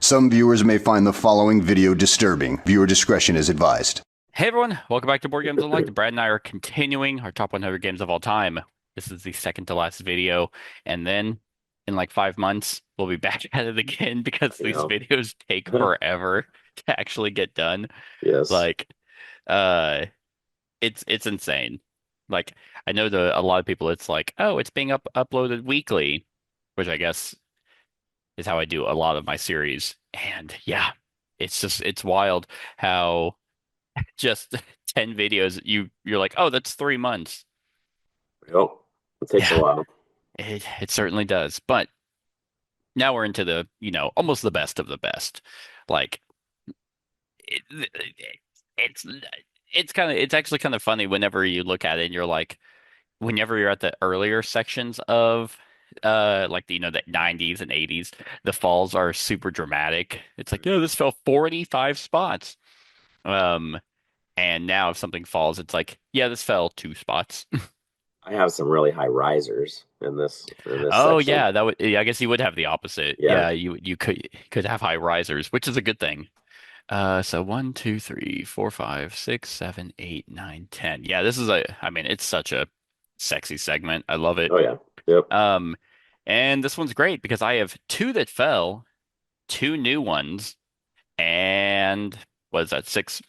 Some viewers may find the following video disturbing. Viewer discretion is advised. Hey everyone, welcome back to Board Games Unlocked. Brad and I are continuing our top 100 games of all time. This is the second to last video, and then in like 5 months, we'll be back at it again because these Yeah. videos take forever to actually get done. Yes. Like, uh, it's insane. Like, I know a lot of people, it's like, oh, it's being uploaded weekly, which I guess is how I do a lot of my series. And yeah, it's wild how just 10 videos, you're like, oh, that's 3 months. Yep. It takes a Yeah, while. it certainly does. But now we're into the, almost the best of the best. Like it, it's it's actually kind of funny whenever you look at it and you're like, whenever you're at the earlier sections of like the 90s and 80s, the falls are super dramatic. It's like, yeah, this fell 45 spots. Um and now if something falls, it's like, yeah, this fell 2 spots. I have some really high risers in this Oh section. yeah, that would yeah, I guess you would have the opposite. Yeah. Yeah, you could have high risers, which is a good thing. So 1, 2, 3, 4, 5, 6, 7, 8, 9, 10. Yeah, this is I mean, it's such a sexy segment. I love it. Oh yeah. Yep. Um, and this one's great because I have two that fell, two new ones, and what is that, six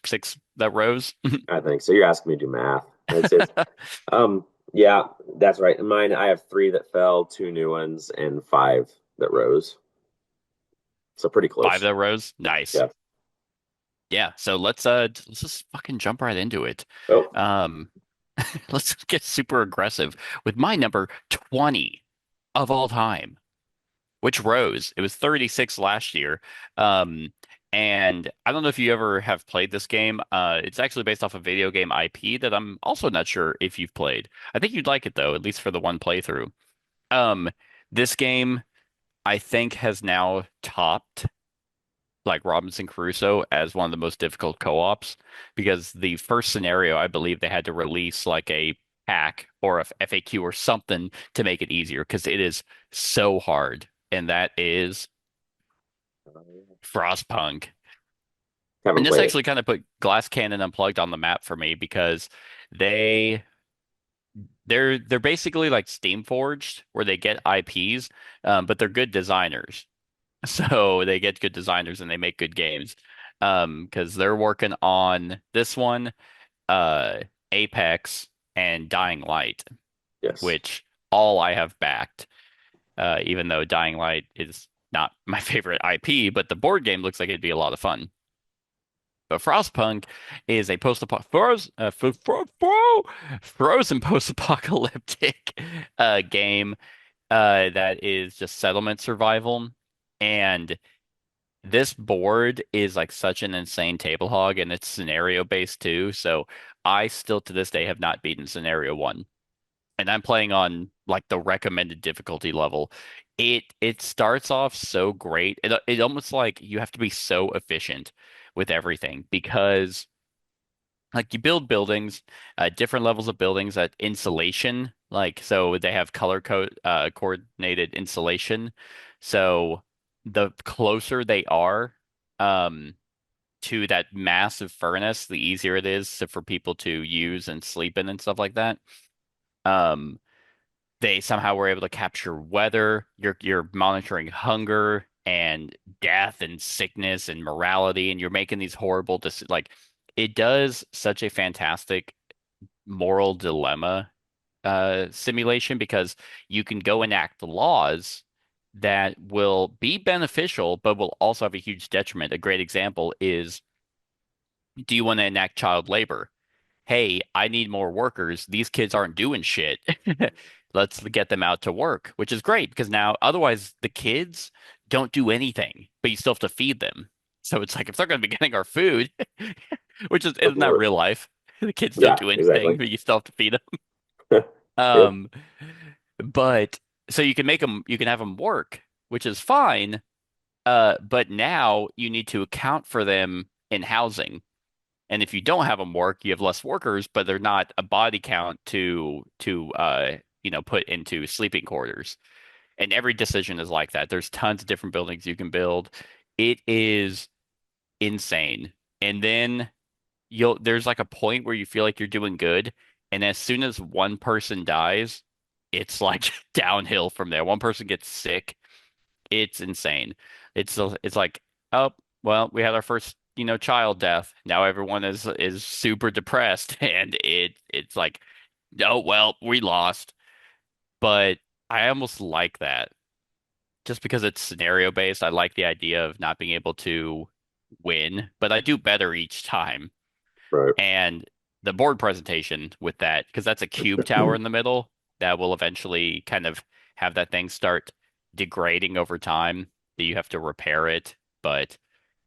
that rose? I think so. You're asking me to do math. It's yeah, that's right. In mine, I have three that fell, two new ones, and five that rose. So pretty Five close. that rose. Nice. Yeah. Yeah, so let's just fucking jump right into it. Oh, Um let's get super aggressive with my number 20 of all time, which rose. It was 36 last year. Um and I don't know if you ever have played this game. It's actually based off a video game IP that I'm also not sure if you've played. I think you'd like it though, at least for the one playthrough. Um this game I think has now topped like Robinson Crusoe as one of the most difficult co-ops because the first scenario, I believe they had to release like a pack or a FAQ or something to make it easier because it is so hard. And that is Frostpunk. haven't And this played it. actually kind of put Glass Cannon Unplugged on the map for me because they they're basically like Steam Forged where they get IPs, but they're good designers. So they get good designers and they make good games. Because they're working on this one, uh, Apex and Dying Light, Yes. which all I have backed. Even though Dying Light is not my favorite IP, but the board game looks like it'd be a lot of fun. But Frostpunk is a frozen post-apocalyptic game that is just settlement survival. And this board is like such an insane table hog and it's scenario based too. So I still to this day have not beaten scenario one. And I'm playing on like the recommended difficulty level. It starts off so great. It almost like you have to be so efficient with everything because like you build buildings, different levels of buildings at insulation. Like so they have color code coordinated insulation. So the closer they are um to that massive furnace, the easier it is for people to use and sleep in and stuff like that. Um they somehow were able to capture weather. You're monitoring hunger and death and sickness and morality, and you're making these horrible like it does such a fantastic moral dilemma simulation because you can go enact laws that will be beneficial but will also have a huge detriment. A great example is, do you want to enact child labor? Hey, I need more workers. These kids aren't doing shit. Let's get them out to work, which is great because now otherwise the kids don't do anything, but you still have to feed them. So it's like if they're going to be getting our food, which is Doesn't isn't that work. real life? The kids don't Yeah, do anything, exactly. but you still have to feed them. Yep. Um, but so you can make them, you can have them work, which is fine. But now you need to account for them in housing. And if you don't have them work, you have less workers, but they're not a body count to put into sleeping quarters. And every decision is like that. There's tons of different buildings you can build. It is insane. And then there's like a point where you feel like you're doing good, and as soon as one person dies, it's like downhill from there. One person gets sick, it's insane. It's like, oh, well, we had our first, child death. Now everyone is super depressed, and it's like, oh well, we lost. But I almost like that just because it's scenario based. I like the idea of not being able to win, but I do better each time. Right. And the board presentation with that, because that's a cube tower in the middle that will eventually kind of have that thing start degrading over time, that you have to repair it. But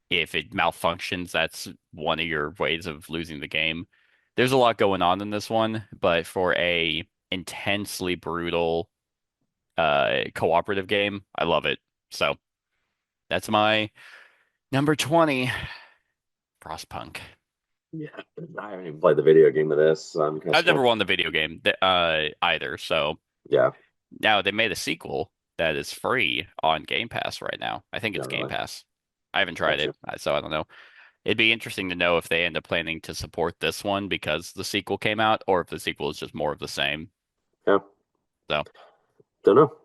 if it malfunctions, that's one of your ways of losing the game. There's a lot going on in this one, but for a intensely brutal cooperative game, I love it. So that's my number 20, Frostpunk. Yeah, I haven't even played the video game of this, so I'm kind of I've never stumped. won the video game either. So Yeah, now they made a sequel that is free on Game Pass right now. I think yeah, it's Game really. Pass. I haven't tried Gotcha. it, so I don't know. It'd be interesting to know if they end up planning to support this one because the sequel came out, or if the sequel is just more of the same. Yeah, So, don't know.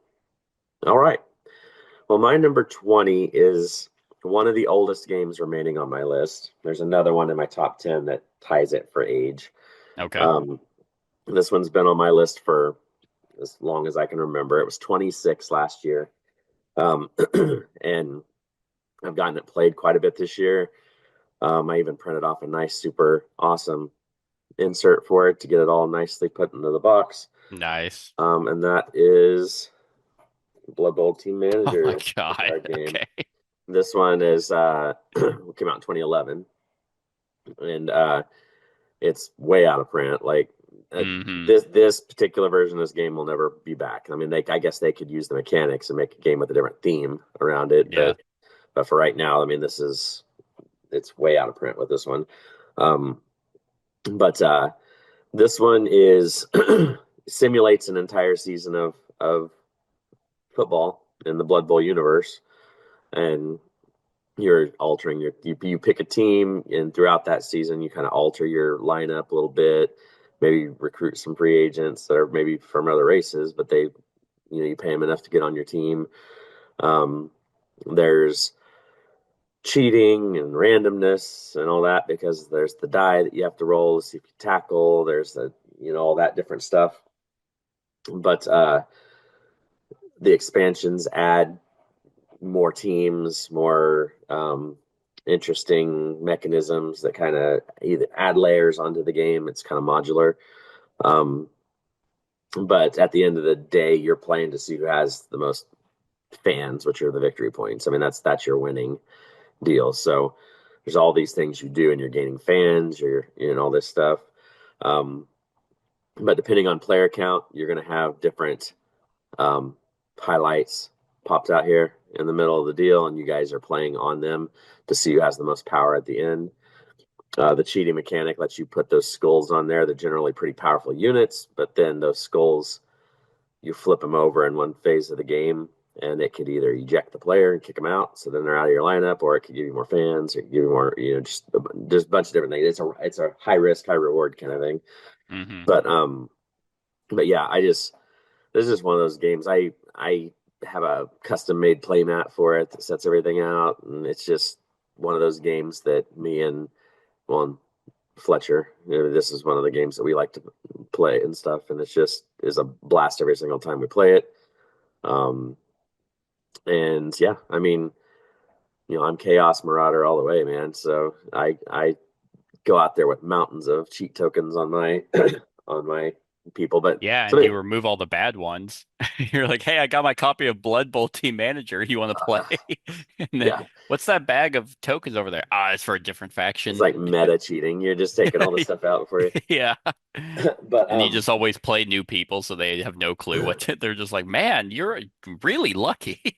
All right. Well, my number 20 is one of the oldest games remaining on my list. There's another one in my top 10 that ties it for age. okay. Um, this one's been on my list for as long as I can remember. It was 26 last year. Um, and I've gotten it played quite a bit this year. I even printed off a nice, super awesome insert for it to get it all nicely put into the box. Nice. And that is Blood Bowl Team Oh my Manager, the God. card game. Okay. This one is came out in 2011, and it's way out of print. Like Hmm. this particular version of this game will never be back. I mean, I guess they could use the mechanics and make a game with a different theme around it, Yeah. but for right now, I mean, it's way out of print with this one. Um, but this one is simulates an entire season of football in the Blood Bowl universe, and you're altering you pick a team, and throughout that season you kind of alter your lineup a little bit, maybe recruit some free agents that are maybe from other races, but you pay them enough to get on your team. There's cheating and randomness and all that because there's the die that you have to roll to see if you tackle. There's all that different stuff. But the expansions add more teams, more interesting mechanisms that kind of either add layers onto the game. It's kind of modular. Um, but at the end of the day, you're playing to see who has the most fans, which are the victory points. I mean, that's your winning deal. So there's all these things you do, and you're gaining fans. You're all this stuff. Um, but depending on player count, you're going to have different um, highlights popped out here in the middle of the deal, and you guys are playing on them to see who has the most power at the end. The cheating mechanic lets you put those skulls on there. They're generally pretty powerful units, but then those skulls, you flip them over in one phase of the game, and it could either eject the player and kick them out, so then they're out of your lineup, or it could give you more fans, or it could give you more, just there's a bunch of different things. It's a high risk, high reward kind of thing. Hmm. But yeah, this is just one of those games. I have a custom made playmat for it that sets everything out, and it's just one of those games that me and well Fletcher, this is one of the games that we like to play and stuff, and it's just is a blast every single time we play it. Um, and yeah, I mean, I'm Chaos Marauder all the way, man. So I go out there with mountains of cheat tokens on my on my people, but Yeah, and somebody you remove all the bad ones. You're like, hey, I got my copy of Blood Bowl Team Manager. You want to play? And then, yeah, what's that bag of tokens over there? Ah, it's for a different it's faction. like meta cheating. You're just taking all the stuff out for you. Yeah. But And you just always play new people, so they have no clue they're just like, man, you're really lucky.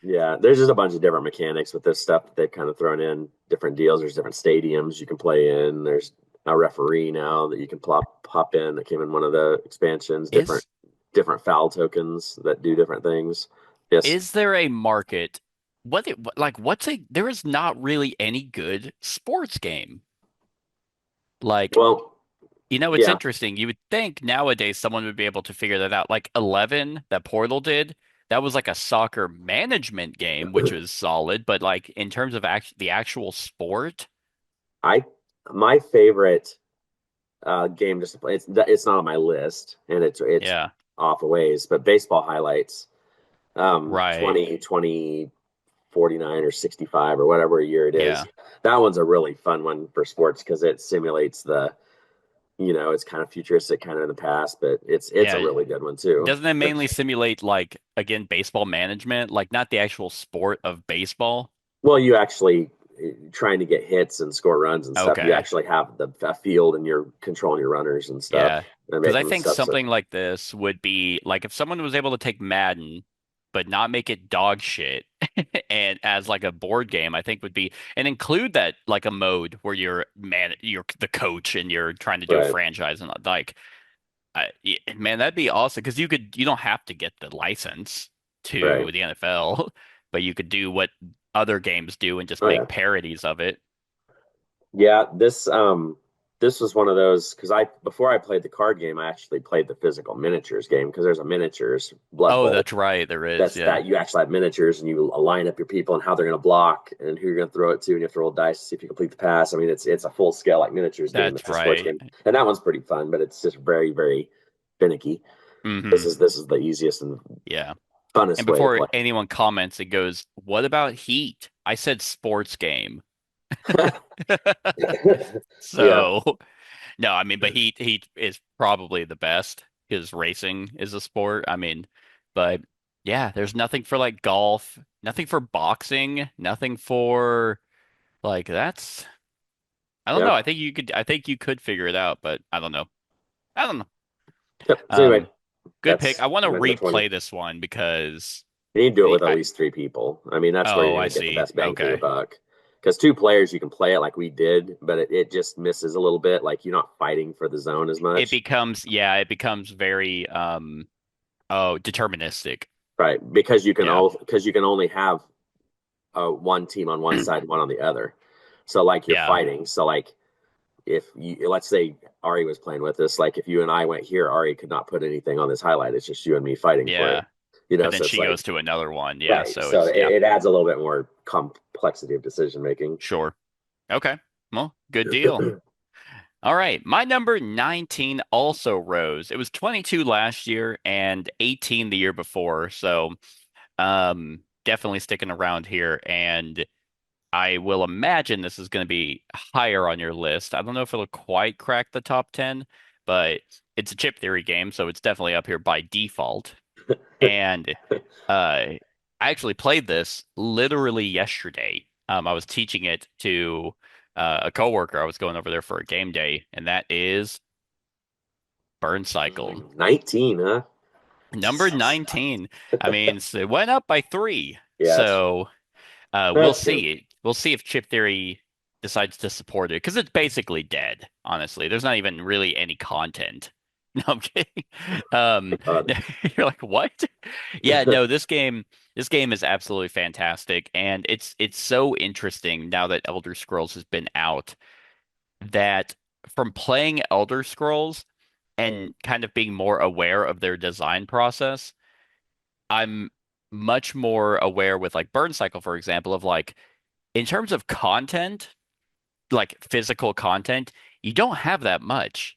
yeah, there's just a bunch of different mechanics with this stuff that they've kind of thrown in different deals. There's different stadiums you can play in. There's a referee now that you can pop in that came in one of the expansions. Is Different foul tokens that do different things. Yes. is there a market there is not really any good sports game. Like, Well, it's yeah. interesting. You would think nowadays someone would be able to figure that out. Like 11, that Portal did, that was like a soccer management game, which was solid, but like in terms of the actual sport, I my favorite game just to play. It's not on my list, and it's yeah, off a ways. But baseball highlights, right. 20 49 or 65 or whatever year it is. Yeah. That one's a really fun one for sports because it simulates it's kind of futuristic, kind of in the past, but it's a Yeah. really good one too. Doesn't it mainly simulate like again baseball management, like not the actual sport of baseball? Well, you actually trying to get hits and score runs and stuff. You Okay. actually have the a field and you're controlling your runners and stuff Yeah. and Because I making them think stuff. So something like this would be like if someone was able to take Madden, but not make it dog shit and as like a board game, I think would be and include that like a mode where you're the coach and you're trying to do a right, franchise and like man, that'd be awesome because you don't have to get the license right. to the NFL, but you could do what other games do and just Oh yeah. make parodies of it. Yeah, this was one of those because I before I played the card game, I actually played the physical miniatures game because there's a miniatures Blood Oh, Bowl that's right, there is. that's Yeah. that you actually have miniatures and you line up your people and how they're going to block and who you're going to throw it to and you have to roll dice to see if you complete the pass. I mean, it's a full scale like miniatures game. That's It's a sports right. game, and that one's pretty fun, but it's just very very finicky. This Hmm. is this is the easiest and Yeah. And funnest way to before play. anyone comments, it goes, "What about Heat?" I said sports game. Yeah, So, no, I mean, but Heat is probably the best because racing is a sport. I mean, but yeah, there's nothing for like golf, nothing for boxing, nothing for like that's I don't yeah. know. I think you could figure it out, but I don't know. I don't know. Yep. So anyway, Um, good pick. that's I want to my number 20. replay this one because You need to do it with at I least three people. I mean, that's where oh, you're I going to get the see. best bang for your Okay. buck. Because two players, you can play it like we did, but it just misses a little bit. Like you're not fighting for the zone as It much, becomes yeah, it becomes very deterministic. right? Because Yeah. you can only have one team on one side, one on the other. So like you're Yeah. fighting. So like if you let's say Ari was playing with us, like if you and I went here, Ari could not put anything on this highlight. It's just you and me fighting for it. Yeah. But then So it's she like goes to another one. Yeah, right. so So it's yeah, it adds a little bit more complexity of decision making. sure. Okay. Well, good deal. All right. My number 19 also rose. It was 22 last year and 18 the year before. So, definitely sticking around here and I will imagine this is going to be higher on your list. I don't know if it'll quite crack the top 10, but it's a chip theory game, so it's definitely up here by default. And I actually played this literally yesterday. I was teaching it to a coworker. I was going over there for a game day, and that is Burncycle. 19, huh? Number 19. I mean, so it went up by three. Yes, So we'll that's good. see. We'll see if chip theory decides to support it because it's basically dead, honestly. There's not even really any content. No, I'm kidding. Um, Thank God. you're like, what? Yeah, no, this game is absolutely fantastic, and it's so interesting now that Elder Scrolls has been out that from playing Elder Scrolls and kind of being more aware of their design process, I'm much more aware with like Burn Cycle, for example, of like in terms of content, like physical content, you don't have that much,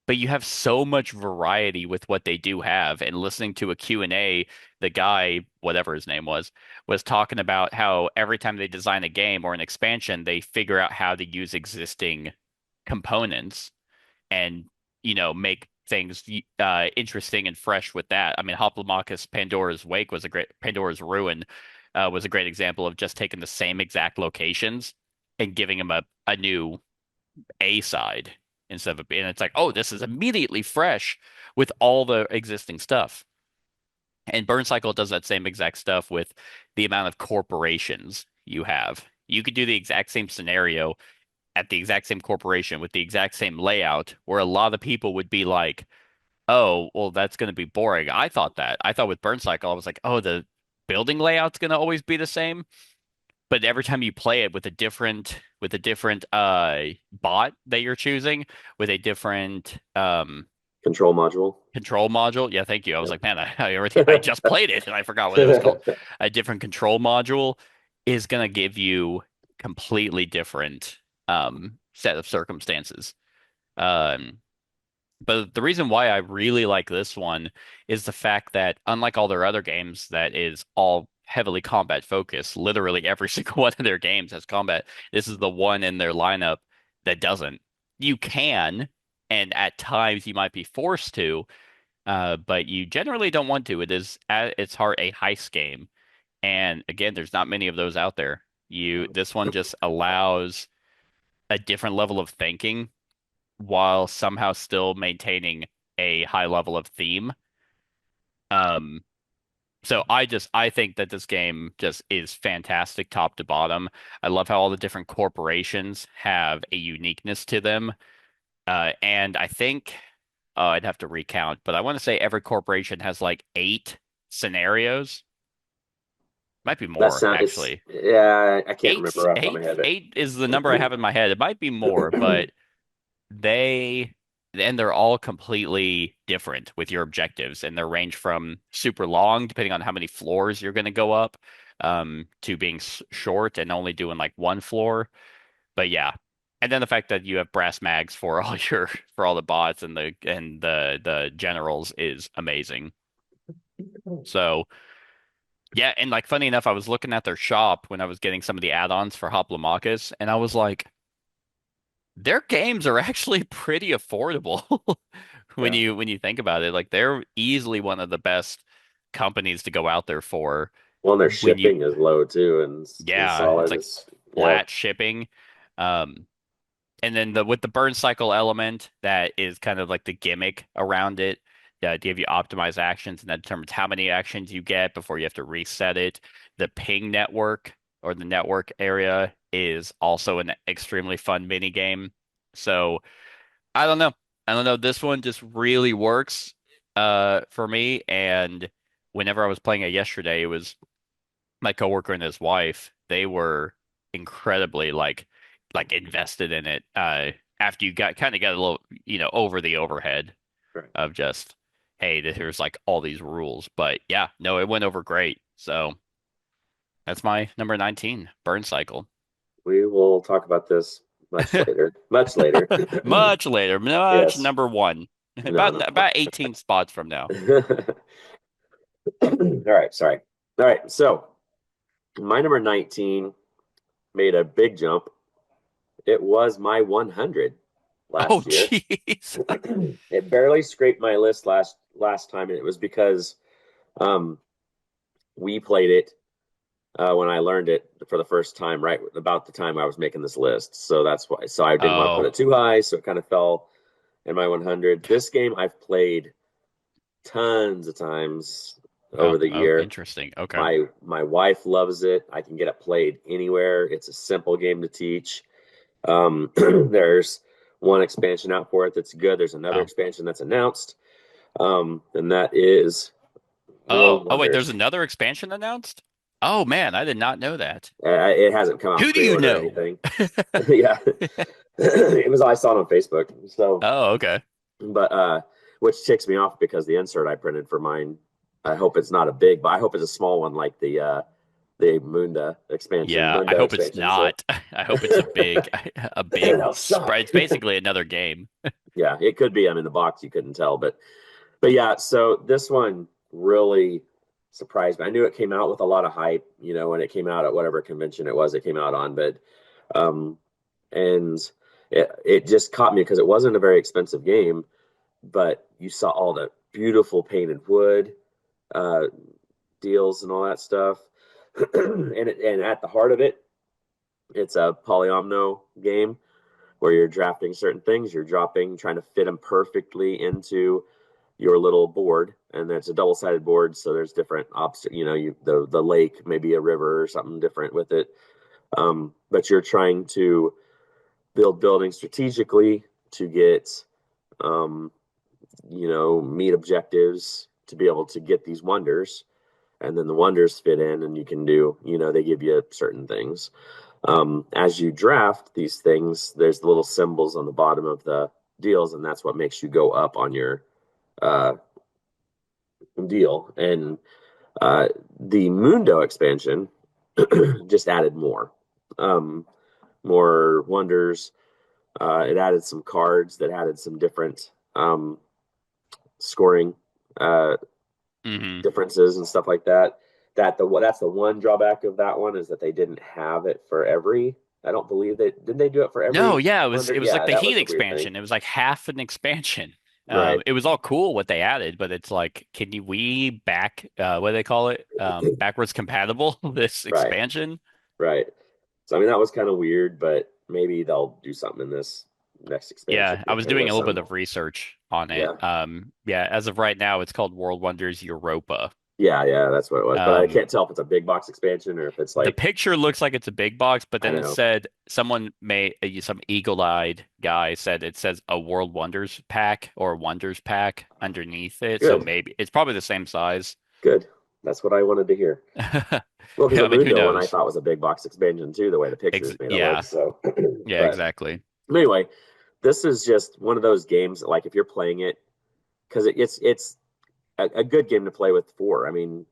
but you have so much variety with what they do have. And listening to a Q&A, the guy, whatever his name was talking about how every time they design a game or an expansion, they figure out how to use existing components and, make things interesting and fresh with that. I mean, Hoplomachus Pandora's Wake was a great Pandora's Ruin was a great example of just taking the same exact locations and giving them a new A side instead of a B. And it's like, oh, this is immediately fresh with all the existing stuff. And Burn Cycle does that same exact stuff with the amount of corporations you have. You could do the exact same scenario at the exact same corporation with the exact same layout, where a lot of people would be like, oh, well, that's going to be boring. I thought that. I thought with Burn Cycle, I was like, oh, building layout's going to always be the same, but every time you play it with a different bot that you're choosing, with a different Control module. control module. Yeah, thank you. I was Yep. like, man, I just played it and I forgot what it was called. A different control module is gonna give you completely different set of circumstances. Um, but the reason why I really like this one is the fact that unlike all their other games that is all heavily combat focused, literally every single one of their games has combat. This is the one in their lineup that doesn't. You can, and at times you might be forced to, but you generally don't want to. It is at its heart a heist game. And again, there's not many of those out there. This one just allows a different level of thinking while somehow still maintaining a high level of theme. Um, so I think that this game just is fantastic top to bottom. I love how all the different corporations have a uniqueness to them. And I think I'd have to recount, but I want to say every corporation has like 8 scenarios. Might be That more, sound it's actually. yeah, I can't Eight, remember off the top of my eight, head. But eight is the number I have in my head. It might be more, but they and they're all completely different with your objectives, and they range from super long, depending on how many floors you're going to go up, to being short and only doing like one floor. But yeah, and then the fact that you have brass mags for all your for all the bots and the generals is amazing. So yeah, and like funny enough, I was looking at their shop when I was getting some of the add-ons for Hoplomachus, and I was like, their games are actually pretty affordable yeah. when you think about it. Like they're easily one of the best companies to go out there for Well, and their when you shipping is low too, and yeah, it's solid. like It's yeah, flat shipping. Um and then with the Burncycle element, that is kind of like the gimmick around it. To give you optimized actions, and that determines how many actions you get before you have to reset it. The ping network or the network area is also an extremely fun mini game. So I don't know. I don't know. This one just really works for me. And whenever I was playing it yesterday, it was my coworker and his wife. They were incredibly like invested in it. After you got a little, over the overhead right. of just, hey, there's like all these rules. But yeah, no, it went over great. So that's my number 19, Burncycle. We will talk about this much later. Much later. Much later, much Yes. number one. No, no. About 18 spots from now. All right, sorry. All right, so my number 19 made a big jump. It was my 100 Oh, last year. jeez. It barely scraped my list last time, and it was because um, we played it when I learned it for the first time, right about the time I was making this list. So that's why. So I didn't want to put Oh, it too high, so it kind of fell in my 100. This game I've played tons of times over the oh, year. interesting. Okay. My wife loves it. I can get it played anywhere. It's a simple game to teach. There's one expansion out for it that's good. There's another Oh. expansion that's announced, and that is World Oh, wait, there's Wonders. another expansion announced? Oh man, I did not know that. It hasn't come out Who do you pre-order or know? anything. Yeah, it was I saw it on Facebook. So, Oh, okay. but which ticks me off because the insert I printed for mine, I hope it's not a big, but I hope it's a small one like the Munda expansion, Yeah, I Mundo hope it's expansion. So not. I hope it's a big that'll spread. suck. It's basically another game. Yeah, it could be. I'm in the box. You couldn't tell, but yeah. So this one really surprised me. I knew it came out with a lot of hype, when it came out at whatever convention it was it came out on, but um, and it just caught me because it wasn't a very expensive game, but you saw all the beautiful painted wood uh, deals and all that stuff, and at the heart of it, it's a polyomino game where you're drafting certain things, you're trying to fit them perfectly into your little board, and it's a double-sided board, so there's different obstacles. The lake, maybe a river or something different with it, but you're trying to build buildings strategically to get, meet objectives to be able to get these wonders. and then the wonders fit in, and you can do, they give you certain things. As you draft these things, there's the little symbols on the bottom of the deals, and that's what makes you go up on your uh, deal. And the Mundo expansion just added um, more wonders. It added some cards that added some different scoring uh, Hmm. differences and stuff like that. That's the one drawback of that one, is that they didn't have it for every. I don't believe they did. They do it for No, every yeah, wonder. it was like Yeah, the that heat was the weird thing. expansion. It was like half an expansion. Right, It was all cool what they added, but it's like, can you we back what do they call it? Backwards compatible this right, expansion? right. So I mean that was kind of weird, but maybe they'll do something in this next expansion Yeah, I to was get rid doing of a little bit some. of research on it. Yeah, Yeah, as of right now, it's called World Wonders Europa. yeah, that's what it was. But I Um, can't tell if it's a big box expansion or if it's the like, picture looks like it's a big box, but I then it know. said someone made some eagle-eyed guy said it says a World Wonders pack or Wonders pack underneath it, so Good, maybe it's probably the same size. good. That's what I wanted to hear. I Well, because the mean, who Mundo one I knows? thought was a big box expansion too, the way the pictures made it look. Yeah, So, yeah, but exactly. anyway, this is just one of those games that, like, if you're playing it, because it's a good game to play with four. I mean,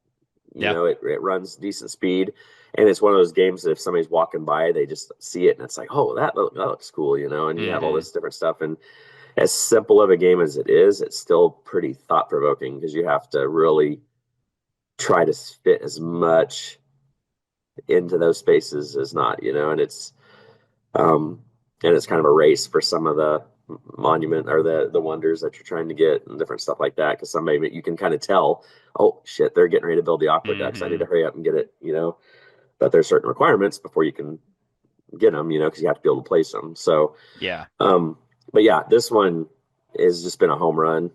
Yeah. it runs decent speed, and it's one of those games that if somebody's walking by, they just see it and it's like, oh, that looks cool, and you have all Hmm. this different stuff. And as simple of a game as it is, it's still pretty thought provoking because you have to really try to fit as much into those spaces as not, um, and it's kind of a race for some of the monument or the wonders that you're trying to get and different stuff like that. Because somebody, you can kind of tell, oh shit, they're getting ready to build the aqueducts. I need to Hmm. hurry up and get it. But there's certain requirements before you can get them, because you have to be able to place them. So, Yeah. um, but yeah, this one has just been a home run.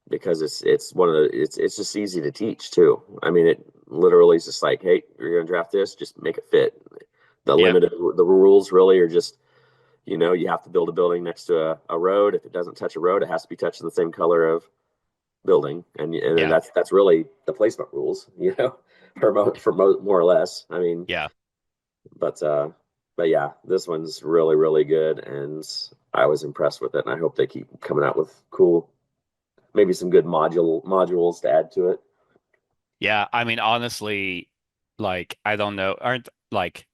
Because it's one of the it's just easy to teach too. I mean, it literally is just like, hey, you're gonna draft this, just make it fit. Yep. The rules really are just, you have to build a building next to a road. If it doesn't touch a road, it has to be touching the same color of building, and then Yeah. that's really the placement rules, more or less. I mean, Yeah. but yeah, this one's really really good, and I was impressed with it, and I hope they keep coming out with cool, maybe some good modules to add to it. Yeah. I mean, honestly, like, I don't know. Aren't like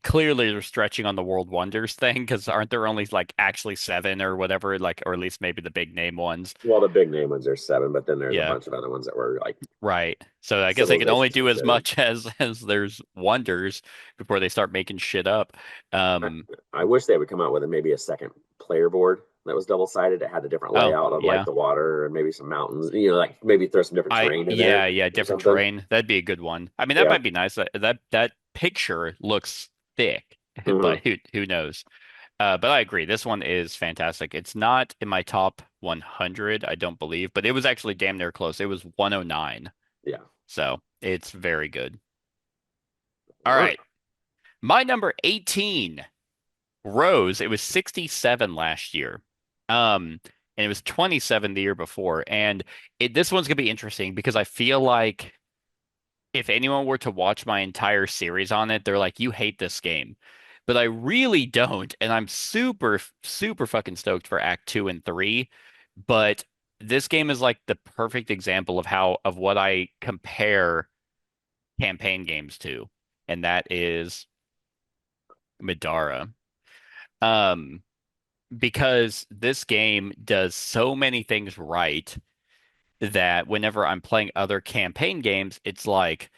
clearly they're stretching on the World Wonders thing because aren't there only like actually seven or whatever, like, or at least maybe the big name ones? Well, the big name ones are seven, but then there's a Yeah. bunch of other ones that were like Right. So I guess they can only civilization do as specific. much as there's wonders before they start making shit up. I, Um, I wish they would come out with maybe a second player board that was double sided. It had a different oh, layout of like yeah. the water and maybe some mountains. Like maybe throw some different terrain in there Yeah, or different something. terrain. That'd be a good one. I mean, that Yeah. might be nice. That picture looks thick, Hmm. but who knows? But I agree. This one is fantastic. It's not in my top 100, I don't believe, but it was actually damn near close. It was 109. Yeah. So it's very good. All All right. right. My number 18, Rose. It was 67 last year. And it was 27 the year before. And this one's gonna be interesting because I feel like if anyone were to watch my entire series on it, they're like, you hate this game. But I really don't. And I'm super, super fucking stoked for Act 2 and 3. But this game is like the perfect example of what I compare campaign games to. And that is Middara. Um, because this game does so many things right that whenever I'm playing other campaign games, it's like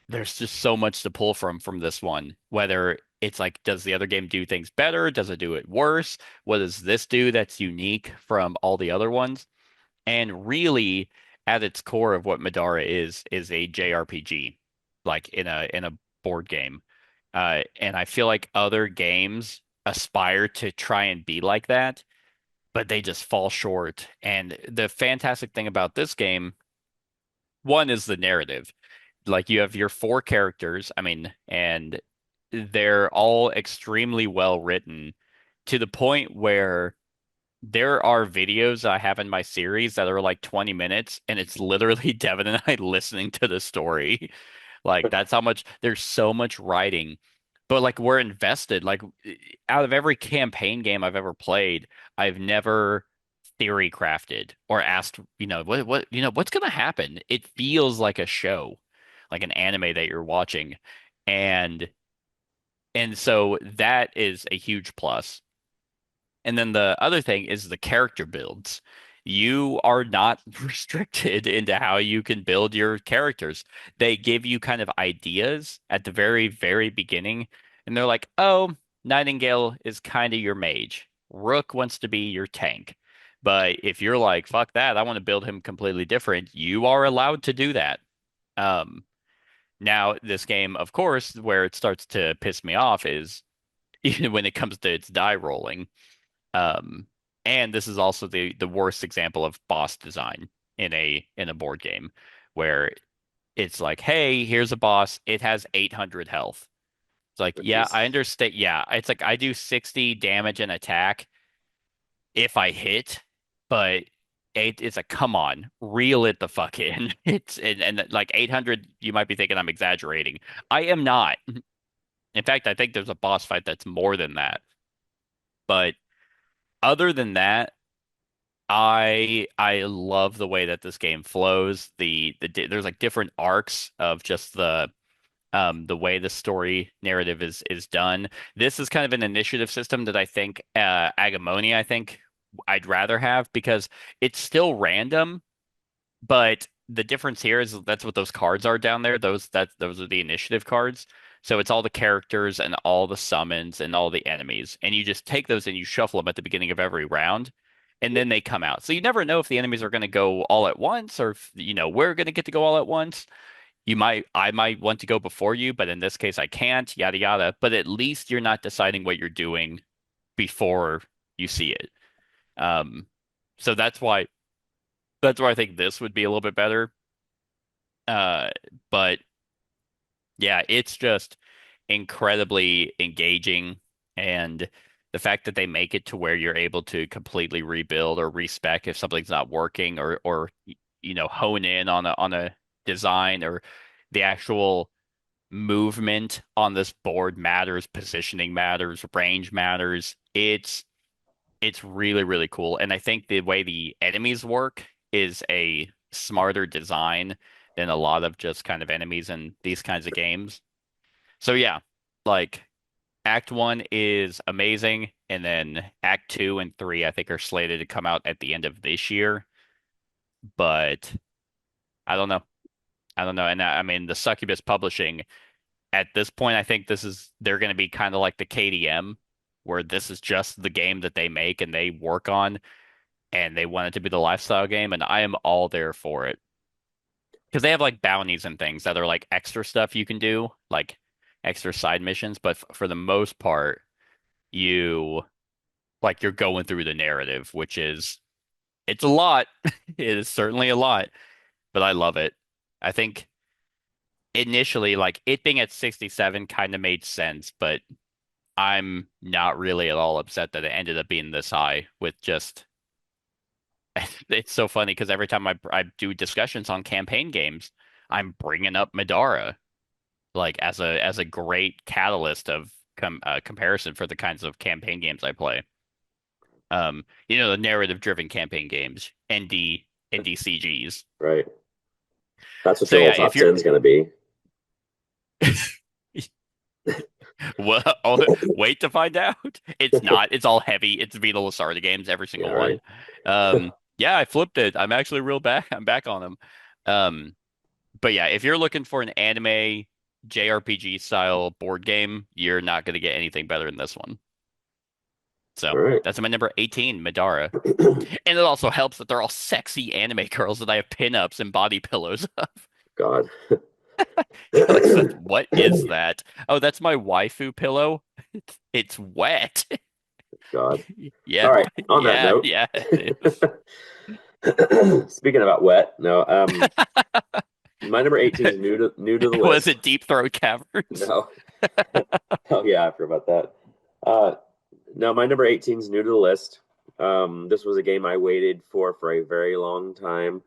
there's just so much to pull from this one. Whether it's like, does the other game do things better? Does it do it worse? What does this do that's unique from all the other ones? And really, at its core of what Middara is a JRPG, like in a board game. And I feel like other games aspire to try and be like that, but they just fall short. And the fantastic thing about this game, one is the narrative. Like you have your four characters, I mean, and they're all extremely well written to the point where there are videos I have in my series that are like 20 minutes, and it's literally Devin and I listening to the story. Like that's how much there's so much writing. But like we're invested. Like out of every campaign game I've ever played, I've never theory crafted or asked, what's gonna happen? It feels like a show, like an anime that you're watching. And so that is a huge plus. And then the other thing is the character builds. You are not restricted into how you can build your characters. They give you kind of ideas at the very, very beginning, and they're like, oh, Nightingale is kind of your mage. Rook wants to be your tank. But if you're like, fuck that, I want to build him completely different, you are allowed to do that. Um, Now, this game, of course, where it starts to piss me off is when it comes to its die rolling. Um, and this is also the worst example of boss design in a board game where it's like, hey, here's a boss. It has 800 health. It's like, which yeah, I is understand. Yeah, it's like I do 60 damage and attack if I hit, but it's like, come on, reel it the fuck in. It's and like 800, you might be thinking I'm exaggerating. I am not. In fact, I think there's a boss fight that's more than that. But other than that, I love the way that this game flows. There's like different arcs of just the way the story narrative is done. This is kind of an initiative system that I think Agamony I think I'd rather have because it's still random, but the difference here is that's what those cards are down there. Those are the initiative cards. So it's all the characters and all the summons and all the enemies. And you just take those and you shuffle them at the beginning of every round, and then they come out. So you never know if the enemies are going to go all at once or if, we're going to get to go all at once. I might want to go before you, but in this case I can't, yada yada. But at least you're not deciding what you're doing before you see it. Um, so that's why I think this would be a little bit better. Uh, but yeah, it's just incredibly engaging, and the fact that they make it to where you're able to completely rebuild or respec if something's not working, or hone in on a design, or the actual movement on this board matters, positioning matters, range matters. It's really, really cool. And I think the way the enemies work is a smarter design than a lot of just kind of enemies in these kinds of games. So yeah, like Act 1 is amazing, and then Act 2 and 3 I think are slated to come out at the end of this year. But I don't know. I don't know. And I mean the Succubus Publishing at this point, I think they're going to be kind of like the KDM, where this is just the game that they make and they work on, and they want it to be the lifestyle game, and I am all there for it. Because they have like bounties and things that are like extra stuff you can do, like extra side missions, but for the most part, you you're going through the narrative, which is it's a lot. It is certainly a lot, but I love it. I think initially, like it being at 67 kind of made sense, but I'm not really at all upset that it ended up being this high with just it's so funny because every time I do discussions on campaign games, I'm bringing up Middara like as a great catalyst of comparison for the kinds of campaign games I play. The narrative driven campaign games, NDCGs. right. That's what So your whole yeah, top if you're 10 is going to be. well, wait to find out. It's not. It's all heavy. It's Vita Lasarda games, every Yeah, single right. one. Yeah, I flipped it. I'm actually real back. I'm back on them. Um, but yeah, if you're looking for an anime JRPG style board game, you're not going to get anything better than this one. So All right. that's my number 18, Middara. And it also helps that they're all sexy anime girls that I have pinups and body pillows of. God. You're like, Seth, what is that? Oh, that's my waifu pillow. It's wet. God. Yeah, All right. On that yeah, note, yeah, it is. speaking about wet, no, my number 18 is new to the Was list. it Deep Throat Caverns? No. Oh yeah, I forgot about that. No, my number 18 is new to the list. This was a game I waited for a very long time,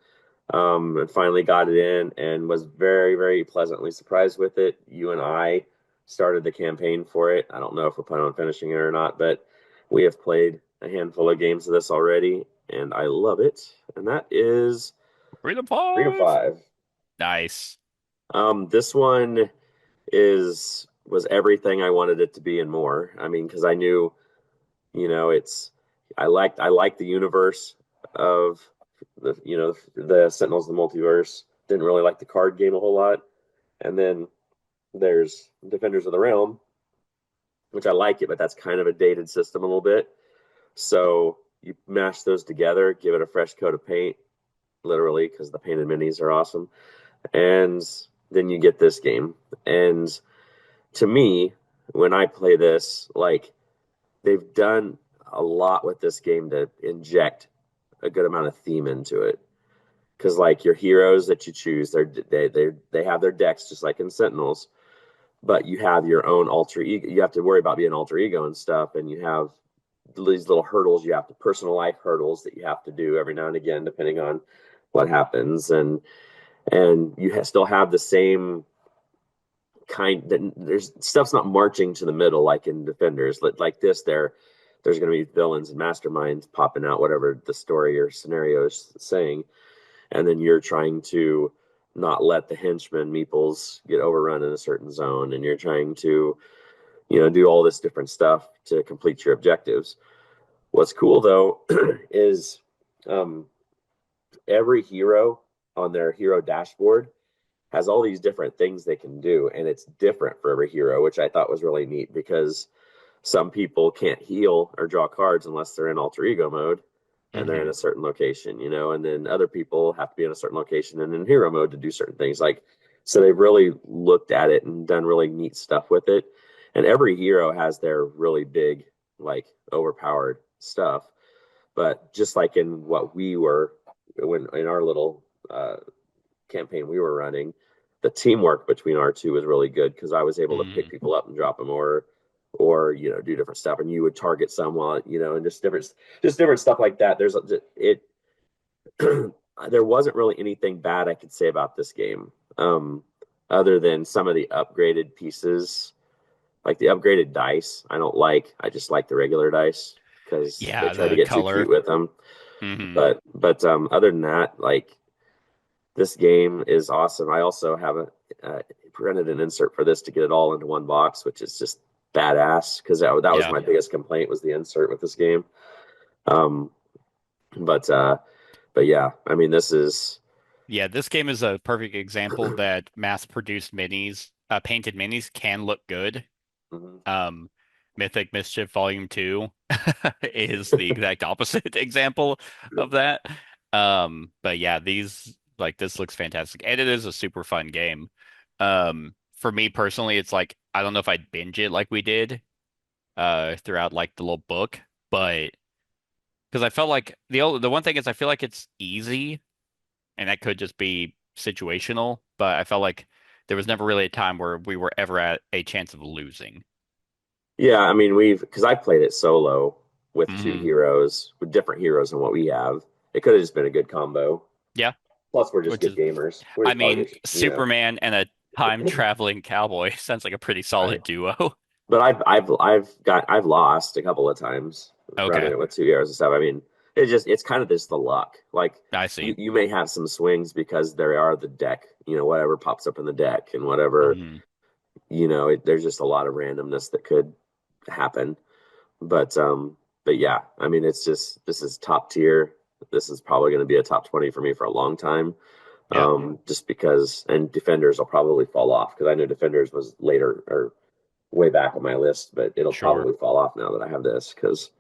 and finally got it in and was very, very pleasantly surprised with it. You and I started the campaign for it. I don't know if we're planning on finishing it or not, but we have played a handful of games of this already, and I love it. And that is Freedom Freedom 5. 5. Nice. This one was everything I wanted it to be and more. I mean, because I knew, it's I liked the universe of the Sentinels of the Multiverse. Didn't really like the card game a whole lot. And then there's Defenders of the Realm, which I like it, but that's kind of a dated system a little bit. So you mash those together, give it a fresh coat of paint, literally, because the painted minis are awesome. And then you get this game. And to me, when I play this, like, they've done a lot with this game to inject a good amount of theme into it. Because like your heroes that you choose, they have their decks just like in Sentinels, but you have your own alter ego. You have to worry about being alter ego and stuff, and you have these little hurdles. You have to personal life hurdles that you have to do every now and again, depending on what happens, and still have the same kind that there's stuff's not marching to the middle like in Defenders. Like this, there's going to be villains and masterminds popping out, whatever the story or scenario is saying, and then you're trying to not let the henchmen meeples get overrun in a certain zone, and you're trying to do all this different stuff to complete your objectives. What's cool though is um, every hero on their hero dashboard has all these different things they can do, and it's different for every hero, which I thought was really neat because some people can't heal or draw cards unless they're in alter ego mode and they're in Hmm. a certain location, and then other people have to be in a certain location and in hero mode to do certain things. Like, so they've really looked at it and done really neat stuff with it. And every hero has their really big, like, overpowered stuff. But just like in what we were when in our little campaign we were running, the teamwork between our two was really good because I was able to pick Mm. people up and drop them, or do different stuff, and you would target someone, and just different stuff like that. It there wasn't really anything bad I could say about this game, other than some of the upgraded pieces, like the upgraded dice. I just like the regular dice because they Yeah, try to the get too cute color. with them. Hmm. But other than that, like, this game is awesome. I also have printed an insert for this to get it all into one box, which is just badass because that was Yeah. my biggest complaint was the insert with this game. Um, but uh, but yeah, I mean, this is. Yeah, this game is a perfect example that mass-produced minis, painted minis can look good. Mhm. Um, Mythic Mischief Volume 2 is the exact opposite example of that. But yeah, this looks fantastic. And it is a super fun game. For me personally, it's like I don't know if I'd binge it like we did throughout like the little book, but because I felt like the one thing is I feel like it's easy, and that could just be situational, but I felt like there was never really a time where we were ever at a chance of losing. Yeah, I mean, because I played it solo with two Hmm. heroes, with different heroes than what we have. It could have just been a good combo. Yeah, Plus, we're just which good is, gamers. We're I just probably mean, just, Superman and a time traveling cowboy sounds like a pretty right. solid duo. But I've lost a couple of times running Okay, it with two arrows and stuff. I mean, it's kind of just the luck. Like, I you, see. you may have some swings because there are the deck, whatever pops up in the deck and whatever, Hmm. there's just a lot of randomness that could happen. But yeah, I mean, this is top tier. This is probably going to be a top 20 for me for a long time. Yeah, Just because, and Defenders will probably fall off because I know Defenders was later or way back on my list, but it'll sure. probably fall off now that I have this because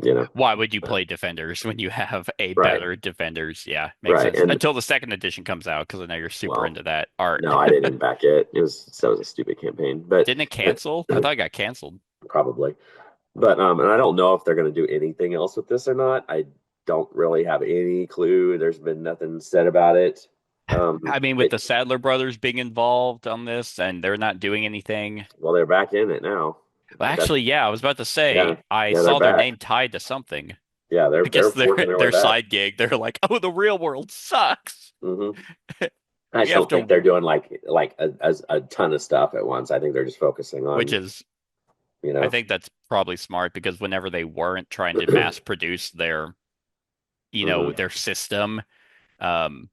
you know, Why would you play Defenders when you have a right, better Defenders? Yeah, makes right, sense. and Until the second edition comes out, because I know you're super well, into that art. no, I didn't even back it. That was a stupid campaign, but Didn't it cancel? I thought it got canceled. probably. But and I don't know if they're going to do anything else with this or not. I don't really have any clue. There's been nothing said about it. I mean, with It the Sadler brothers being involved on this and they're not doing anything. Well, they're back in it now. Well, That's actually, yeah, I was about to yeah, say I yeah, they're saw their back. name tied to something. Yeah, I they're guess their working their way their back. side gig, they're like, oh, the real world sucks. hmm I We just have don't think to, they're doing like a ton of stuff at once. I think they're just focusing which on, is, you I know. think that's probably smart because whenever they weren't trying to mass produce their, hmm their system, um,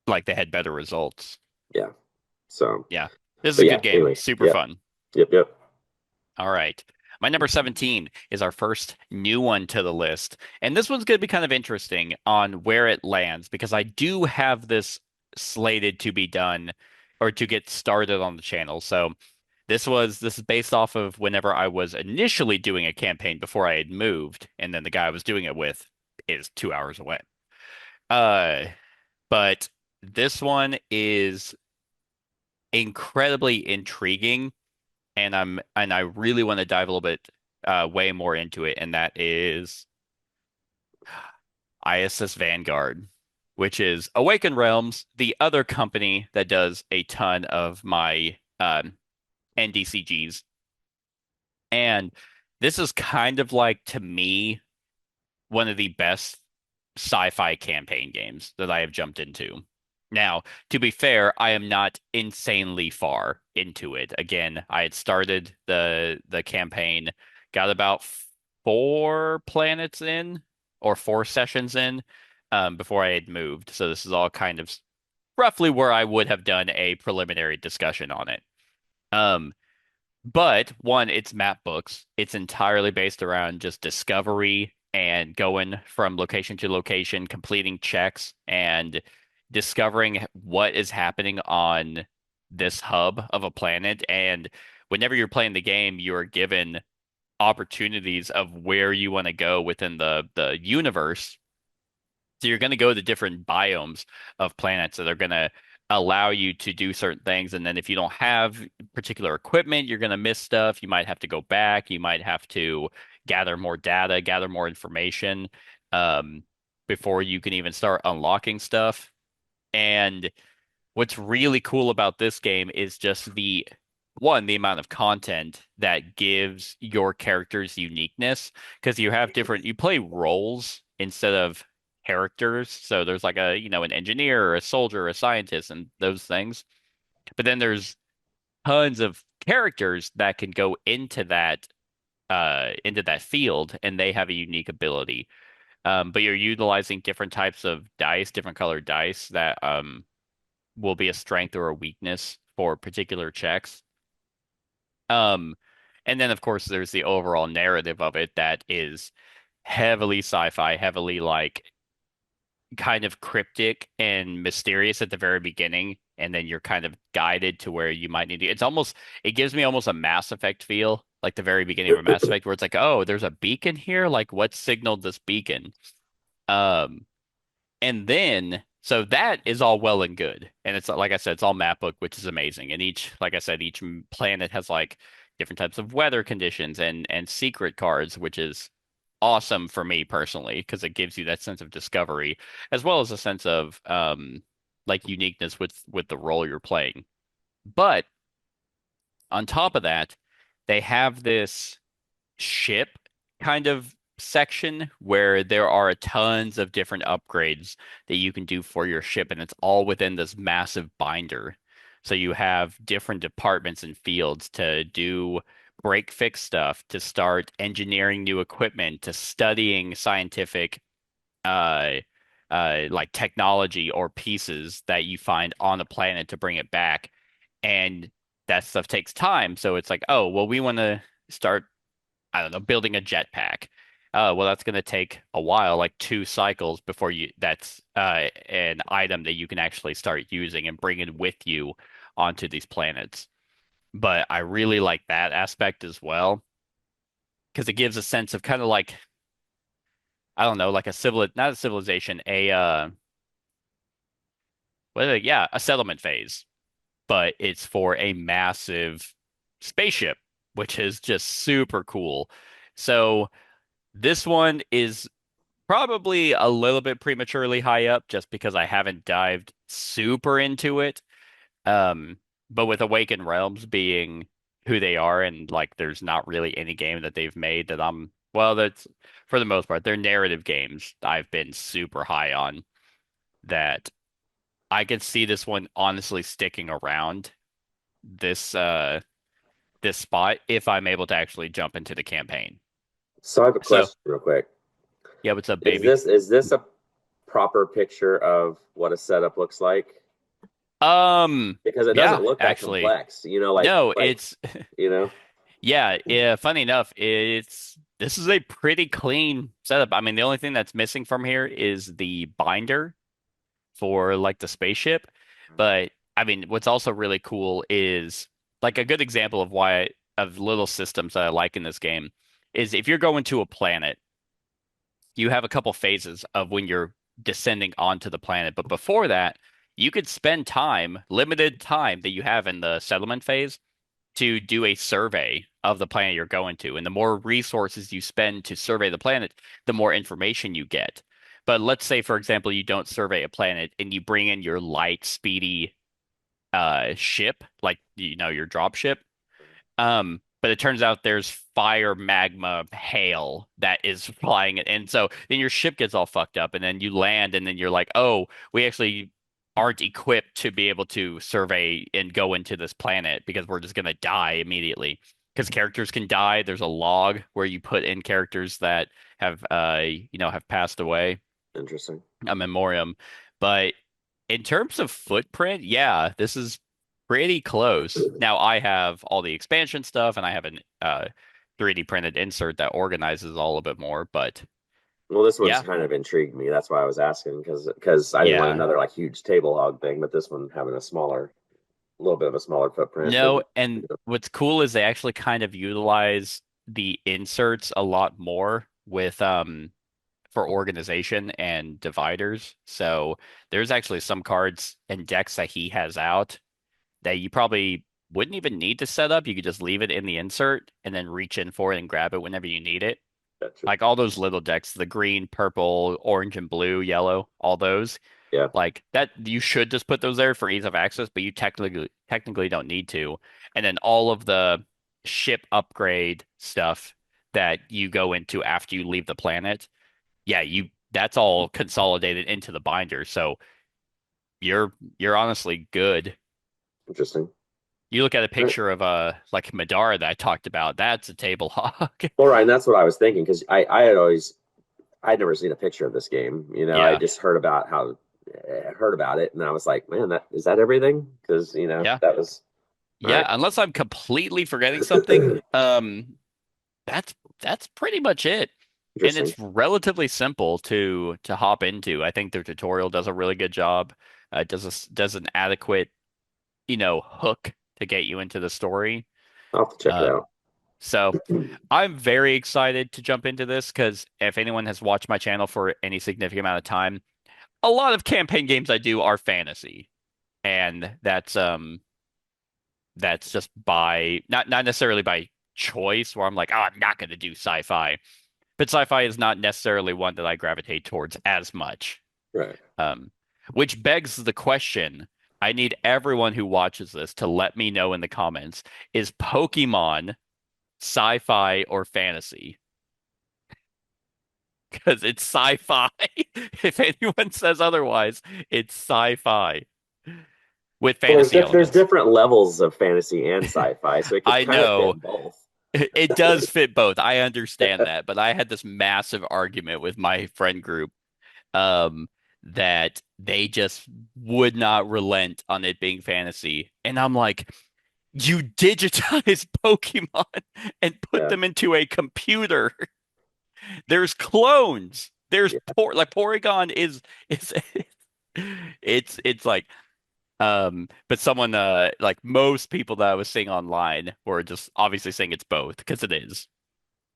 like they had better results. Yeah. So, Yeah, this is but a yeah. good game, Anyways, super yep, fun. yep, yep. All right. My number 17 is our first new one to the list. And this one's going to be kind of interesting on where it lands because I do have this slated to be done or to get started on the channel. So this is based off of whenever I was initially doing a campaign before I had moved, and then the guy I was doing it with is 2 hours away. Uh, but this one is incredibly intriguing and I really want to dive a little bit way more into it, and that is ISS Vanguard, which is Awaken Realms, the other company that does a ton of my NDCGs. And this is kind of like, to me, one of the best sci-fi campaign games that I have jumped into. Now, to be fair, I am not insanely far into it. Again, I had started the campaign, got about 4 planets in or 4 sessions in before I had moved. So this is all kind of roughly where I would have done a preliminary discussion on it. Um, but one, it's map books. It's entirely based around just discovery and going from location to location, completing checks and discovering what is happening on this hub of a planet. And whenever you're playing the game, you are given opportunities of where you want to go within the universe. So you're going to go to different biomes of planets that are going to allow you to do certain things. And then if you don't have particular equipment, you're going to miss stuff. You might have to go back. You might have to gather more data, gather more information um, before you can even start unlocking stuff. And what's really cool about this game is just the amount of content that gives your characters uniqueness because you play roles instead of characters. So there's like an engineer or a soldier or a scientist and those things. But then there's tons of characters that can go into that field and they have a unique ability. But you're utilizing different types of dice, different colored dice that will be a strength or a weakness for particular checks. Um, and then of course there's the overall narrative of it that is heavily sci-fi, heavily like kind of cryptic and mysterious at the very beginning, and then you're kind of guided to where you might need to. It gives me almost a Mass Effect feel, like the very beginning of a Mass Effect, where it's like, oh, there's a beacon here. Like, what signaled this beacon? Um, and then, so that is all well and good. And it's like I said, it's all map book, which is amazing. And like I said, each planet has like different types of weather conditions and secret cards, which is awesome for me personally, because it gives you that sense of discovery as well as a sense of like uniqueness with the role you're playing. But on top of that, they have this ship kind of section where there are tons of different upgrades that you can do for your ship, and it's all within this massive binder. So you have different departments and fields to do break fix stuff, to start engineering new equipment, to studying scientific uh like technology or pieces that you find on the planet to bring it back. And that stuff takes time. So it's like, oh, well, we want to start, I don't know, building a jetpack. Well, that's going to take a while, like 2 cycles before that's an item that you can actually start using and bring it with you onto these planets. But I really like that aspect as well because it gives a sense of kind of like, I don't know, like not a civilization, yeah, a settlement phase, but it's for a massive spaceship, which is just super cool. So this one is probably a little bit prematurely high up just because I haven't dived super into it. Um, but with Awakened Realms being who they are, and like there's not really any game that they've made that well, that's for the most part, they're narrative games I've been super high on that I could see this one honestly sticking around this this spot if I'm able to actually jump into the campaign. So I have a So, question real quick. yeah, what's up, Is baby? this a proper picture of what a setup looks like? Because it doesn't Yeah, look that actually. complex, you know, No, like it's you know. yeah, funny enough, this is a pretty clean setup. I mean, the only thing that's missing from here is the binder for like the spaceship. But I mean, what's also really cool is like a good example of why of little systems that I like in this game is if you're going to a planet, you have a couple phases of when you're descending onto the planet. But before that, you could spend time, limited time that you have in the settlement phase to do a survey of the planet you're going to. And the more resources you spend to survey the planet, the more information you get. But let's say, for example, you don't survey a planet and you bring in your light, speedy ship, like your drop ship. But it turns out there's fire, magma, hail that is flying, and so then your ship gets all fucked up, and then you land, and then you're like, oh, we actually aren't equipped to be able to survey and go into this planet because we're just gonna die immediately. Because characters can die. There's a log where you put in characters that have have passed away, Interesting. a memoriam. But in terms of footprint, yeah, this is pretty close. Now I have all the expansion stuff, and I have an 3D printed insert that organizes all a bit more. But Well, this one's yeah, kind of intrigued me. That's why I was asking because I didn't want yeah, another like huge table hog thing, but this one having a little bit of a smaller footprint. Maybe. no. And what's cool is they actually kind of utilize the inserts a lot more with for organization and dividers. So there's actually some cards and decks that he has out that you probably wouldn't even need to set up. You could just leave it in the insert and then reach in for it and grab it whenever you need it. Gotcha. Like all those little decks, the green, purple, orange, and blue, yellow, all those. Yeah. Like that, you should just put those there for ease of access, but you technically don't need to. And then all of the ship upgrade stuff that you go into after you leave the planet, yeah, you that's all consolidated into the binder. So you're honestly good. Interesting. You look at a All right. picture of like Middara that I talked about, that's a table hog. Well, right, and that's what I was thinking because I'd never seen a picture of this game. You know, I Yeah. just heard about it, and I was like, man, that is that everything? Because Yeah. that was Yeah, right. unless I'm completely forgetting something, that's pretty much it. And Interesting. it's relatively simple to hop into. I think their tutorial does a really good job. Does an adequate, hook to get you into the story. I'll have to check it Um, out. so I'm very excited to jump into this because if anyone has watched my channel for any significant amount of time, a lot of campaign games I do are fantasy. And that's just by not necessarily by choice where I'm like, oh, I'm not going to do sci-fi. But sci-fi is not necessarily one that I gravitate towards as much. Right. Um, which begs the question, I need everyone who watches this to let me know in the comments, is Pokemon sci-fi or fantasy? Because it's sci-fi. If anyone says otherwise, it's sci-fi with Well, fantasy there's elements. different levels of fantasy and sci-fi, so it could I kind of know fit both. it does fit both. I understand that, but I had this massive argument with my friend group um that they just would not relent on it being fantasy. And I'm like, you digitize Pokemon and put Yeah. them into a computer. There's clones. There's Yeah. like Porygon is it's like but someone like most people that I was seeing online were just obviously saying it's both because it is.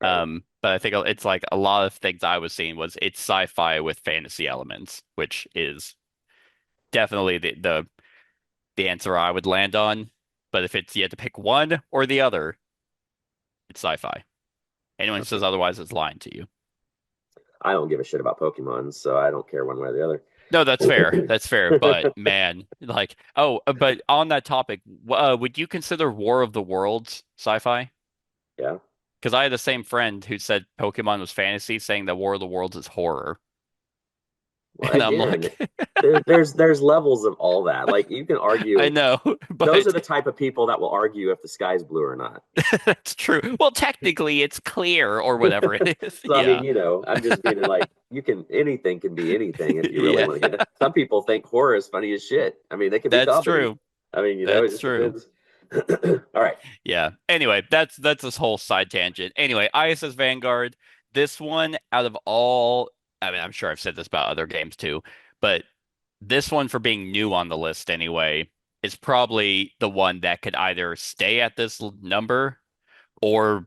Right. But I think it's like a lot of things I was seeing was it's sci-fi with fantasy elements, which is definitely the answer I would land on. But if it's you had to pick one or the other, it's sci-fi. Anyone who says Okay. otherwise is lying to you. I don't give a shit about Pokemon, so I don't care one way or the other. No, that's fair. That's fair. But man, like, oh, but on that topic, would you consider War of the Worlds sci-fi? Yeah. Because I had the same friend who said Pokemon was fantasy, saying that War of the Worlds is horror. Well, And I'm again, like, there's levels of all that. Like you can I argue. know, Those are but the type of people that will argue if the sky's blue or not. that's true. Well, technically, it's clear or whatever it is. So I mean, Yeah, I'm just meaning like you can anything can be anything if you really yeah, want to get it. Some people think horror is funny as shit. I mean, they can be that's comedy. true. I mean, it That's just true. depends. All right. Yeah. Anyway, that's this whole side tangent. Anyway, ISS Vanguard, this one out of all, I mean, I'm sure I've said this about other games too, but this one for being new on the list anyway is probably the one that could either stay at this number or,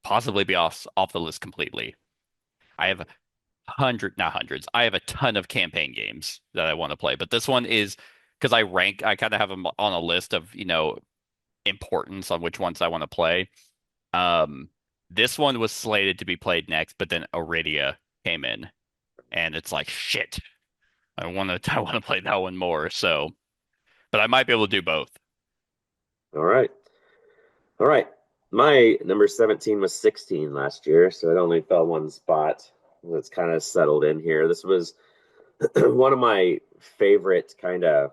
possibly be off the list completely. I have not hundreds. I have a ton of campaign games that I want to play, but this one is because I kind of have them on a list of, importance on which ones I want to play. Um, this one was slated to be played next, but then Iridia came in, and it's like shit. I want to play that one more. So, but I might be able to do both. All right. All right. My number 17 was 16 last year, so it only fell one spot. It's kind of settled in here. This was one of my favorite kind of,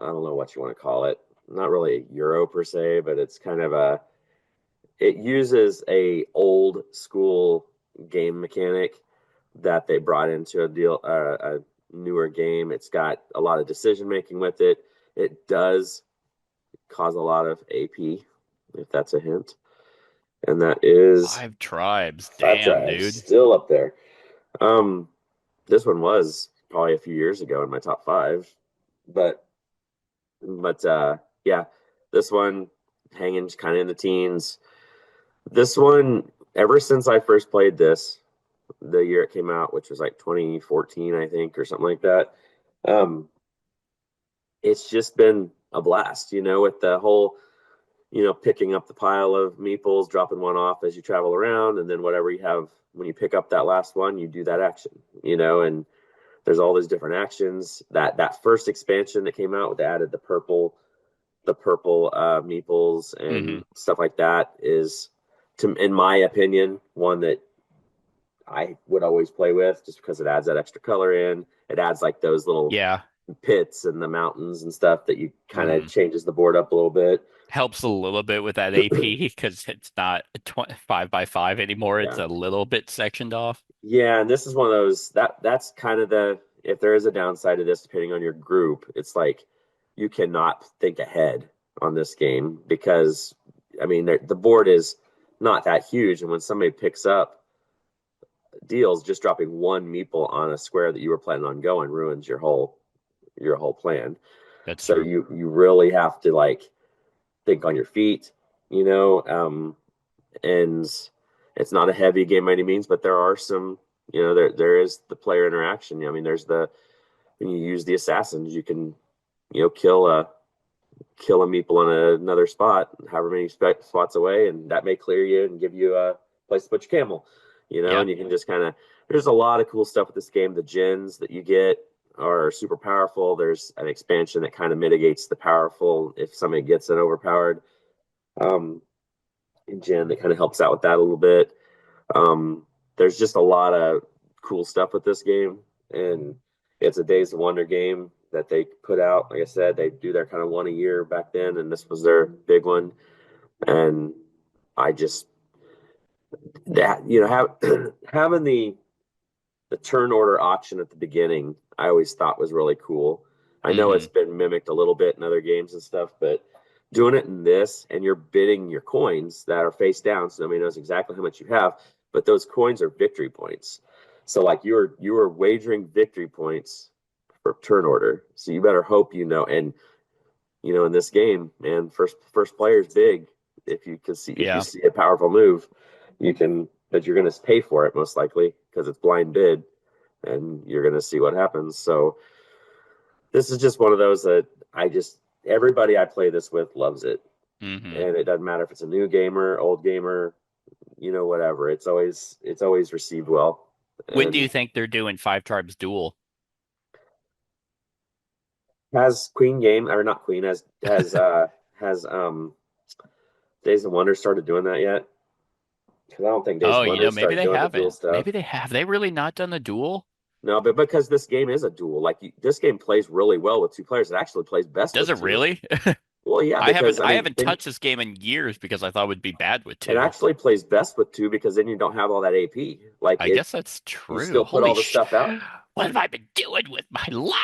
I don't know what you want to call it. Not really a Euro per se, but it's kind of it uses a old school game mechanic that they brought into a newer game. It's got a lot of decision making with it. It does cause a lot of AP, if that's a hint. And that is Five Tribes. Five Damn, Tribes, dude. still up there. Um, this one was probably a few years ago in my top five, but yeah, this one hanging kind of in the teens. This one, ever since I first played this, the year it came out, which was like 2014, I think, or something like that. Um, it's just been a blast, with the whole, picking up the pile of meeples, dropping one off as you travel around, and then whatever you have when you pick up that last one, you do that action, and there's all these different actions. That first expansion that came out that added the purple meeples Hmm. and stuff like that is, in my opinion, one that I would always play with just because it adds that extra color in. It adds like those little Yeah. pits and the mountains and stuff that you kind of Hmm. changes the board up a little bit. Helps a little bit with that AP because it's not a 5 by 5 anymore. It's Yeah. a little bit sectioned off. Yeah, and this is one of those that's kind of if there is a downside to this, depending on your group, it's like you cannot think ahead on this game because I mean the board is not that huge, and when somebody picks up deals, just dropping one meeple on a square that you were planning on going ruins your whole plan. That's So true. you really have to like think on your feet, you know, um, and it's not a heavy game by any means, but there are some, there is the player interaction. I mean, there's when you use the assassins, you can, kill a meeple on another spot, however many spots away, and that may clear you and give you a place to put your camel, Yeah. and you can just kind of. There's a lot of cool stuff with this game. The gens that you get are super powerful. There's an expansion that kind of mitigates the powerful if somebody gets an overpowered um, gen that kind of helps out with that a little bit. There's just a lot of cool stuff with this game, and it's a Days of Wonder game that they put out. Like I said, they do their kind of one a year back then, and this was their big one. And I just that have having the turn order auction at the beginning, I always thought was really cool. I know Hmm. it's been mimicked a little bit in other games and stuff, but doing it in this and you're bidding your coins that are face down, so nobody knows exactly how much you have, but those coins are victory points. So like you were wagering victory points for turn order. So you better hope and in this game, man, first player is big. If you Yeah. see a powerful move, but you're gonna pay for it most likely because it's blind bid and you're gonna see what happens. So this is just one of those that everybody I play this with loves it. Hmm. And it doesn't matter if it's a new gamer, old gamer, whatever. It's always received well. When do you And think they're doing Five Tribes Duel? Has Queen game or not Queen has Days of Wonder started doing that yet? Because I don't think Days Oh, of Wonder maybe started they doing the dual haven't. stuff. Maybe they have. They really not done the duel? No, but because this game is a duel, like this game plays really well with two players. It actually plays best Does with it two. really? Well, yeah, I because haven't I I mean, haven't then touched this game in years because I thought it would be bad with it two. actually plays best with two because then you don't have all that AP. Like I it, guess that's you true. still put all Holy the sh! stuff out. What have I been doing with my life?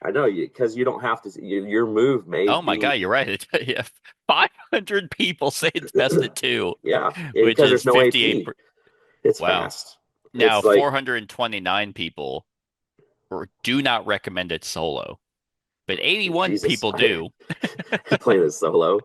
I know you because you don't have to. Your move may Oh my God, be you're right. Yeah, 500 people say it's best at two, yeah, which because is there's no 58. AP. It's Wow. fast. Now, It's like 429 people do not recommend it solo, but 81 Jesus, people do. playing this solo.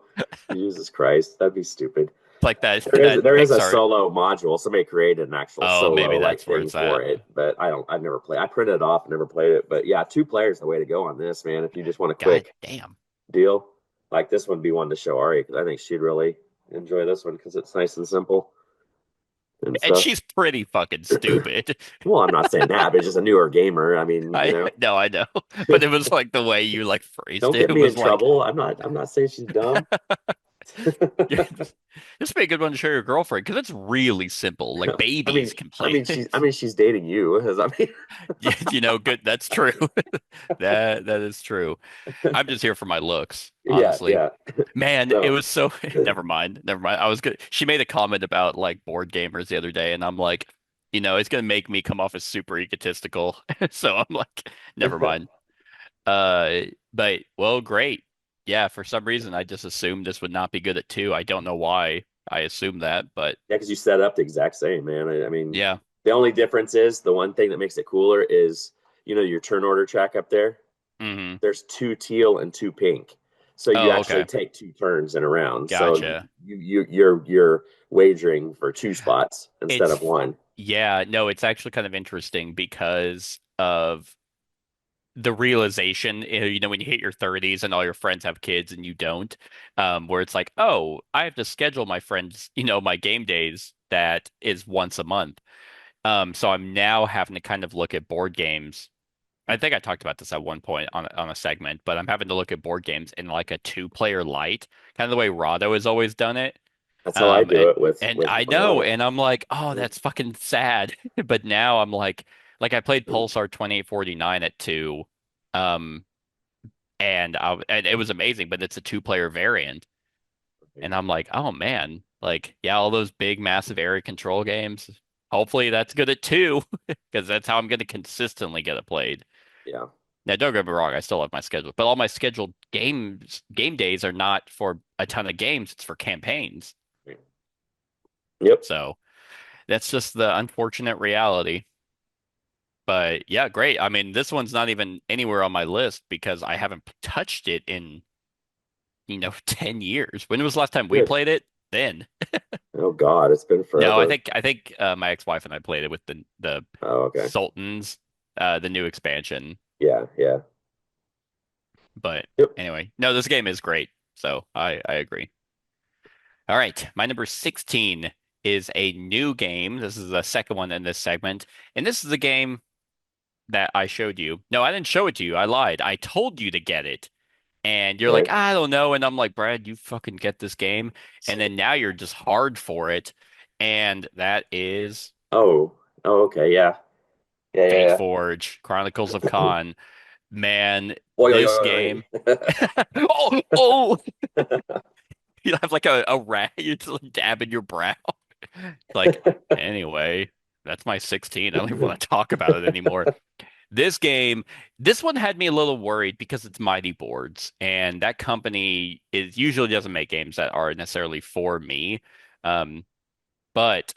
Jesus Christ, that'd be stupid. Like that There is that there is a Pixar. solo module. Somebody created an actual Oh, maybe solo like that's where thing it's at. for it, but I don't. I've never played. I printed it off, never played it. But yeah, two players the way to go on this, man. If you just want a God quick damn. deal, like this would be one to show Ari because I think she'd really enjoy this one because it's nice and simple and And stuff. she's pretty fucking stupid. Well, I'm not saying that, but it's just a newer gamer. I mean, I no, I know, but it was like the way you like phrased don't it. get It me in was like, trouble. I'm not saying she's dumb. this would be a good one to show your girlfriend because it's really simple. Like I mean, babies can I play mean, she's I this. mean, she's dating you. I mean, Good. That's true. That is true. I'm just here for my looks, yeah, honestly. yeah. Man, it So, was so never mind. Never mind. I was good. She made a comment about like board gamers the other day, and I'm like, it's gonna make me come off as super egotistical. So I'm like, never mind. Uh, but well, great. Yeah, for some reason I just assumed this would not be good at two. I don't know why I assumed that, but yeah, because you set up the exact same, man. I mean, yeah. the only difference is the one thing that makes it cooler is your turn order track up there. Hmm. There's two teal and two pink, so you Oh, actually okay. take two turns in a round. So Gotcha. you're wagering for two spots instead of It's one. yeah, no, it's actually kind of interesting because of the realization, when you hit your 30s and all your friends have kids and you don't, where it's like, oh, I have to schedule my friends, my game days that is once a month. So I'm now having to kind of look at board games. I think I talked about this at one point on a segment, but I'm having to look at board games in like a two-player light, kind of the way Rado has always done it. That's how I Um, do and it with and with I my know, wife. and I'm like, oh, that's fucking sad. But now I'm like I played Pulsar 2849 at two, um, and it was amazing, but it's a two-player variant, and I'm like, oh man, like yeah, all those big, massive area control games. Hopefully that's good at two, because that's how I'm going to consistently get it played. Yeah. Now, don't get me wrong, I still have my schedule, but all my scheduled game days are not for a ton of games, it's for campaigns. Yep. So that's just the unfortunate reality. But yeah, great. I mean, this one's not even anywhere on my list because I haven't touched it in, 10 years. When was the last time we Good. played it? Then. Oh God, it's been No, I forever. think my ex-wife and I played it with the Oh, okay. Sultans, the new expansion. Yeah, yeah. But Yep. anyway, no, this game is great. So I agree. All right, my number 16 is a new game. This is the second one in this segment, and this is a game that I showed you. No, I didn't show it to you. I lied. I told you to get it. And you're like, Okay. I don't know. And I'm like, Brad, you fucking get this game. And then now you're just hard for it. And that is Oh, oh, okay. Yeah, yeah, yeah, FateForge, Chronicles of yeah. Khan. Man, Oi, oi, this oi, game. oi. Oh, you have like a rat, you just like dabbing your brow. Like, anyway, that's my 16. I don't even want to talk about it anymore. This game, this one had me a little worried because it's Mighty Boards, and that company is usually doesn't make games that are necessarily for me. Um, but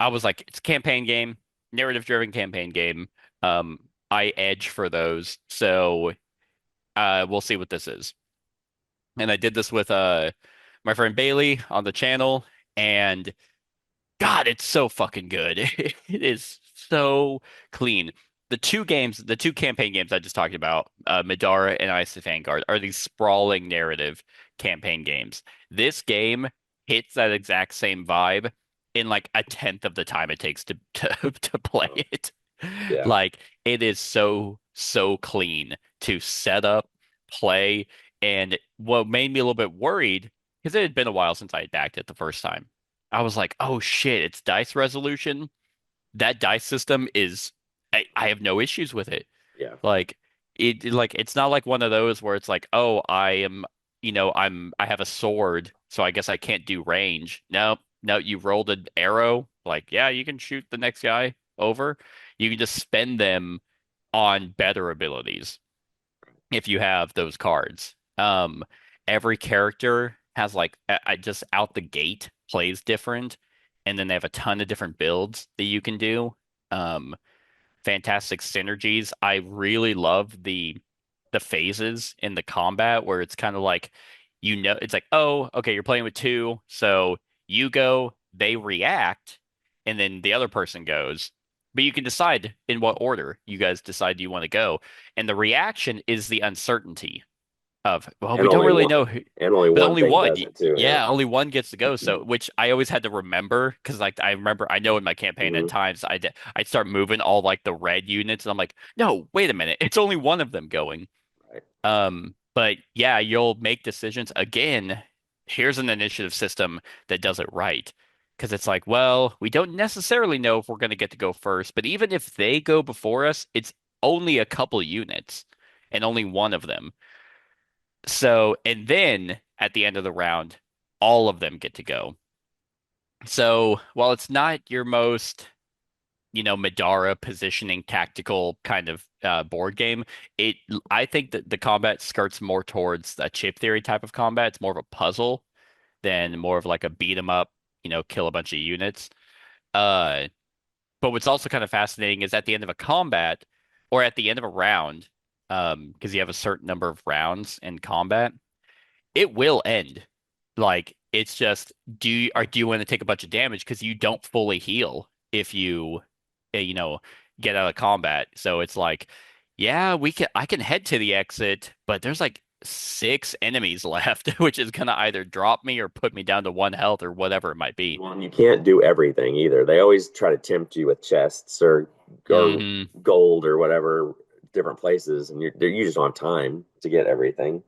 I was like, it's a campaign game, narrative-driven campaign game. Um, I edge for those, so we'll see what this is. And I did this with my friend Bailey on the channel, and God, it's so fucking good. It is so clean. The two campaign games I just talked about, Middara and ISS Vanguard, are these sprawling narrative campaign games. This game hits that exact same vibe in like a tenth of the time it takes to play it. Yeah. Like it is so clean to set up. play. And what made me a little bit worried, because it had been a while since I had backed it the first time, I was like, oh shit, it's dice resolution. That dice system is, I have no issues with it. Yeah. Like like it's not like one of those where it's like, oh, I have a sword, so I guess I can't do range. No, no, you rolled an arrow, like, yeah, you can shoot the next guy over. You can just spend them on better abilities if you have those cards. Every character has like I just out the gate plays different, and then they have a ton of different builds that you can do. Um, Fantastic synergies. I really love the phases in the combat where it's kind of like it's like, oh, okay, you're playing with two, so you go, they react, and then the other person goes. But you can decide in what order you guys decide you want to go. And the reaction is the uncertainty of, well, And we don't only really one know who, and only but one only thing one. does it too. Yeah. Yeah, only one gets to go. So, which I always had to remember because, like, I remember, I know in my campaign at Hmm. times I'd start moving all like the red units, and I'm like, no, wait a minute, it's only one of them going. Right. But yeah, you'll make decisions. Again, here's an initiative system that does it right. Because it's like, well, we don't necessarily know if we're going to get to go first, but even if they go before us, it's only a couple units and only one of them. So, and then at the end of the round, all of them get to go. So, while it's not your most, Middara positioning tactical kind of board game, it I think that the combat skirts more towards a chip theory type of combat. It's more of a puzzle than more of like a beat 'em up, kill a bunch of units. Uh, but what's also kind of fascinating is at the end of a combat or at the end of a round, because you have a certain number of rounds in combat, it will end. Like it's just do you want to take a bunch of damage because you don't fully heal if you uh, you know get out of combat. So it's like, yeah, I can head to the exit, but there's like six enemies left, which is gonna either drop me or put me down to one health or whatever it might be. Well, and you can't do everything either. They always try to tempt you with chests or Hmm. gold or whatever different places, and you just don't have time to get everything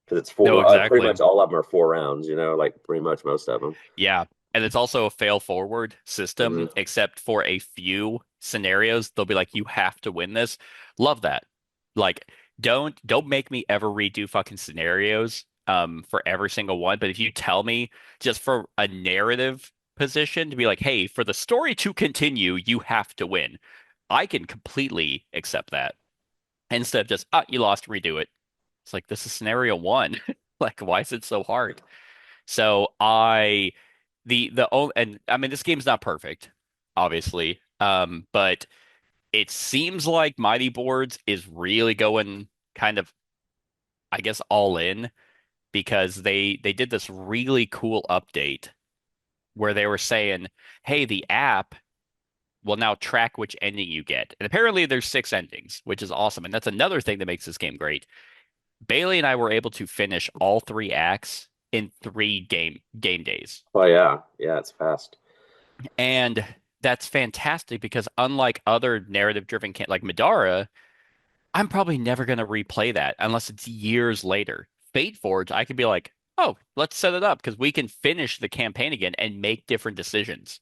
because it's No, four. Pretty exactly. much all of them are 4 rounds. Like pretty much most of them. Yeah. And it's also a fail forward system, Hmm. except for a few scenarios. They'll be like, you have to win this. Love that. Like, don't make me ever redo fucking scenarios for every single one. But if you tell me just for a narrative position to be like, hey, for the story to continue, you have to win. I can completely accept that. Instead of just, you lost, redo it. It's like this is scenario one. Like, why is it so hard? So the only, and I mean this game's not perfect, obviously. But it seems like Mighty Boards is really going kind of, I guess, all in because they did this really cool update where they were saying, hey, the app will now track which ending you get. And apparently there's six endings, which is awesome. And that's another thing that makes this game great. Bailey and I were able to finish all three acts in three game days. Oh yeah, yeah, it's fast. And that's fantastic because unlike other narrative driven like Middara, I'm probably never going to replay that unless it's years later. FateForge, I could be like, oh, let's set it up because we can finish the campaign again and make different decisions.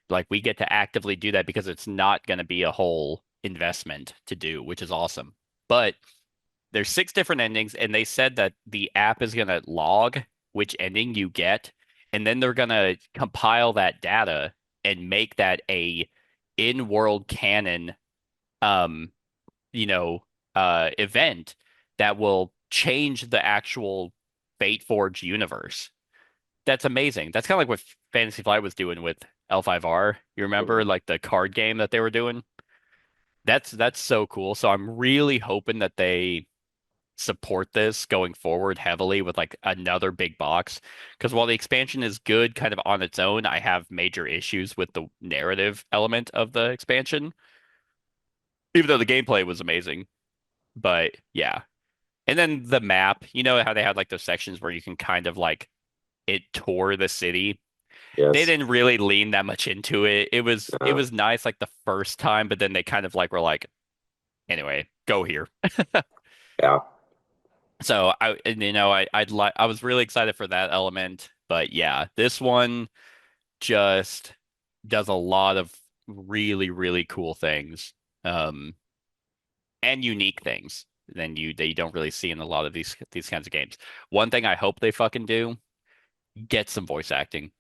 Like we get to actively do that because it's not going to be a whole investment to do, which is awesome. But there's six different endings, and they said that the app is going to log which ending you get, and then they're going to compile that data and make that a in-world canon, um, you know, event that will change the actual Fate Forge universe. That's amazing. That's kind of like what Fantasy Flight was doing with L5R. You remember, Mhm. like the card game that they were doing? That's so cool. So I'm really hoping that they support this going forward heavily with like another big box. Because while the expansion is good kind of on its own, I have major issues with the narrative element of the expansion, even though the gameplay was amazing. But yeah. And then the map, you know how they had like those sections where you can kind of like it tour the city. They Yes. didn't really lean that much into it. It Uh, was nice like the first time, but then they kind of like were like, anyway, go here. yeah. So I was really excited for that element, but yeah, this one just does a lot of really, really cool things, um, and unique things that you don't really see in a lot of these kinds of games. One thing I hope they fucking do, get some voice acting.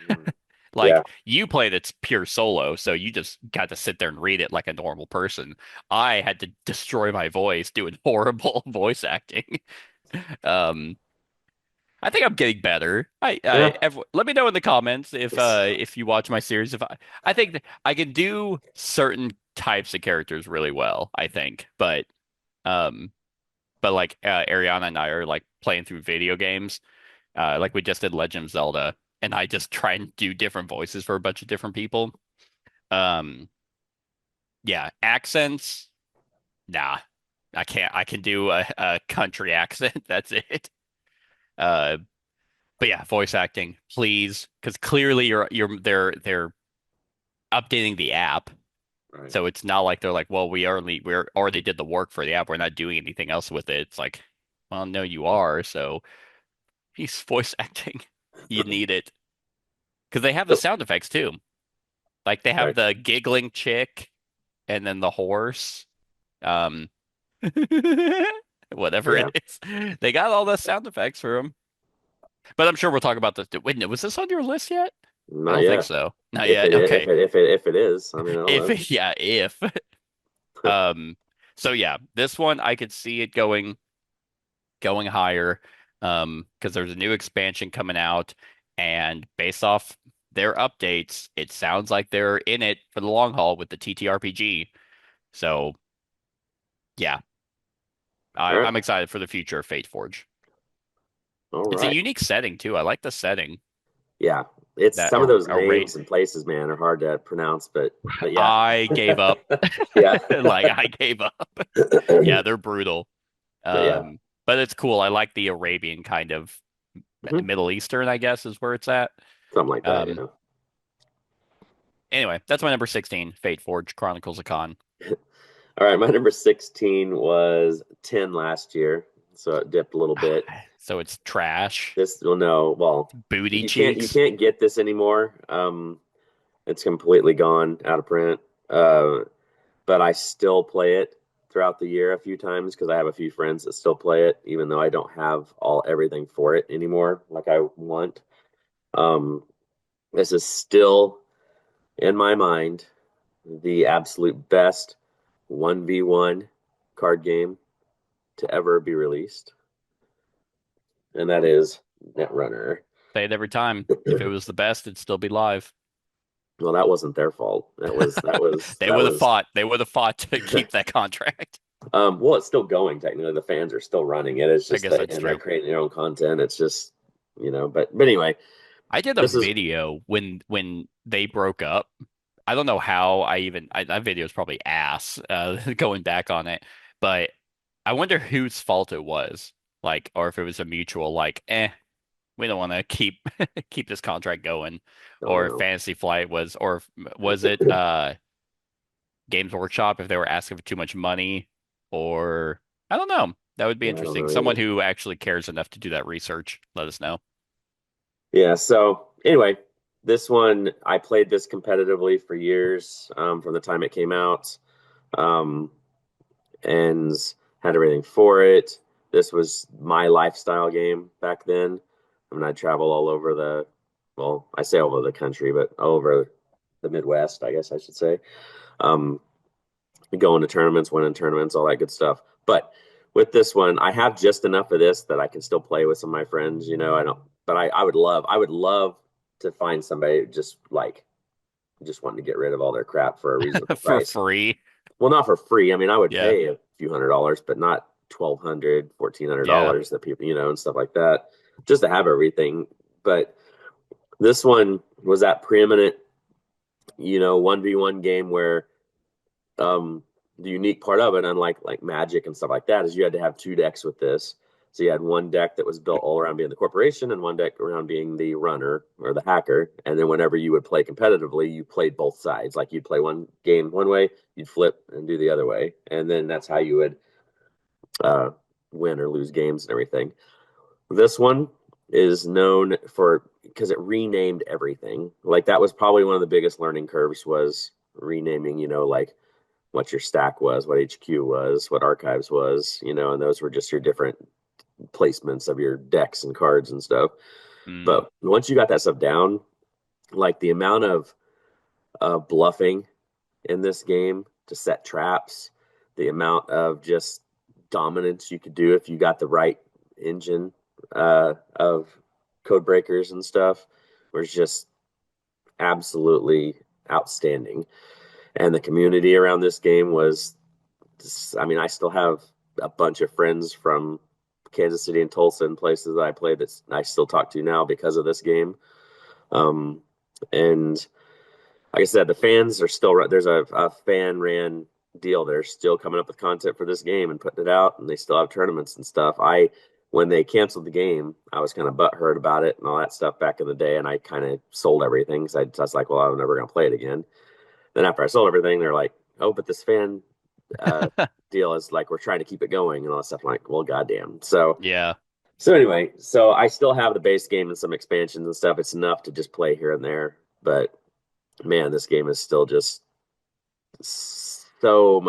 Mhm. Yeah. Like you played it's pure solo, so you just got to sit there and read it like a normal person. I had to destroy my voice doing horrible voice acting. Um, I think I'm getting better. Yeah. Let me know in the comments if you watch my series. If I think I can do certain types of characters really well, I think, um, but like Ariana and I are like playing through video games. Like we just did Legend of Zelda, and I just try and do different voices for a bunch of different people. Um, yeah, accents, nah, I can't. I can do a country accent. That's it. Uh, but yeah, voice acting, please, because clearly they're updating the app, Right. so it's not like they're like, well, we're already did the work for the app. We're not doing anything else with it. It's like, well, no, you are. So he's voice acting. You need it because they have the So, sound effects too. Like they have right. the giggling chick and then the horse. Um, whatever it Yeah. is. They got all the sound effects for him. But I'm sure we'll talk about this. Wait, was this on your list yet? I Not don't think yet. so. Not If yet. it Okay. if it is, I mean, I don't know. If. Um, so yeah, this one I could see it going higher. Because there's a new expansion coming out, and based off their updates, it sounds like they're in it for the long haul with the TTRPG. So yeah, All right. I'm excited for the future of FateForge. All It's a right. unique setting too. I like the setting Yeah. It's that some of those a rate. names and places, man, are hard to pronounce, but yeah. I gave up. Yeah. Like I gave up. Yeah, they're brutal. But yeah. But it's cool. I like the Arabian kind of Mhm. Middle Eastern, I guess, is where it's at. Something like that, Um, yeah. anyway, that's my number 16, Fate Forge Chronicles of Khan. All right, my number 16 was 10 last year, so it dipped a little bit. So it's trash. This, well, no, well, Booty you cheeks. can't get this anymore. It's completely gone out of print. Uh, but I still play it throughout the year a few times because I have a few friends that still play it, even though I don't have everything for it anymore like I want. Um, this is still in my mind the absolute best 1v1 card game to ever be released, and that is Netrunner. Say it every time. If it was the best, it'd still be live. Well, that wasn't their fault. They That would have was. fought. They would have fought to keep that contract. Well, it's still going technically. The fans are still running it. It's I just guess that, that's and they're true. creating their own content. It's just, but anyway, I did a this is video when they broke up. I don't know how that video is probably ass going back on it, but I wonder whose fault it was. Like, or if it was a mutual, like, we don't want to keep keep this contract going, oh or if no, Fantasy Flight was, or was it Games Workshop if they were asking for too much money, or I don't know. That would be yeah, I don't interesting. know Someone either. who actually cares enough to do that research, let us know. Yeah. So anyway, this one I played this competitively for years, from the time it came out, um, and had everything for it. This was my lifestyle game back then. I mean, I travel all over well, I say all over the country, but all over the Midwest, I guess I should say. Um, Going to tournaments, winning tournaments, all that good stuff. But with this one, I have just enough of this that I can still play with some of my friends. I don't, but I would love to find somebody just wanting to get rid of all their crap for a reasonable For price. free. Well, not for free. I mean, I would Yeah. pay a few $100s, but not $1,200, Yeah. $1,400 that people, and stuff like that, just to have everything. But this one was that preeminent, 1v1 game where the unique part of it, unlike like Magic and stuff like that, is you had to have two decks with this. So you had one deck that was built all around being the corporation and one deck around being the runner or the hacker. And then whenever you would play competitively, you played both sides. Like you'd play one game one way, you'd flip and do the other way. And then that's how you would uh, win or lose games and everything. This one is known for because it renamed everything. Like that was probably one of the biggest learning curves was renaming, like what your stack was, what HQ was, what archives was, and those were just your different placements of your decks and cards and stuff. Mm. But once you got that stuff down, like the amount of bluffing in this game to set traps, the amount of just dominance you could do if you got the right engine of code breakers and stuff was just absolutely outstanding. And the community around this game was, I mean, I still have a bunch of friends from Kansas City and Tulsa and places that I played that I still talk to now because of this game. And like I said, the fans are still, there's a fan ran deal. They're still coming up with content for this game and putting it out, and they still have tournaments and stuff. When they canceled the game, I was kind of butthurt about it and all that stuff back in the day, and I kind of sold everything because I was like, well, I'm never going to play it again. Then after I sold everything, they're like, oh, but this fan deal is like, we're trying to keep it going and all that stuff. I'm like, well, goddamn. Yeah. So anyway, so I still have the base game and some expansions and stuff. It's enough to just play here and there, but man, this game is still just so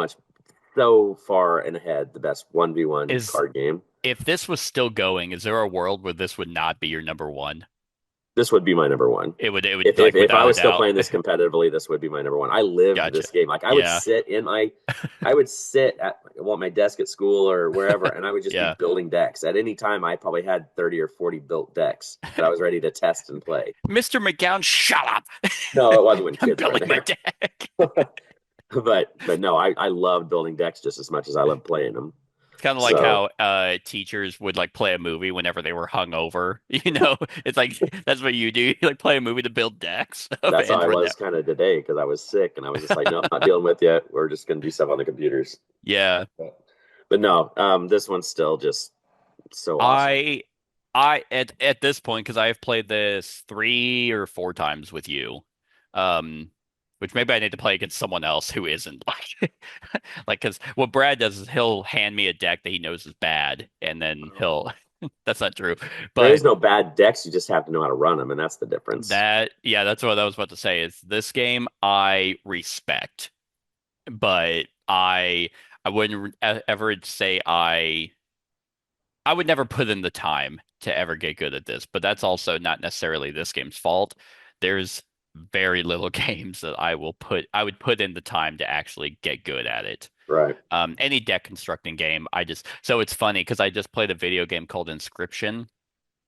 far and ahead. The best 1v1 card game. If this was still going, is there a world where this would not be your number one? This would be my number one. It would if I was still playing this competitively, this would be my number one. I lived this game. Like I would sit at my desk at school or wherever, and I would just be building decks. At any time, I probably had 30 or 40 built decks that I was ready to test and play. Mr. McGowan, shut up! No, it wasn't when kids I'm building my deck. But no, I loved building decks just as much as I loved playing them. It's kind of like how teachers would like play a movie whenever they were hungover. It's like that's what you do. You like play a movie to build decks. That's how I was kind of today because I was sick and I was just like, no, I'm not dealing with you. We're just going to do stuff on the computers. Yeah. But no, this one's still just so awesome. I at this point, because I have played this 3 or 4 times with you, which maybe I need to play against someone else who isn't like because what Brad does is he'll hand me a deck that he knows is bad, and then he'll that's not true. But there is no bad decks, you just have to know how to run them, and that's the difference. That's what I was about to say. Is this game I respect, but I wouldn't ever say I would never put in the time to ever get good at this, but that's also not necessarily this game's fault. There's very little games that I would put in the time to actually get good at it. Right. Any deck constructing game, so it's funny because I just played a video game called Inscription,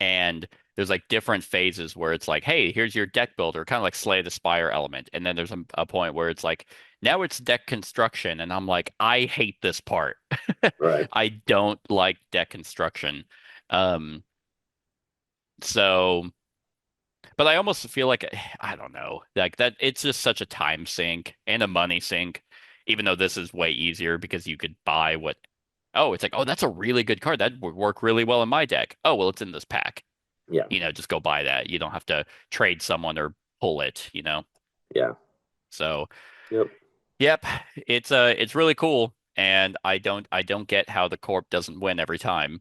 and there's like different phases where it's like, hey, here's your deck builder, kind of like Slay the Spire element, and then there's a point where it's like, now it's deck construction, and I'm like, I hate this part. Right. I don't like deck construction. So, but I almost feel like I don't know, like that it's just such a time sink and a money sink, even though this is way easier because you could buy what. Oh, it's like, oh, that's a really good card. That would work really well in my deck. Oh, well, it's in this pack. Yeah. Just go buy that. You don't have to trade someone or pull it, Yeah. So, yep, it's really cool, and I don't get how the corp doesn't win every time.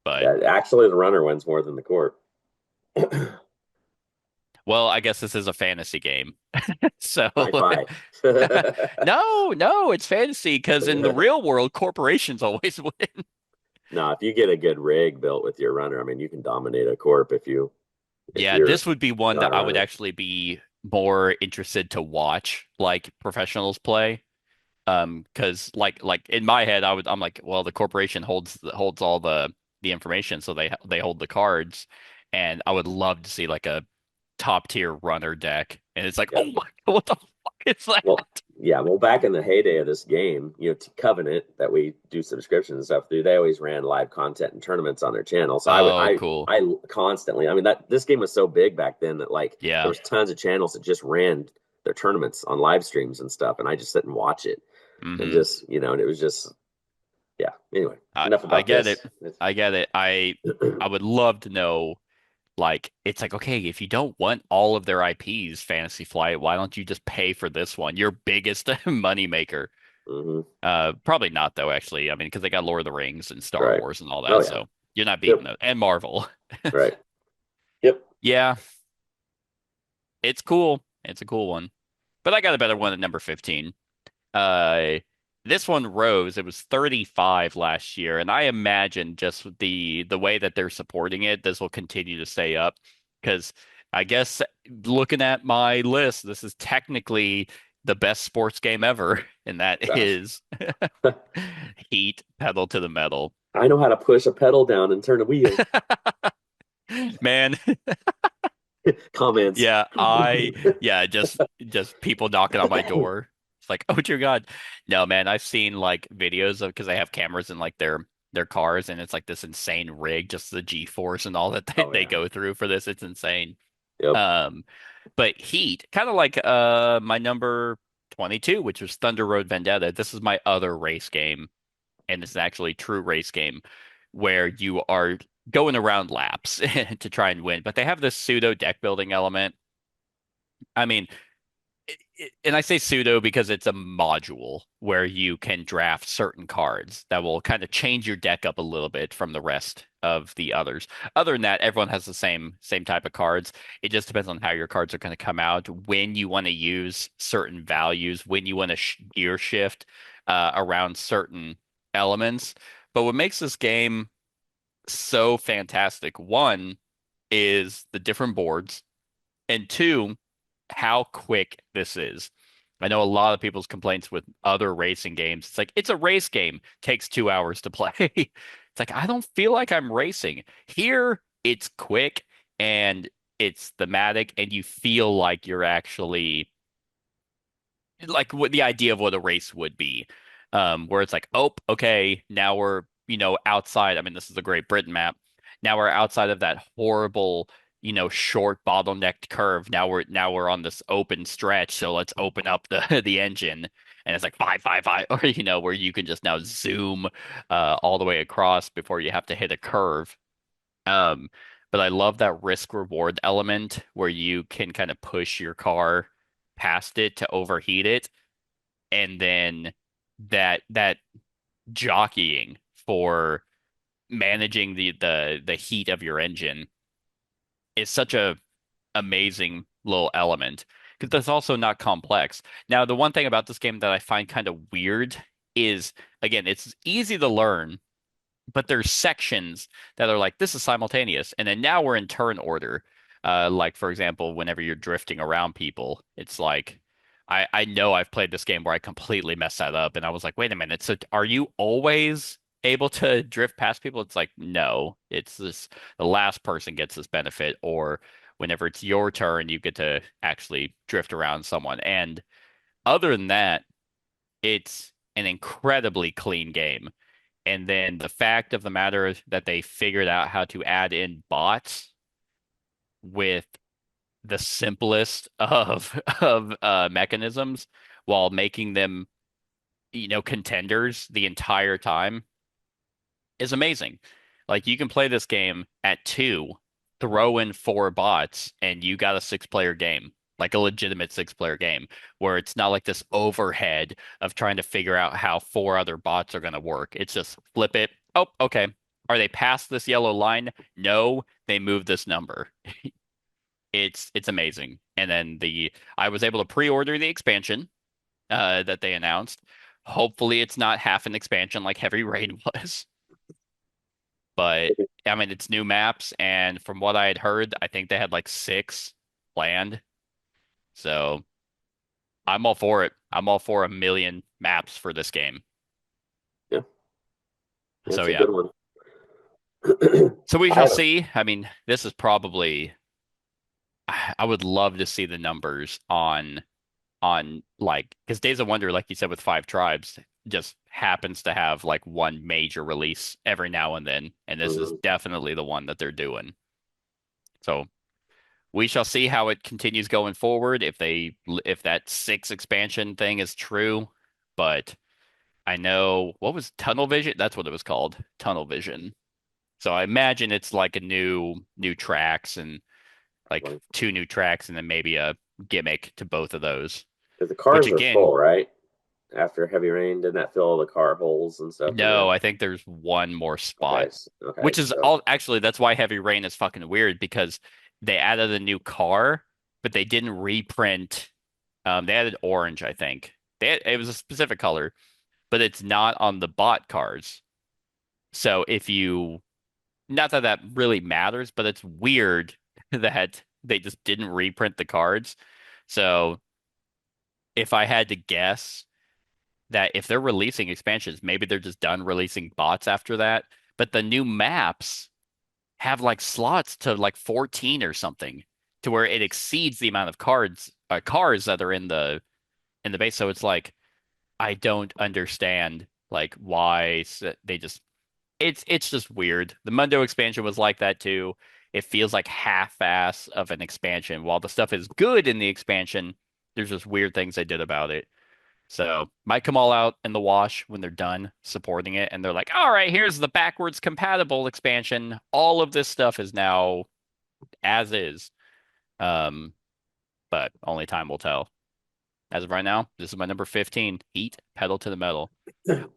But yeah, actually, the runner wins more than the corp. Well, I guess this is a fantasy game. So no, it's fantasy because in the real world, corporations always win. No, if you get a good rig built with your runner, I mean, you can dominate a corp if this would be one that I would actually be more interested to watch, like professionals play. Because like in my head, I'm like, well, the corporation holds all the information, so they hold the cards, and I would love to see like a top tier runner deck, and it's like, oh my, what the fuck is that? Well, back in the heyday of this game, Covenant that we do subscriptions and stuff through, they always ran live content and tournaments on their channel. So cool. I constantly, I mean, this game was so big back then that there was tons of channels that just ran their tournaments on live streams and stuff, and I just sit and watch it, and just and it was just Anyway, enough about this. I get it. I would love to know. Like, it's like, okay, if you don't want all of their IPs, Fantasy Flight, why don't you just pay for this one, your biggest money maker? Hmm. Probably not though, actually. I mean, because they got Lord of the Rings and Star Right. Wars and all Oh that, yeah. so you're not beating Yep. those. And Marvel. Right. Yep. Yeah, it's cool. It's a cool one. But I got a better one at number 15. Uh, this one rose. It was 35 last year, and I imagine just with the way that they're supporting it, this will continue to stay up. Because I guess looking at my list, this is technically the best sports game ever, and that Gosh. is Heat Pedal to the Metal. I know how to push a pedal down and turn a wheel. Man, Comments. yeah, yeah, just people knocking on my door. It's like, oh dear God. No, man, I've seen like videos of because they have cameras in like their cars and it's like this insane rig, just the G-force and all that Oh they yeah. go through for this. It's insane. Yep. Um, but Heat, kind of like my number 22, which was Thunder Road Vendetta. This is my other race game, and it's actually true race game where you are going around laps to try and win. But they have this pseudo deck building element. I mean, and I say pseudo because it's a module where you can draft certain cards that will kind of change your deck up a little bit from the rest of the others. Other than that, everyone has the same type of cards. It just depends on how your cards are going to come out, when you want to use certain values, when you want to gear shift around certain elements. But what makes this game so fantastic, one, is the different boards, and two, how quick this is. I know a lot of people's complaints with other racing games. It's like, it's a race game, takes 2 hours to play. It's like, I don't feel like I'm racing. Here, it's quick and it's thematic, and you feel like you're actually like what the idea of what a race would be. Where it's like, oh, okay, now we're, outside. I mean, this is a Great Britain map. Now we're outside of that horrible, short bottlenecked curve. Now we're on this open stretch. So let's open up the the engine. And it's like five, five, five, or where you can just now zoom all the way across before you have to hit a curve. Um, but I love that risk reward element where you can kind of push your car past it to overheat it, and then that jockeying for managing the heat of your engine is such a amazing little element because that's also not complex. Now, the one thing about this game that I find kind of weird is, again, it's easy to learn, but there's sections that are like this is simultaneous, and then now we're in turn order. Like for example, whenever you're drifting around people, it's like I know I've played this game where I completely messed that up, and I was like, wait a minute, so are you always able to drift past people? It's like no, it's this the last person gets this benefit, or whenever it's your turn, you get to actually drift around someone. And other than that, it's an incredibly clean game. And then the fact of the matter is that they figured out how to add in bots with the simplest of mechanisms while making them, contenders the entire time is amazing. Like you can play this game at two, throw in four bots, and you got a six-player game, like a legitimate six-player game, where it's not like this overhead of trying to figure out how four other bots are going to work. It's just flip it. Oh, okay. Are they past this yellow line? No, they moved this number. It's amazing. And then I was able to pre-order the expansion that they announced. Hopefully, it's not half an expansion like Heavy Rain was. But I mean, it's new maps, and from what I had heard, I think they had like six planned. So I'm all for it. I'm all for a million maps for this game. Yeah, So that's a yeah. good one. So we shall I, see. I mean, this is probably I would love to see the numbers on like because Days of Wonder, like you said, with Five Tribes, just happens to have like one major release every now and then, and this is mhm. definitely the one that they're doing. So we shall see how it continues going forward if that six expansion thing is true. But I know what was Tunnel Vision? That's what it was called, Tunnel Vision. So I imagine it's like a new tracks and like Like, two new tracks and then maybe a gimmick to both of those. 'cause the Which cars are again, full, right? after heavy rain? Didn't that fill all the car holes and stuff in No, there? I think there's one more spot, Okay, okay, which is so all actually that's why Heavy Rain is fucking weird because they added a new car, but they didn't reprint. They added orange, I think. It was a specific color, but it's not on the bot cars. So if you, not that that really matters, but it's weird that they just didn't reprint the cards. So if I had to guess that if they're releasing expansions, maybe they're just done releasing bots after that. But the new maps have like slots to like 14 or something to where it exceeds the amount of cars that are in the base. So it's like I don't understand like why they just it's just weird. The Mundo expansion was like that too. It feels like half-ass of an expansion. While the stuff is good in the expansion, there's just weird things they did about it. So might come all out in the wash when they're done supporting it, and they're like, "All right, here's the backwards compatible expansion. All of this stuff is now as is." Um, but only time will tell. As of right now, this is my number 15, Heat, Pedal to the Metal.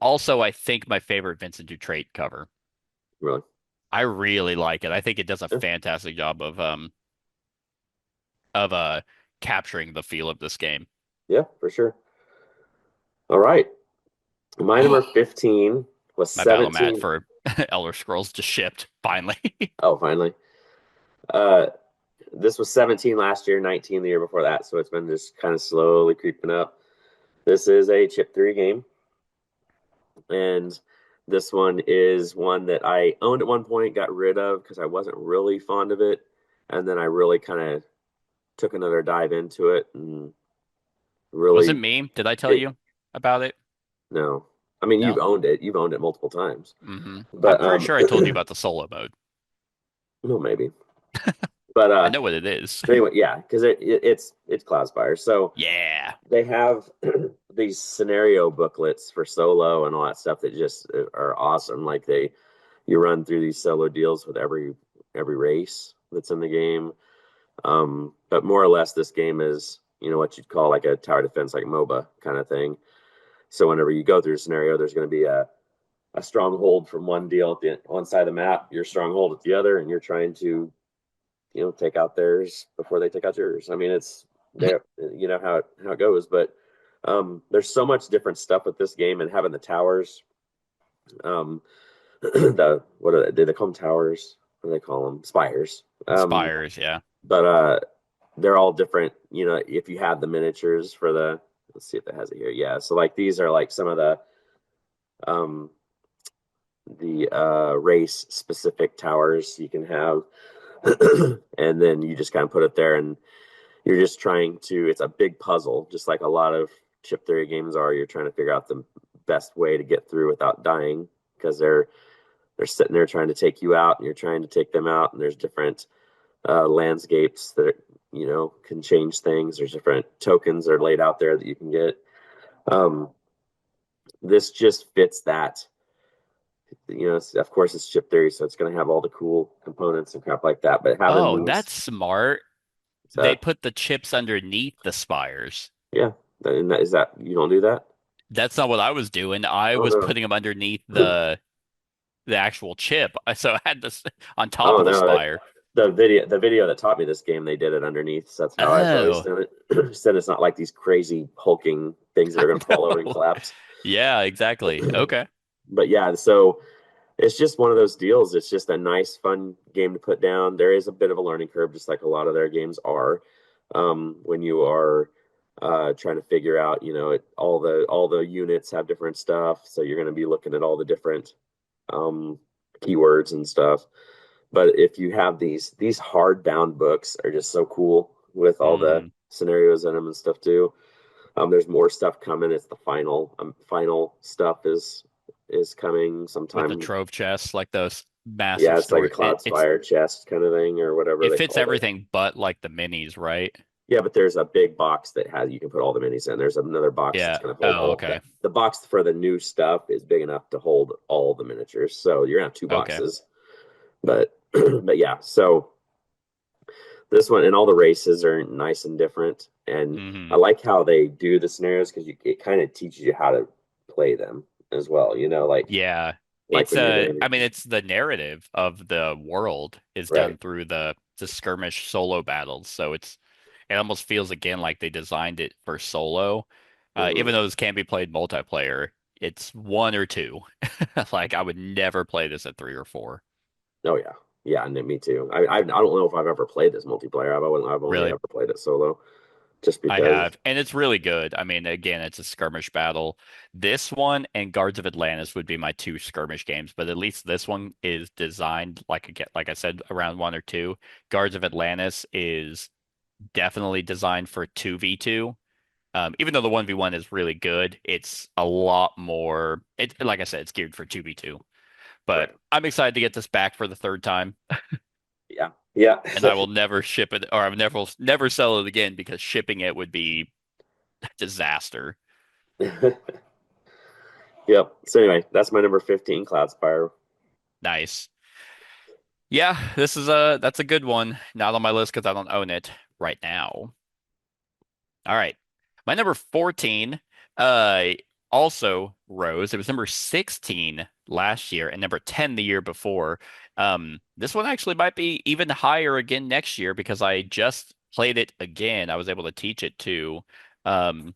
Also, I think my favorite Vincent Dutrait cover. really, I really like it. I think it does a yeah, fantastic job of capturing the feel of this game. yeah, for sure. All right, my number 15 was My battle mat 17. for Elder Scrolls just shipped finally. Oh, finally. Uh, this was 17 last year, 19 the year before that, so it's been just kind of slowly creeping up. This is a chip 3 game, and this one is one that I owned at one point, got rid of because I wasn't really fond of it, and then I really kind of took another dive into it and Was it really me? Did I tell it. you about it? No, I mean No. you've owned it multiple times, I'm but pretty sure I told you about the solo mode. well, maybe, but I know what it is. anyway, yeah, because it's Cloudspire, so Yeah. they have these scenario booklets for solo and all that stuff that just are awesome. Like you run through these solo deals with every race that's in the game. But more or less, this game is what you'd call like a tower defense, like MOBA kind of thing. So whenever you go through a scenario, there's going to be a stronghold from one deal at the one side of the map, your stronghold at the other, and you're trying to take out theirs before they take out yours. I mean, it's there, how it goes, but there's so much different stuff with this game, and having the towers, um, what are they? Do they call them towers? What do they call them? Spires. Spires, yeah. But they're all different. If you have the miniatures for let's see if it has it here. Yeah, so like these are like some of um, the race specific towers you can have, and then you just kind of put it there, and you're just trying to. It's a big puzzle, just like a lot of chip theory games are. You're trying to figure out the best way to get through without dying because they're sitting there trying to take you out, and you're trying to take them out, and there's different landscapes that can change things. There's different tokens that are laid out there that you can get. This just fits that. Of course it's chip theory, so it's going to have all the cool components and crap like that. But having Oh, these, that's smart. They that put the chips underneath the spires. yeah, is that you don't do that? That's not what I was doing. I Oh was no, putting them underneath the actual chip. So I had this on top oh of the no. spire. The video that taught me this game, they did it underneath. So that's how I've always Oh. done it. Said it's not like these crazy hulking things that I are going to fall over and know. collapse. Yeah, exactly. Okay. But yeah, so it's just one of those deals. It's just a nice, fun game to put down. There is a bit of a learning curve, just like a lot of their games are, when you are trying to figure out, all the units have different stuff, so you're going to be looking at all the different um, keywords and stuff. But if you have these hardbound books, are just so cool with all the Mm. scenarios in them and stuff too. There's more stuff coming. It's the final stuff is coming With the sometime. trove chests, like those Yeah, massive it's like a store. It's Cloudspire chest kind of thing or whatever it they fits called it. everything but like the minis, right? Yeah, but there's a big box that has you can put all the minis in. There's another box that's Yeah. going to hold Oh, all okay. the box for the new stuff is big enough to hold all the miniatures. So you're gonna have two Okay. boxes. But but yeah, so this one and all the races are nice and different. And I Hmm. like how they do the scenarios because it kind of teaches you how to play them as well. Yeah. Like when you're I doing mean, it's the narrative of the world is right. done through the skirmish solo battles. So it almost feels again like they designed it for solo. Hmm. Even though this can be played multiplayer, it's one or two. Like I would never play this at three or four. Oh yeah, yeah, and then me too. I don't know if I've ever played this multiplayer. I've only Really, ever played it solo, just I because. have, and it's really good. I mean, again, it's a skirmish battle. This one and Guards of Atlantis would be my two skirmish games, but at least this one is designed like I said, around one or two. Guards of Atlantis is definitely designed for 2v2. Even though the 1v1 is really good, it's a lot more. Like I said, it's geared for 2v2. But Right. I'm excited to get this back for the third time, Yeah, yeah. and I will never ship it, or I will never sell it again because shipping it would be a disaster. Yep. So anyway, that's my number 15, Cloudspire. Nice. Yeah, that's a good one. Not on my list because I don't own it right now. All right. My number 14 uh also rose. It was number 16 last year and number 10 the year before. This one actually might be even higher again next year because I just played it again. I was able to teach it to um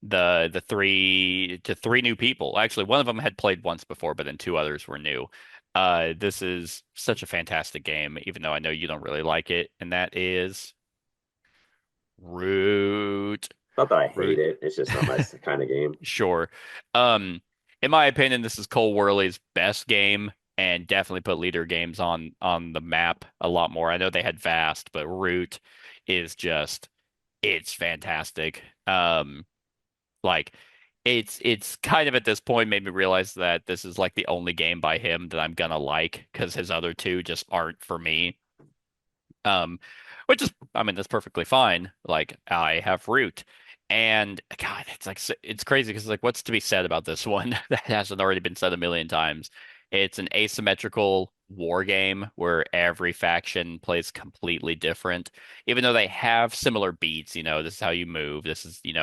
the three new people. Actually, one of them had played once before, but then two others were new. This is such a fantastic game, even though I know you don't really like it, and that is Root. Not that I hate Root. it. It's just not my kind of game. Sure. Um, in my opinion, this is Cole Worley's best game and definitely put leader games on the map a lot more. I know they had Vast, but Root is just it's fantastic. Like it's kind of at this point made me realize that this is like the only game by him that I'm gonna like because his other two just aren't for me. Um, which is, I mean, that's perfectly fine. Like I have Root, and God, it's like it's crazy because like, what's to be said about this one that hasn't already been said a million times? It's an asymmetrical war game where every faction plays completely different, even though they have similar beats. This is how you move. This is, you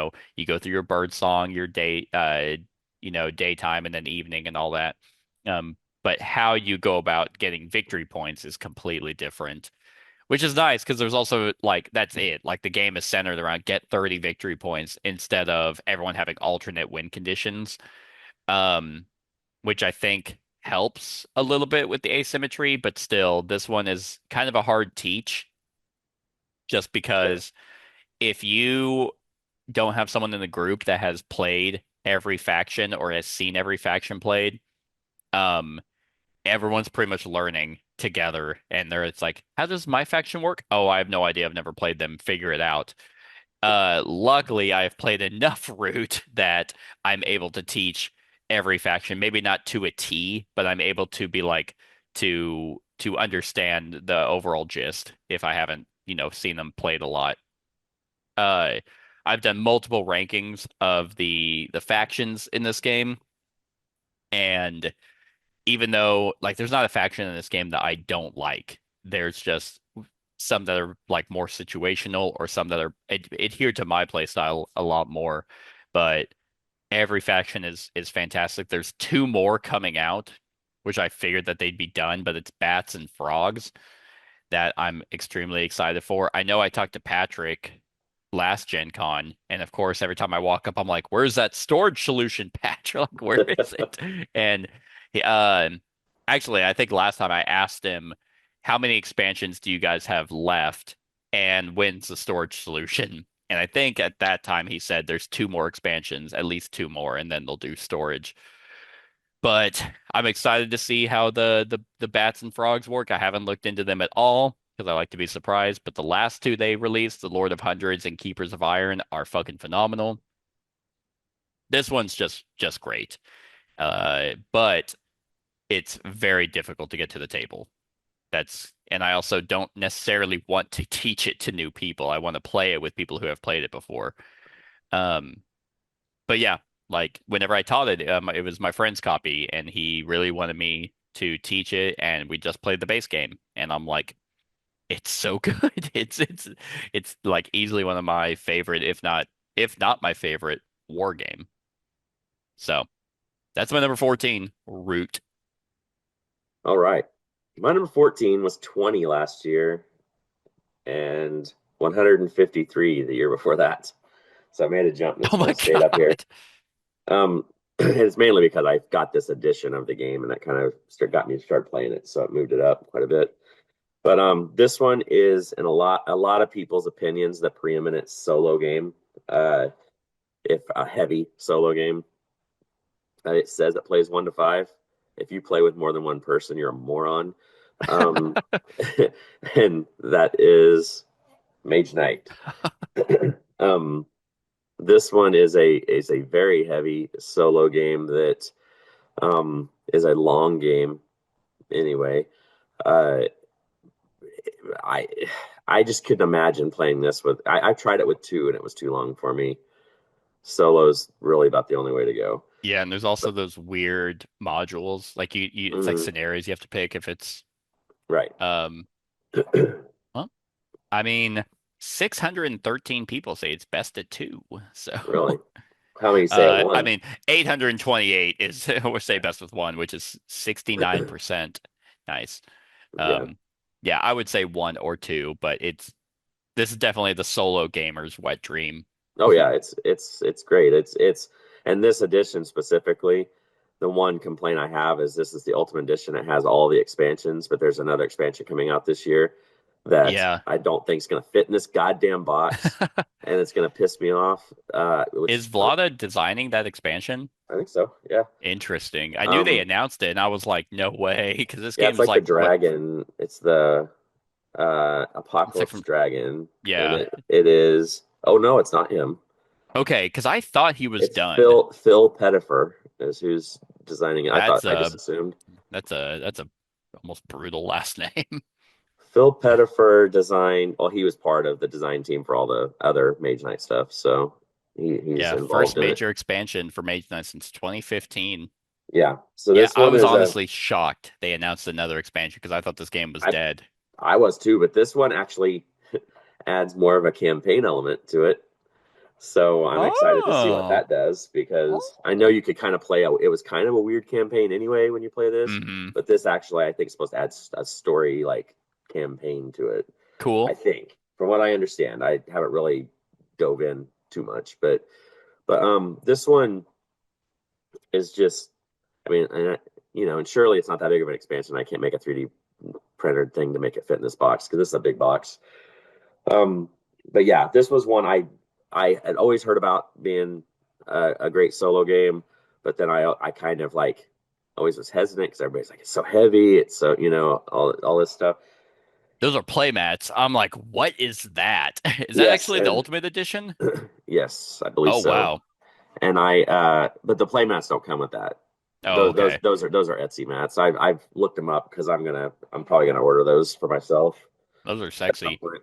go through your bird song, your daytime and then evening and all that. But how you go about getting victory points is completely different, which is nice because there's also like that's it. Like the game is centered around get 30 victory points instead of everyone having alternate win conditions. Um, which I think helps a little bit with the asymmetry, but still this one is kind of a hard teach just Sure. because if you don't have someone in the group that has played every faction or has seen every faction played, um, everyone's pretty much learning together and it's like, how does my faction work? Oh, I have no idea. I've never played them. Figure it out. Luckily, I've played enough Root that I'm able to teach every faction, maybe not to a T, but I'm able to be like to understand the overall gist if I haven't, seen them played a lot. Uh, I've done multiple rankings of the factions in this game, and even though like there's not a faction in this game that I don't like, there's just some that are like more situational or some that are adhere to my play style a lot more. But every faction is fantastic. There's two more coming out, which I figured that they'd be done, but it's bats and frogs that I'm extremely excited for. I know I talked to Patrick last Gen Con, and of course, every time I walk up, I'm like, "Where's that storage solution, Patrick? Like, where is it?" And he, actually, I think last time I asked him, "How many expansions do you guys have left, and when's the storage solution?" And I think at that time he said there's two more expansions, at least two more, and then they'll do storage. But I'm excited to see how the bats and frogs work. I haven't looked into them at all because I like to be surprised. But the last two they released, the Lord of Hundreds and Keepers of Iron, are fucking phenomenal. This one's just great. But it's very difficult to get to the table. And I also don't necessarily want to teach it to new people. I want to play it with people who have played it before. Um, but yeah, like whenever I taught it, it was my friend's copy, and he really wanted me to teach it, and we just played the base game, and I'm like, It's so good. It's like easily one of my favorite, if not my favorite war game. So that's my number 14, Root. All right. My number 14 was 20 last year and 153 the year before that. So I made a jump and it's Oh kind my of stayed up here. God. And it's mainly because I got this edition of the game and that kind of got me to start playing it. So it moved it up quite a bit. But this one is in a lot of people's opinions the preeminent solo game. If a heavy solo game. It says it plays 1 to 5. If you play with more than one person, you're a moron. Um, and that is Mage Knight. um, this one is a very heavy solo game that is a long game anyway. Uh, I I just couldn't imagine playing this with. I tried it with two and it was too long for me. Solo's really about the only way to go. Yeah, and there's also those weird modules. Like it's like Mhm. scenarios you have to pick if it's Right. um well, I mean 613 people say it's best at two. So Really. How many say it I won? mean 828 is we say best with one, which is 69%. Nice. Yeah. Um yeah, I would say one or two, but this is definitely the solo gamer's wet dream. Oh yeah, it's great. It's and this edition specifically, the one complaint I have is this is the Ultimate Edition. It has all the expansions, but there's another expansion coming out this year that Yeah. I don't think is going to fit in this goddamn box, and it's going to piss me off. Which Is Vlada designing that expansion? I think so. Yeah. Interesting. I knew they Um. announced it, and I was like, no way, because this Yeah, game it's is like the like what? dragon. It's the It's like Apocalypse from Dragon, and yeah. it is. Oh no, it's not him. Okay, because I thought he was It's done. Phil Pettifer is who's designing it. That's I a just assumed. that's a almost brutal last name. Phil Pettifer designed. Well, he was part of the design team for all the other Mage Knight stuff, so he's Yeah, first involved in it. major expansion for Mage Knight since 2015. Yeah. So Yeah, this I one was is a. honestly shocked they announced another expansion because I thought this game was I dead. I was too, but this one actually adds more of a campaign element to it. So I'm excited to see what Oh. that does because I know you could kind of play. It was kind of a weird campaign anyway when you play this, Hmm. but this actually I think is supposed to add a story like campaign to it. I Cool. think, from what I understand, I haven't really dove in too much, but this one is just. I mean, and surely it's not that big of an expansion. I can't make a 3D printed thing to make it fit in this box because this is a big box. Um, but yeah, this was one I had always heard about being a great solo game, but then I kind of like always was hesitant because everybody's like it's so heavy, it's so all this stuff. Those are playmats. I'm like, what is that? Is that Yes, actually the and Ultimate Edition? yes, I believe Oh so. wow. And but the play mats don't come with that. Oh, okay. Those are Etsy mats. I've looked them up because I'm probably gonna order those for myself Those are at some sexy. point.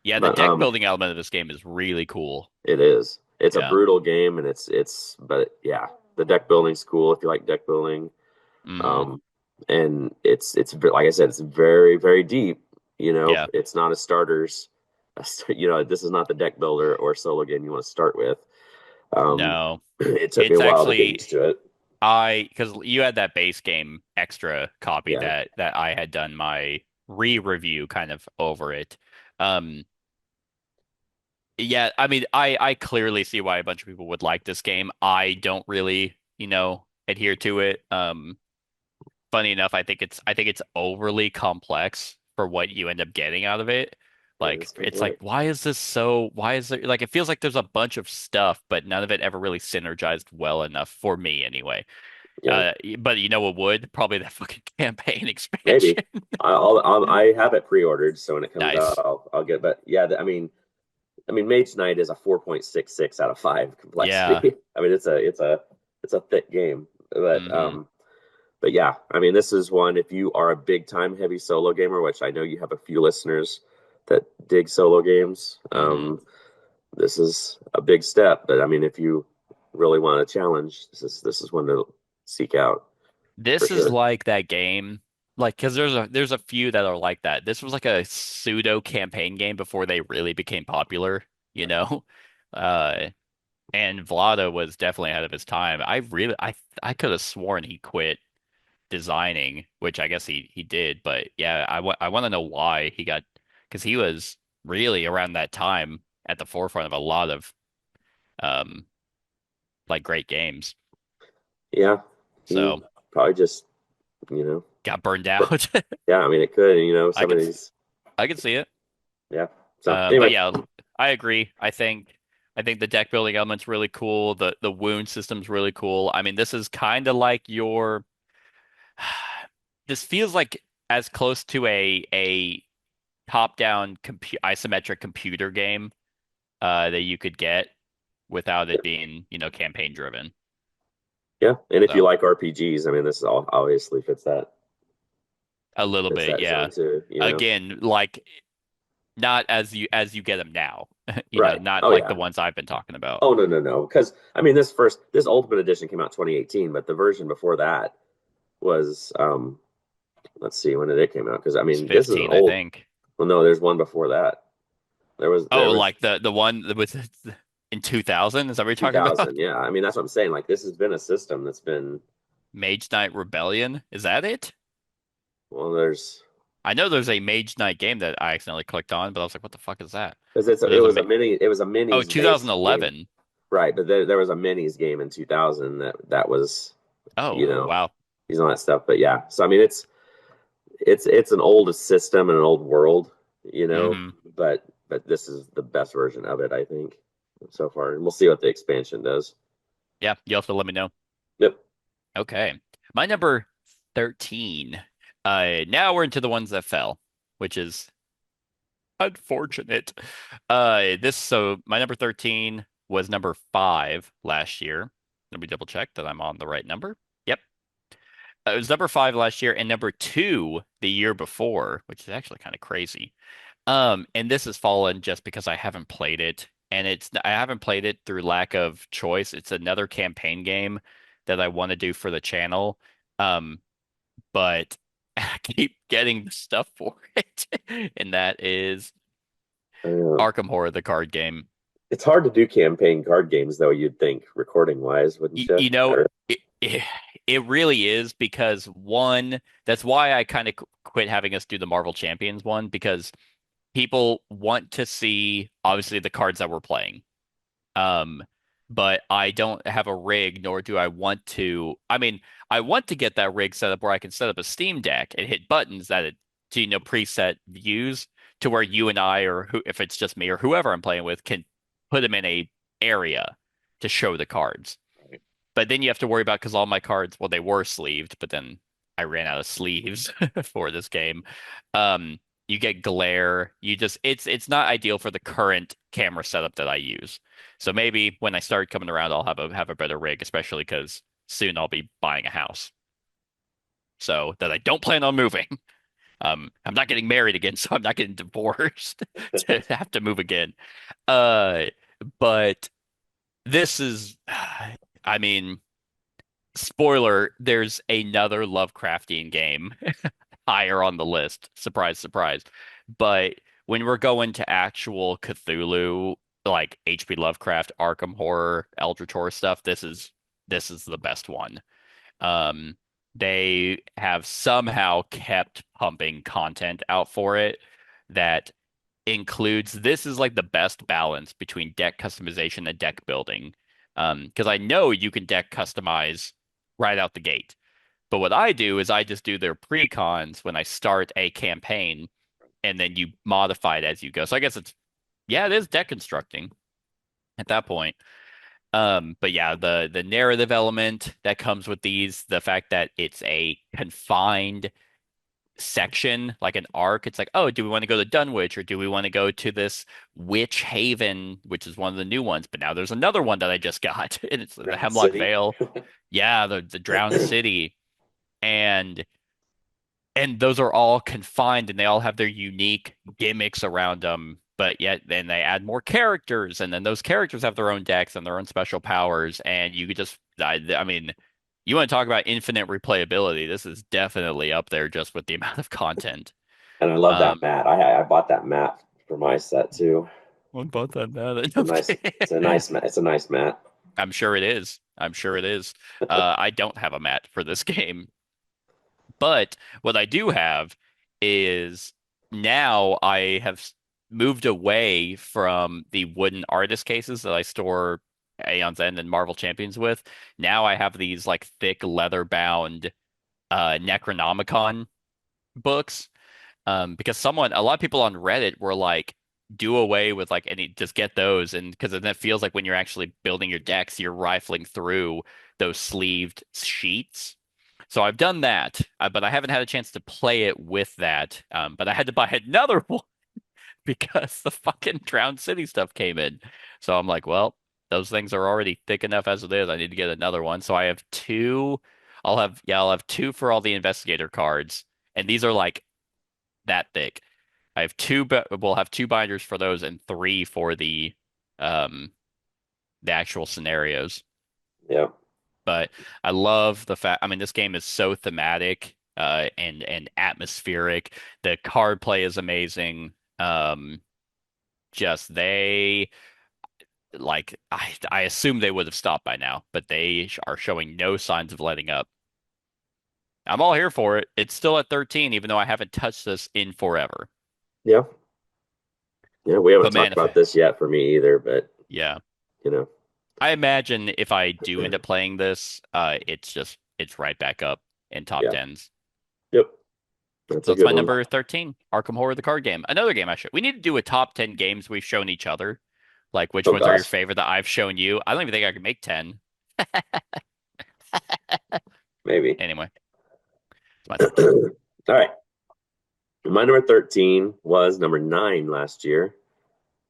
Yeah, the But deck building element of this game is really cool. it is. It's a Yeah. brutal game, and but yeah, the deck building's cool if you like deck building. Hmm. Um, and like I said, it's very very deep. Yeah. It's not a starters. This is not the deck builder or solo game you want to start with. Um, No. it took me It's a while to get actually used to it. because you had that base game extra copy Yeah, that I had done my re-review kind of over it. Um yeah, I mean I clearly see why a bunch of people would like this game. I don't really, adhere to it. Funny enough, I think it's overly complex for what you end up getting out of it. yeah, Like this does it's like work. why is there like it feels like there's a bunch of stuff, but none of it ever really synergized well enough for me anyway. Yeah, But you know what would? Probably that fucking campaign maybe. expansion. I have it pre-ordered, so when it comes out, Nice. I'll get. But yeah, I mean, Mage Knight is a 4.66 out of 5 Yeah. complexity. I mean, it's a thick game, Hmm. but yeah, I mean, this is one if you are a big time heavy solo gamer, which I know you have a few listeners that dig solo games. Hmm. This is a big step, but I mean, if you really want a challenge, this is one to seek out for This is sure. like that game. like because there's a few that are like that. This was like a pseudo campaign game before they really became popular, you know? Uh and Vlada was definitely ahead of his time. I could have sworn he quit designing, which I guess he did, but yeah, I want to know why he got because he was really around that time at the forefront of a lot of um like great games. Yeah, he So probably just, you know, got burned bur- out. yeah. I mean, it could, I some of could these, I could see it. yeah. So But anyway, yeah, I agree. I think the deck building element's really cool. The wound system's really cool. I mean, this is kind of like your this feels like as close to a top-down isometric computer game that you could get without it being, campaign driven. yeah. And if you So like RPGs, I mean, this is all obviously a little fits bit, that yeah. zone too. You know, Again, like not as you get them now, right? not Oh like the yeah. ones I've been talking about. Oh no. Because I mean, this Ultimate Edition came out 2018, but the version before that was let's see, when did it came out? Because I It's mean, this is an 15, I old. think. Well, no, there's one before that. There Oh, was like the one that was in 2000? Is that what you're talking about? 2000. Yeah, I mean that's what I'm saying. Like this has been a system that's been Mage Knight Rebellion? Is that it? well, there's I know there's a Mage Knight game that I accidentally clicked on, but I was like, what the fuck is that? because But there's a it was a oh, minis based game, 2011. right? But there was a minis game in 2000 that was you Oh, know wow. using all that stuff. But yeah, so I mean it's an old system and an old world, you know. Hmm. But this is the best version of it, I think, so far, and we'll see what the expansion does. Yeah, you'll have to let me know. Yep. Okay. My number 13. Now we're into the ones that fell, which is unfortunate. So my number 13 was number 5 last year. Let me double check that I'm on the right number. Yep. It was number 5 last year and number 2 the year before, which is actually kind of crazy. And this has fallen just because I haven't played it, and I haven't played it through lack of choice. It's another campaign game that I want to do for the channel. Um, but I keep getting the stuff for it, and that is I know. Arkham Horror, the card game. It's hard to do campaign card games, though. You'd think, recording wise, wouldn't Y you? you know, Or, it really is because one, that's why I kind of quit having us do the Marvel Champions one because people want to see obviously the cards that we're playing. Um, but I don't have a rig, nor do I want to. I mean, I want to get that rig set up where I can set up a Steam Deck and hit buttons that it to preset views to where you and I, or who, if it's just me or whoever I'm playing with, can put them in a area to show the cards. But then you have to worry about because all my cards, well, they were sleeved, but then I ran out of sleeves for this game. You get glare. It's not ideal for the current camera setup that I use. So maybe when I start coming around, I'll have a better rig, especially because soon I'll be buying a house. So that I don't plan on moving. I'm not getting married again, so I'm not getting divorced to have to move again. Uh, but this is, I mean, spoiler, there's another Lovecraftian game higher on the list. Surprise, surprise. But when we're going to actual Cthulhu, like HP Lovecraft, Arkham Horror, Eldritch Horror stuff, this is the best one. Um, they have somehow kept pumping content out for it that includes this is like the best balance between deck customization and deck building. Because I know you can deck customize right out the gate. But what I do is I just do their pre-cons when I start a campaign, and then you modify it as you go. So I guess yeah, it is deck constructing at that point. But yeah, the narrative element that comes with these, the fact that it's a confined section, like an arc. It's like, oh, do we want to go to Dunwich or do we want to go to this Witch Haven, which is one of the new ones? But now there's another one that I just got, and it's the Ground Hemlock City. Vale. Yeah, the Drowned City, and those are all confined, and they all have their unique gimmicks around them. But yet, then they add more characters, and then those characters have their own decks and their own special powers, and you could just, I mean, You want to talk about infinite replayability? This is definitely up there just with the amount of content. And I love that Um, mat. I bought that mat for my set too. what about that It's a nice it's a nice mat. It's a nice mat. I'm sure it is. I'm sure it is. I don't have a mat for this game, but what I do have is now I have moved away from the wooden artist cases that I store Aeon's End and Marvel Champions with. Now I have these like thick leather bound Necronomicon books. Because a lot of people on Reddit were like, do away with like any, just get those. And because then it feels like when you're actually building your decks, you're rifling through those sleeved sheets. So I've done that, but I haven't had a chance to play it with that. But I had to buy another one because the fucking Drowned City stuff came in. So I'm like, well, those things are already thick enough as it is. I need to get another one. So I have two. I'll have two for all the investigator cards. And these are like that thick. I have two, but we'll have two binders for those and three for um the actual scenarios. Yeah. But I love the fact, I mean, this game is so thematic and atmospheric. The card play is amazing. Just they like I assume they would have stopped by now, but they are showing no signs of letting up. I'm all here for it. It's still at 13, even though I haven't touched this in forever. Yeah. Yeah. We haven't But man, talked if about this yet for me either, but yeah. you know. I imagine if I do end up playing this, it's right back up in top Yeah. tens. Yep. That's So a it's good my one. number 13, Arkham Horror the card game. Another game I should. We need to do a top 10 games we've shown each other. Like which Oh ones are your gosh. favorite that I've shown you? I don't even think I can make 10. Maybe. Anyway, it's my All 13. right. My number 13 was number 9 last year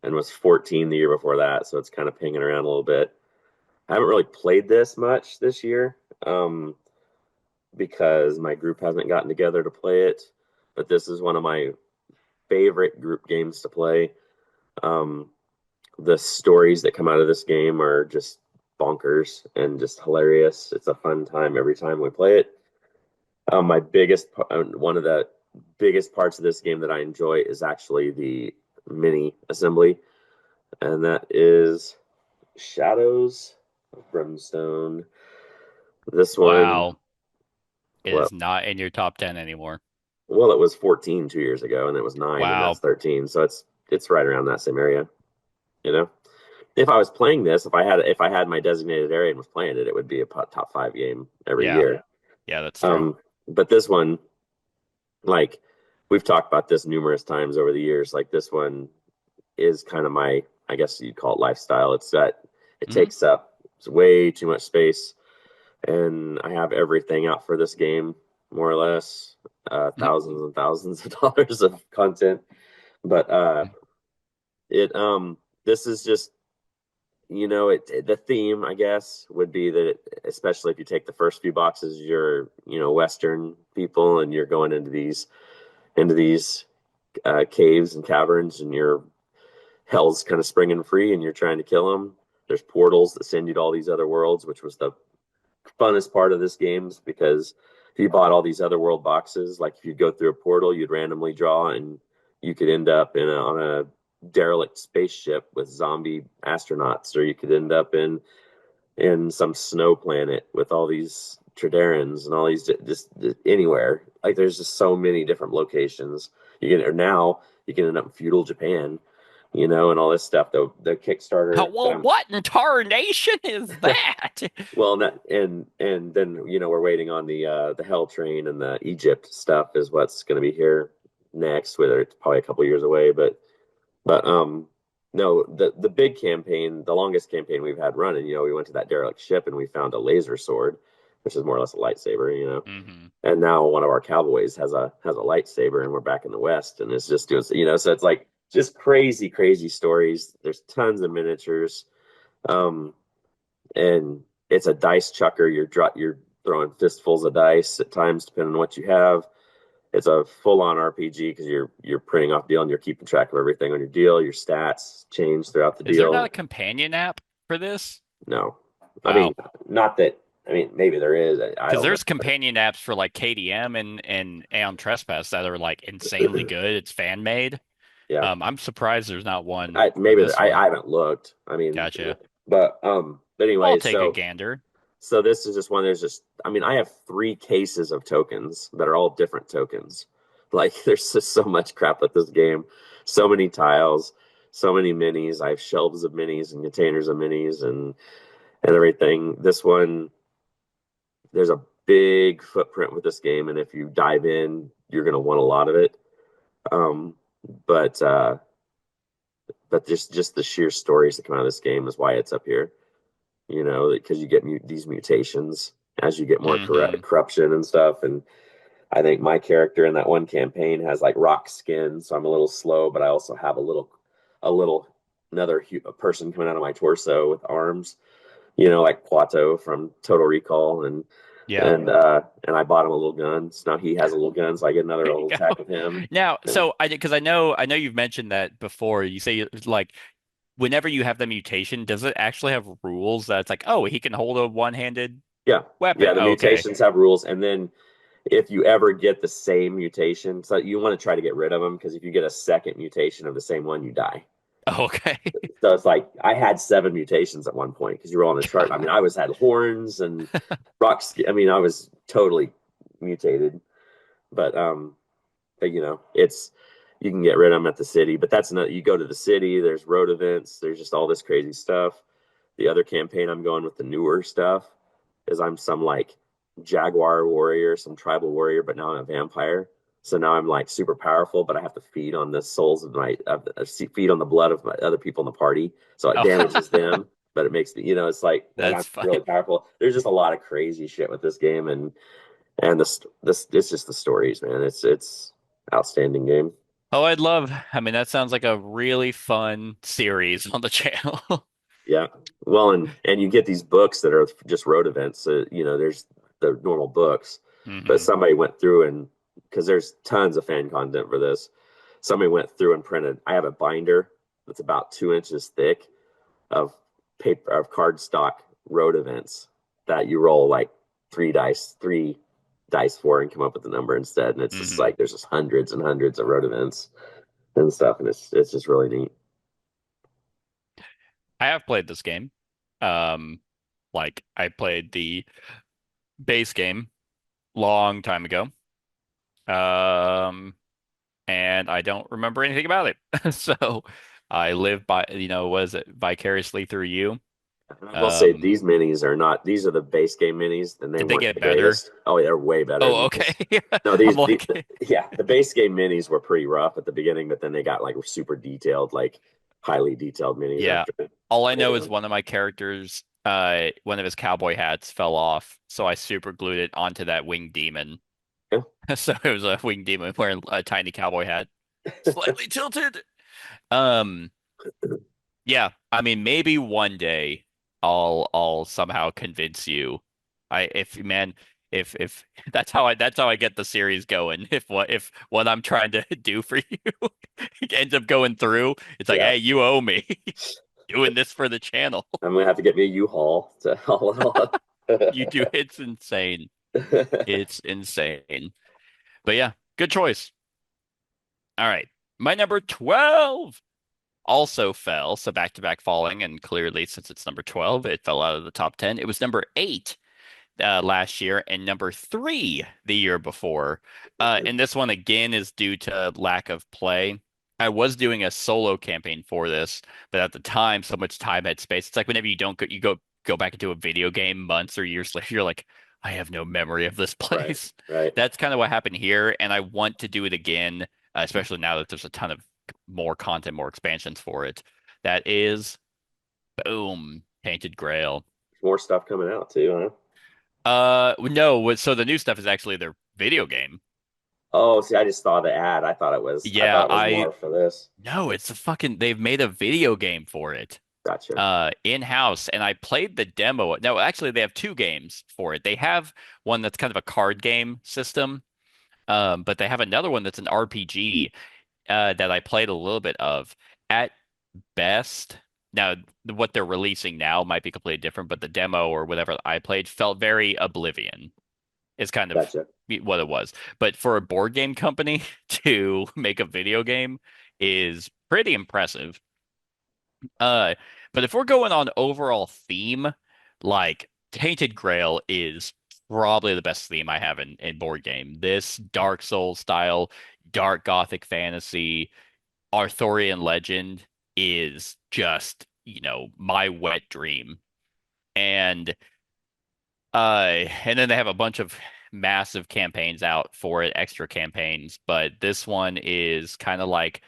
and was 14 the year before that. So it's kind of pinging around a little bit. I haven't really played this much this year because my group hasn't gotten together to play it. But this is one of my favorite group games to play. Um, the stories that come out of this game are just bonkers and just hilarious. It's a fun time every time we play it. One of the biggest parts of this game that I enjoy is actually the mini assembly, and that is Shadows of Brimstone. This one, Wow. It well, is not in your top 10 anymore. well, it was 14 2 years ago, and it was 9, and that's Wow. 13. So it's right around that same area. You know, if I was playing this, if I had my designated area and was playing it, it would be a top 5 game every Yeah. year. Yeah, that's true. But this one, like we've talked about this numerous times over the years, like this one is kind of my, I guess you'd call it lifestyle. It's that it Hmm. takes up way too much space, and I have everything out for this game, more or less, thousands and thousands of dollars of content. But it this is just the theme, I guess, would be that especially if you take the first few boxes, you're Western people, and you're going into these caves and caverns, and your hell's kind of springing free, and you're trying to kill them. There's portals that send you to all these other worlds, which was the funnest part of this game, because if you bought all these other world boxes, like if you'd go through a portal, you'd randomly draw, and you could end up on a derelict spaceship with zombie astronauts, or you could end up in some snow planet with all these Triderans and all these just anywhere. Like there's just so many different locations. You can end up in feudal Japan, and all this stuff. The Kickstarter that Well, I'm what in tarnation is that? well, and then we're waiting on the Hell Train, and the Egypt stuff is what's going to be here next. Whether it's probably a couple years away, but no, the big campaign, the longest campaign we've had running, we went to that derelict ship and we found a laser sword, which is more or less a lightsaber. Hmm. And now one of our cowboys has a lightsaber, and we're back in the West, and it's just doing, so it's like just crazy, crazy stories. There's tons of miniatures, um, and it's a dice chucker. You're throwing fistfuls of dice at times, depending on what you have. It's a full-on RPG because you're printing off deal, and you're keeping track of everything on your deal. Your stats change throughout the Is there not deal. a companion app for this? No, I mean, Wow. not that I mean, maybe there is. I Because don't know. there's companion apps for like KDM and Aeon Trespass that are like insanely good. It's fan made. Yeah, I'm surprised there's not one for maybe this I one. haven't looked. I mean, Gotcha. but I'll anyway, take a so gander. this is just one. There's just, I mean, I have 3 cases of tokens that are all different tokens. Like, there's just so much crap with this game. So many tiles, so many minis. I have shelves of minis and containers of minis and everything. This one, there's a big footprint with this game, and if you dive in, you're gonna want a lot of it. Um, but just the sheer stories that come out of this game is why it's up here. You know, because you get these mutations as you get more Hmm. corruption and stuff. And I think my character in that one campaign has like rock skin, so I'm a little slow, but I also have a little another a person coming out of my torso with arms. You know, like Quato from Total Recall, Yeah. and I bought him a little gun. So now he has a little gun, so I get another There you little go. attack with him. Now, And so because I know you've mentioned that before. You say like whenever you have the mutation, does it actually have rules that's like, oh, he can hold a one-handed yeah, yeah, weapon? the Oh, okay. mutations have rules, and then if you ever get the same mutation, so you want to try to get rid of them because if you get a second mutation of the same one, you die. Oh, okay. So it's like I had 7 mutations at one point because you were on a chart. I mean, I was had horns and rocks. I mean, I was totally mutated, but you know, it's you can get rid of them at the city, but that's not. You go to the city. There's road events. There's just all this crazy stuff. The other campaign I'm going with the newer stuff is I'm some like jaguar warrior, some tribal warrior, but now I'm a vampire. So now I'm like super powerful, but I have to feed on the souls of feed on the blood of my other people in the party. So it Oh, damages them, but it makes me, you know, it's like I'm that's fun. really powerful. There's just a lot of crazy shit with this game, and this it's just the stories, man. It's outstanding game. Oh, I'd love. I mean, that sounds like a really fun series on the channel. Yeah. Well, and you get these books that are just road events. So, you know, there's the normal books, but Hmm. somebody went through and because there's tons of fan content for this. Somebody went through and printed. I have a binder that's about 2 inches thick of paper of cardstock road events that you roll like three dice for and come up with the number instead. And it's just Hmm. like there's just hundreds and hundreds of road events and stuff, and it's just really neat. I have played this game. Um, like I played the base game long time ago. Um, and I don't remember anything about it. So I live by, was it vicariously through you? I will say Um, these minis are not. These are the base game minis, and they did they weren't get the better? greatest. Oh, they're way better Oh, than okay. these. No, I'm these like, yeah, the base game minis were pretty rough at the beginning, but then they got like super detailed, like highly detailed minis yeah. after. All I know You is one of my characters, one of his cowboy hats fell off, so I super glued it onto that winged demon. know? So it was a winged demon wearing a tiny cowboy hat, slightly tilted. Um, yeah, I mean, maybe one day I'll somehow convince you. If man, if that's how I get the series going. If what I'm trying to do for you ends up going through, it's like, Yeah, hey, you owe me doing this for the channel. I'm gonna have to get me a U-Haul to haul it all up. You do, it's insane. It's insane. But yeah, good choice. All right. My number 12 also fell, so back to back falling, and clearly since it's number 12, it fell out of the top 10. It was number 8 last year and number 3 the year before. And this one again is due to lack of play. I was doing a solo campaign for this, but at the time, so much time had space. It's like whenever you don't go, you go back into a video game months or years later, you're like, I have no memory of this Right, place. right. That's kind of what happened here, and I want to do it again, especially now that there's a ton of more content, more expansions for it. That is, boom, Tainted Grail. More stuff coming out too, huh? No, so the new stuff is actually their video game. Oh, see, I just saw the ad. I Yeah, thought it was more for this. no, it's a fucking, they've made a video game for it, Gotcha. in-house, and I played the demo. No, actually, they have two games for it. They have one that's kind of a card game system, but they have another one that's an RPG, that I played a little bit of. At best, Now, what they're releasing now might be completely different, but the demo or whatever I played felt very Oblivion. Is kind of Gotcha. what it was. But for a board game company to make a video game is pretty impressive. Uh, but if we're going on overall theme, like Tainted Grail is probably the best theme I have in board game. This Dark Souls style, dark gothic fantasy, Arthurian legend is just, my wet dream. And and then they have a bunch of massive campaigns out for it, extra campaigns, but this one is kind of like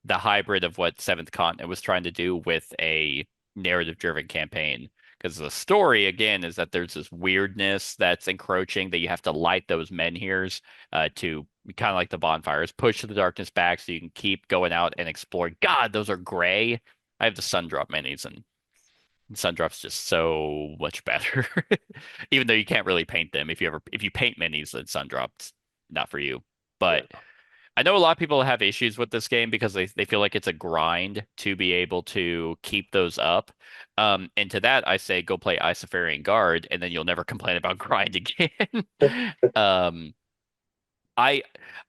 the hybrid of what Seventh Continent was trying to do with a narrative-driven campaign. Because the story, again, is that there's this weirdness that's encroaching that you have to light those menhirs to kind of like the bonfires, push the darkness back so you can keep going out and exploring. God, those are gray. I have the Sundrop minis, and Sundrop's just so much better. Even though you can't really paint them. If you paint minis, then Sundrop's not for you. Yeah. But I know a lot of people have issues with this game because they feel like it's a grind to be able to keep those up. And to that, I say go play ISS Vanguard, and then you'll never complain about grind again. Um, I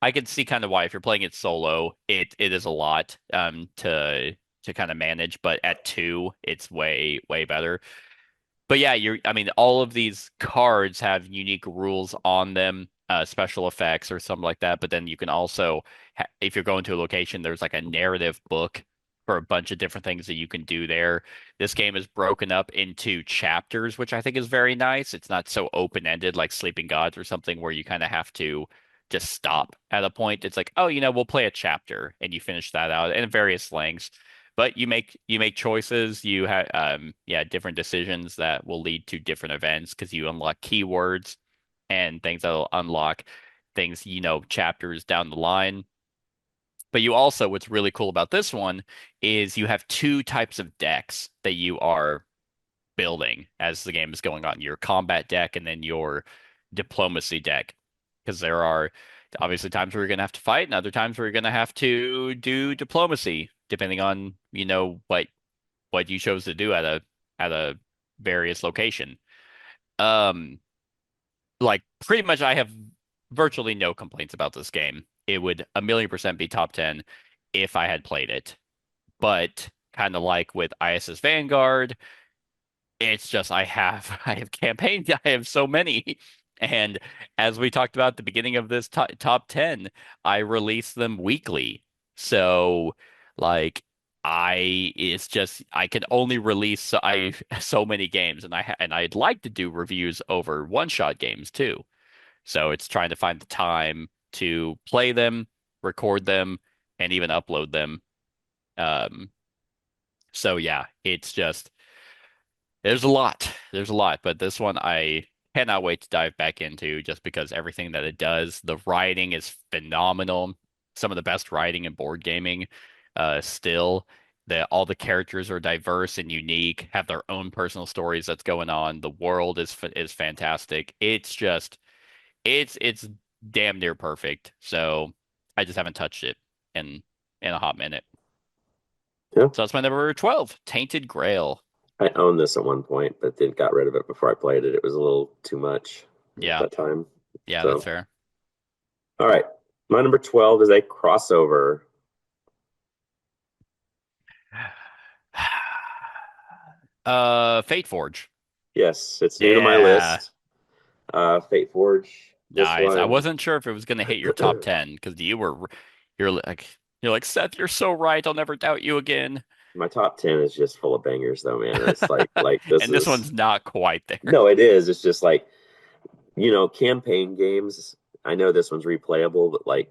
I can see kind of why if you're playing it solo, it is a lot to kind of manage, but at two, it's way better. But yeah, I mean, all of these cards have unique rules on them, special effects or something like that. But then you can also, if you're going to a location, there's like a narrative book for a bunch of different things that you can do there. This game is broken up into chapters, which I think is very nice. It's not so open-ended like Sleeping Gods or something where you kind of have to just stop at a point. It's like, oh, we'll play a chapter and you finish that out in various lengths. But you make choices. You have different decisions that will lead to different events because you unlock keywords and things that'll unlock things, chapters down the line. But you also, what's really cool about this one is you have two types of decks that you are building as the game is going on. Your combat deck and then your diplomacy deck. Because there are obviously times where you're going to have to fight and other times where you're going to have to do diplomacy, depending on, what you chose to do at a various location. Um, like pretty much I have virtually no complaints about this game. It would 1,000,000% be top 10 if I had played it. But kind of like with ISS Vanguard, it's just I have campaigns. I have so many. And as we talked about at the beginning of this top 10, I release them weekly. So like it's just I can only release so many games and I'd like to do reviews over one-shot games too. So it's trying to find the time to play them, record them, and even upload them. Um, so yeah, it's just there's a lot. There's a lot, but this one I cannot wait to dive back into just because everything that it does, the writing is phenomenal. Some of the best writing in board gaming. Still, all the characters are diverse and unique, have their own personal stories that's going on. The world is fantastic. It's damn near perfect. So I just haven't touched it in a hot minute. Yeah. So that's my number 12, Tainted Grail. I owned this at one point, but then got rid of it before I played it. It was a little too much at Yeah. that time. Yeah, So, that's fair. all right. My number 12 is a crossover. FateForge. Yes, it's new to my Yeah. list. FateForge. This Nice. I one, wasn't sure if it was gonna hit your top 10 because you're like Seth, you're so right. I'll never doubt you again. my top 10 is just full of bangers, though, man. It's like this And this is one's not quite there. no, it is. It's just like campaign games. I know this one's replayable, but like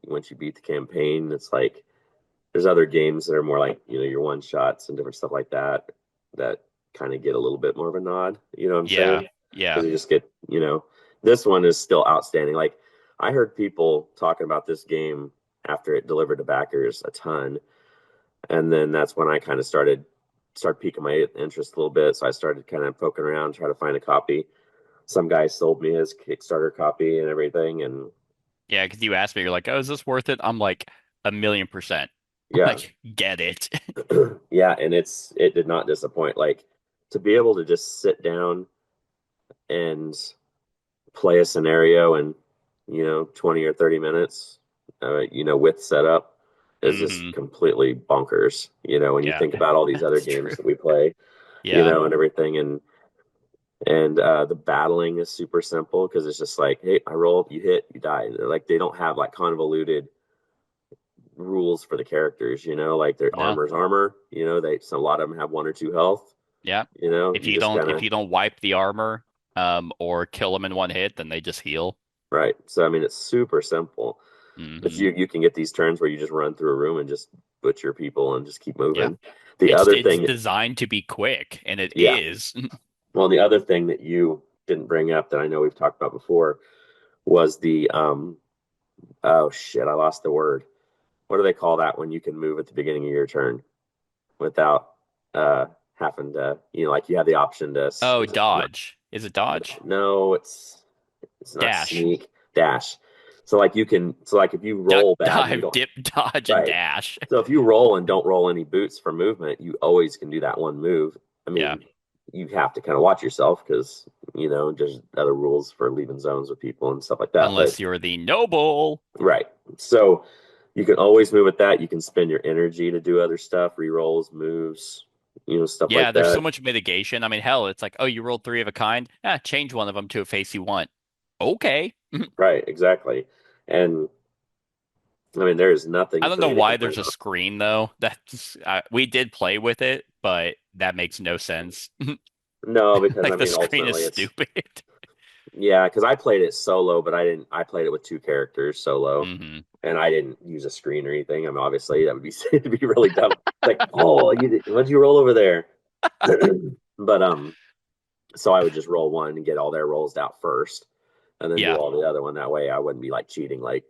once you beat the campaign, it's like there's other games that are more like your one shots and different stuff like that that kind of get a little bit more of a nod. You know what I'm Yeah. saying? Yeah. Because you just get this one is still outstanding. Like I heard people talking about this game after it delivered to backers a ton, and then that's when I kind of start piquing my interest a little bit. So I started kind of poking around, trying to find a copy. Some guy sold me his Kickstarter copy and everything, and Yeah, because you asked me, you're like, oh, is this worth it? I'm like 1,000,000%. Yeah. Like, get it. Yeah, and it did not disappoint. Like to be able to just sit down and play a scenario in, 20 or 30 minutes, with setup is just Hmm. completely bonkers. When you Yeah, think about all these other that's true. games that we play, Yeah. and everything, and the battling is super simple because it's just like, hey, I roll, you hit, you die. Like they don't have like convoluted rules for the characters. Like their No. armor's armor. A lot of them have one or two health. Yeah. You just kind If of you don't wipe the armor, or kill them in one hit, then they just heal. right. So I mean, it's super simple. But Hmm. you can get these turns where you just run through a room and just butcher people and just keep Yeah. moving. The other It's thing, designed to be quick, and it yeah. is. Well, the other thing that you didn't bring up that I know we've talked about before was the oh shit, I lost the word. What do they call that when you can move at the beginning of your turn without uh having to, like you have the option to Oh, is it not, dodge. Is it dodge? no, it's not Dash. sneak, dash. So like if you roll bad and you Dive, don't dip, dodge, and right. dash. So if you roll and don't roll any boots for movement, you always can do that one move. I Yeah. mean, you have to kind of watch yourself because, there's other rules for leaving zones with people and stuff like that. But Unless you're the noble. right. So you can always move with that. You can spend your energy to do other stuff, re-rolls, moves, stuff Yeah, like there's so that. much mitigation. I mean, hell, it's like, oh, you rolled three of a kind. Ah, change one of them to a face you want. Okay. Right, exactly. And I mean, there is I nothing don't for know me to why complain there's a about. screen though. That's we did play with it, but that makes no sense. No, because I Like the mean, screen is ultimately it's stupid. yeah, because I played it solo, but I didn't. I played it with two characters solo, Hmm. and I didn't use a screen or anything. I mean, obviously that would be it'd be really dumb. It's like, oh, what'd you roll over there? But so I would just roll one and get all their rolls out first, and then do Yeah. all the other one. That way, I wouldn't be like cheating, like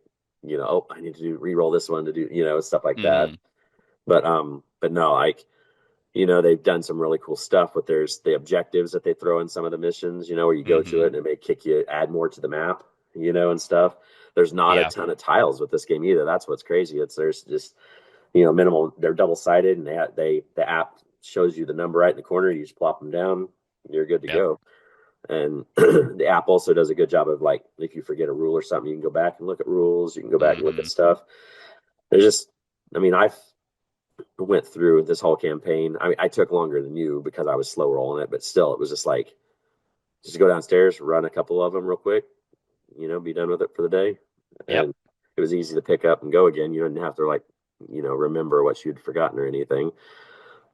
oh, I need to do re-roll this one to do stuff like that. Hmm. But no, like they've done some really cool stuff with there's the objectives that they throw in some of the missions, where you go to it Hmm. and it may kick you, add more to the map, and stuff. There's not a Yeah. ton of tiles with this game either. That's what's crazy. There's just, minimal. They're double sided and the app shows you the number right in the corner. You just plop them down. You're good to Yep. go. And the app also does a good job of like, if you forget a rule or something, you can go back and look at rules. You can go back and look at Hmm. stuff. There's just, I mean, I've went through this whole campaign. I mean, I took longer than you because I was slow rolling it, but still, it was just like, just go downstairs, run a couple of them real quick, be done with it for the day. Yep. And it was easy to pick up and go again. You didn't have to like, remember what you'd forgotten or anything.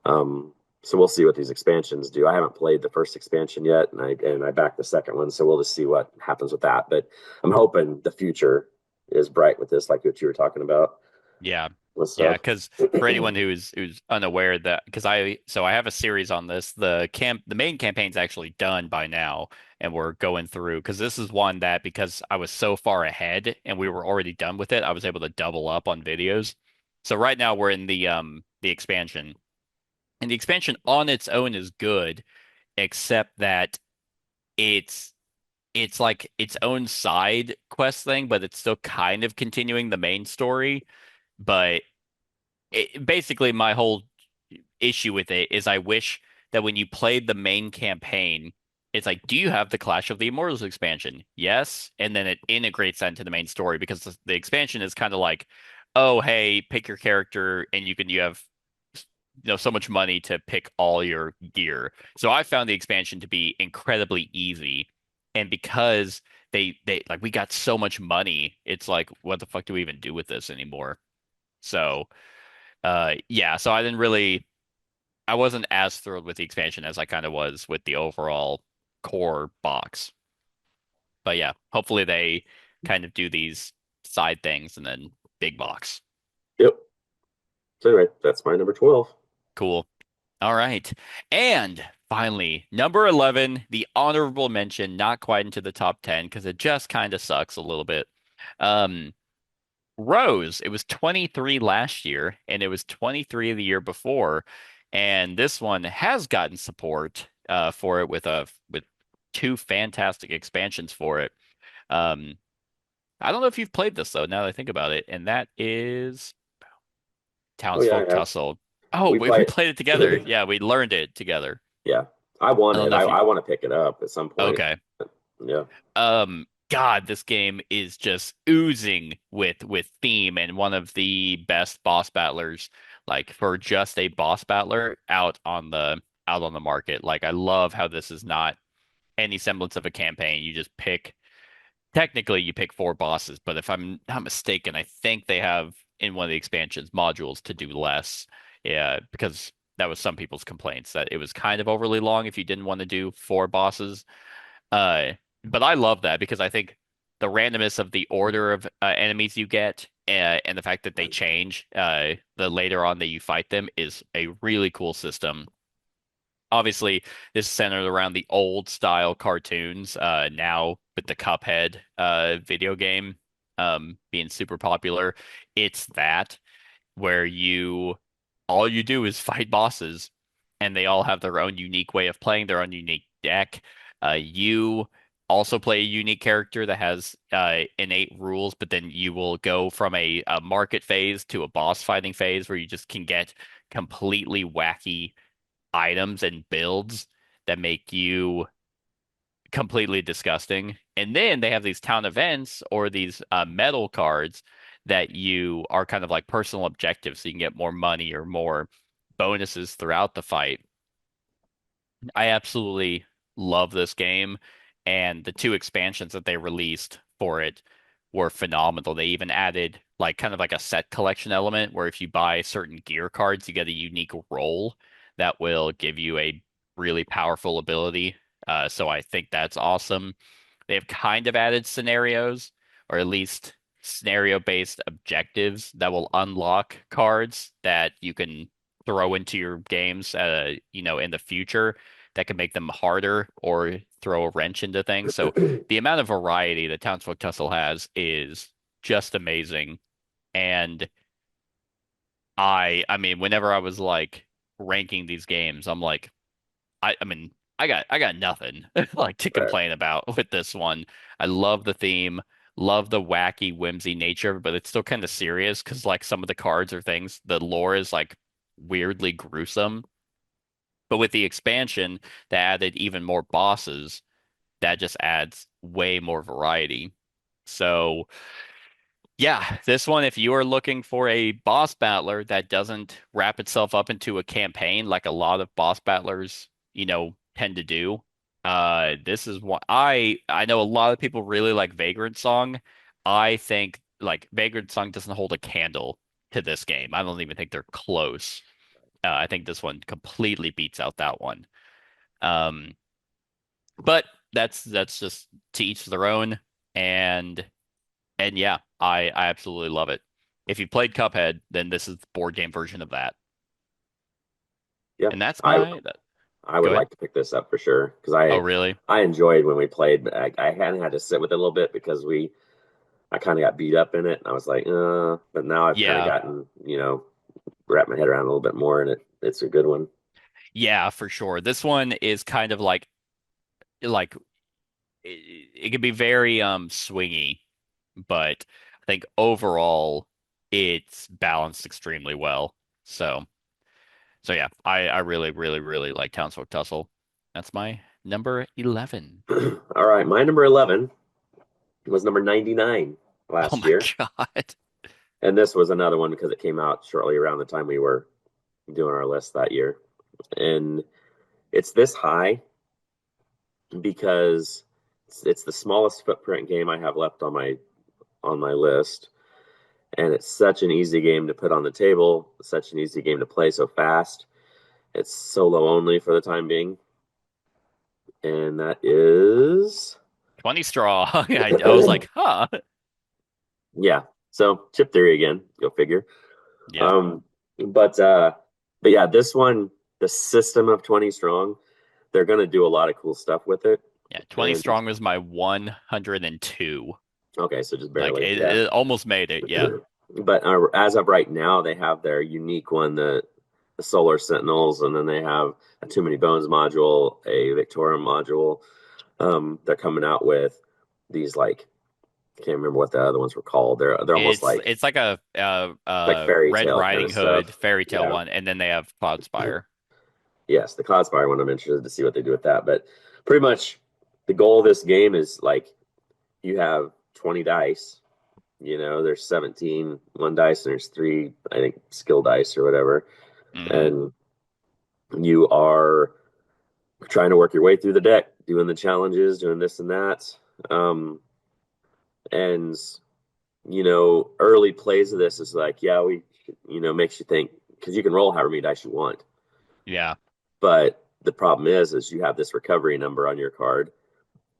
Um, so we'll see what these expansions do. I haven't played the first expansion yet, and I backed the second one, so we'll just see what happens with that. But I'm hoping the future is bright with this, like what you were talking about Yeah. with Yeah, stuff. because for anyone who's unaware that because I have a series on this. The main campaign's actually done by now, and we're going through because this is one that because I was so far ahead and we were already done with it, I was able to double up on videos. So right now we're in the expansion. And the expansion on its own is good, except that it's it's like its own side quest thing, but it's still kind of continuing the main story. But basically my whole issue with it is I wish that when you played the main campaign, it's like, do you have the Clash of the Immortals expansion? Yes, and then it integrates that into the main story because the expansion is kind of like, oh, hey, pick your character and you have so much money to pick all your gear. So I found the expansion to be incredibly easy, and because they like we got so much money, it's like, what the fuck do we even do with this anymore? So yeah, so I wasn't as thrilled with the expansion as I kind of was with the overall core box. But yeah, hopefully they kind of do these side things and then big box. Yep. So anyway, that's my number 12. Cool. All right. And finally, number 11, the honorable mention, not quite into the top 10 because it just kind of sucks a little bit. Um, Rose, it was 23 last year and it was 23 the year before. And this one has gotten support for it with two fantastic expansions for it. Um, I don't know if you've played this though, now that I think about it, and that is Oh yeah, Townsfolk I have. Tussle. Oh, We we play. played it together. Yeah, we learned it together. Yeah, I want I don't it. know if you. I want to pick it up at some point. Okay. Yeah. God, this game is just oozing with theme and one of the best boss battlers, like for just a boss battler out on the market. Like I love how this is not any semblance of a campaign. You just pick technically you pick four bosses, but if I'm not mistaken, I think they have in one of the expansions modules to do less. Yeah, because that was some people's complaints that it was kind of overly long if you didn't want to do four bosses. Uh, but I love that because I think the randomness of the order of enemies you get and the fact that they change the later on that you fight them is a really cool system. Obviously, this is centered around the old style cartoons. Now with the Cuphead video game being super popular, it's that where you all you do is fight bosses, and they all have their own unique way of playing, their own unique deck. You also play a unique character that has innate rules, but then you will go from a market phase to a boss fighting phase where you just can get completely wacky items and builds that make you completely disgusting. And then they have these town events or these medal cards that you are kind of like personal objectives, so you can get more money or more bonuses throughout the fight. I absolutely love this game, and the two expansions that they released for it were phenomenal. They even added like kind of like a set collection element where if you buy certain gear cards, you get a unique role that will give you a really powerful ability. So I think that's awesome. They've kind of added scenarios, or at least scenario-based objectives that will unlock cards that you can throw into your games, in the future that can make them harder or throw a wrench into things. So the amount of variety that Townsfolk Tussle has is just amazing. And I mean, whenever I was like ranking these games, I'm like, I mean, I got nothing like to Right. complain about with this one. I love the theme, love the wacky whimsy nature, but it's still kind of serious because like some of the cards or things, the lore is like weirdly gruesome. But with the expansion that added even more bosses, that just adds way more variety. So yeah, this one, if you are looking for a boss battler that doesn't wrap itself up into a campaign like a lot of boss battlers, tend to do, this is one I know a lot of people really like Vagrant Song. I think like Vagrant Song doesn't hold a candle to this game. I don't even think they're close. I think this one completely beats out that one. Um, but that's just to each their own. And and yeah, I absolutely love it. If you played Cuphead, then this is the board game version of that. Yeah. And that's I my that, I go would ahead. like to pick this up for sure because Oh, really? I enjoyed when we played, but I hadn't had to sit with it a little bit because I kind of got beat up in it. And I was like, but now I've kind of Yeah. gotten, wrap my head around a little bit more, and it's a good one. Yeah, for sure. This one is kind of like it can be very swingy, but I think overall it's balanced extremely well. So so yeah, I really, really, really like Townsfolk Tussle. That's my number 11. All right, my number 11 was number 99 Oh last my year, God. and this was another one because it came out shortly around the time we were doing our list that year, and it's this high because it's the smallest footprint game I have left on my list, and it's such an easy game to put on the table, such an easy game to play so fast. It's solo only for the time being, and that is 20 straw. I was like, huh. yeah. So chip theory again, go figure. Yeah. Um, but uh, but yeah, this one, the system of 20 strong, they're gonna do a lot of cool stuff with it. Yeah. 20 And strong was my 102. okay, so just Like barely, it, yeah. it almost made it. Yeah. But as of right now, they have their unique one, the Solar Sentinels, and then they have a Too Many Bones module, a Victoria module. They're coming out with these like can't remember what the other ones were called. They're almost It's like a like fairy Red tale kind Riding of stuff. Hood fairy tale Yeah. one, and then they have Cloudspire. Yes, the Cloudspire one. I'm interested to see what they do with that. But pretty much the goal of this game is like you have 20 dice. There's 17 one dice, and there's three, I think, skill dice or whatever. Hmm. And you are trying to work your way through the deck, doing the challenges, doing this and that. And early plays of this is like, yeah, makes you think because you can roll however many dice you want. Yeah. But the problem is you have this recovery number on your card,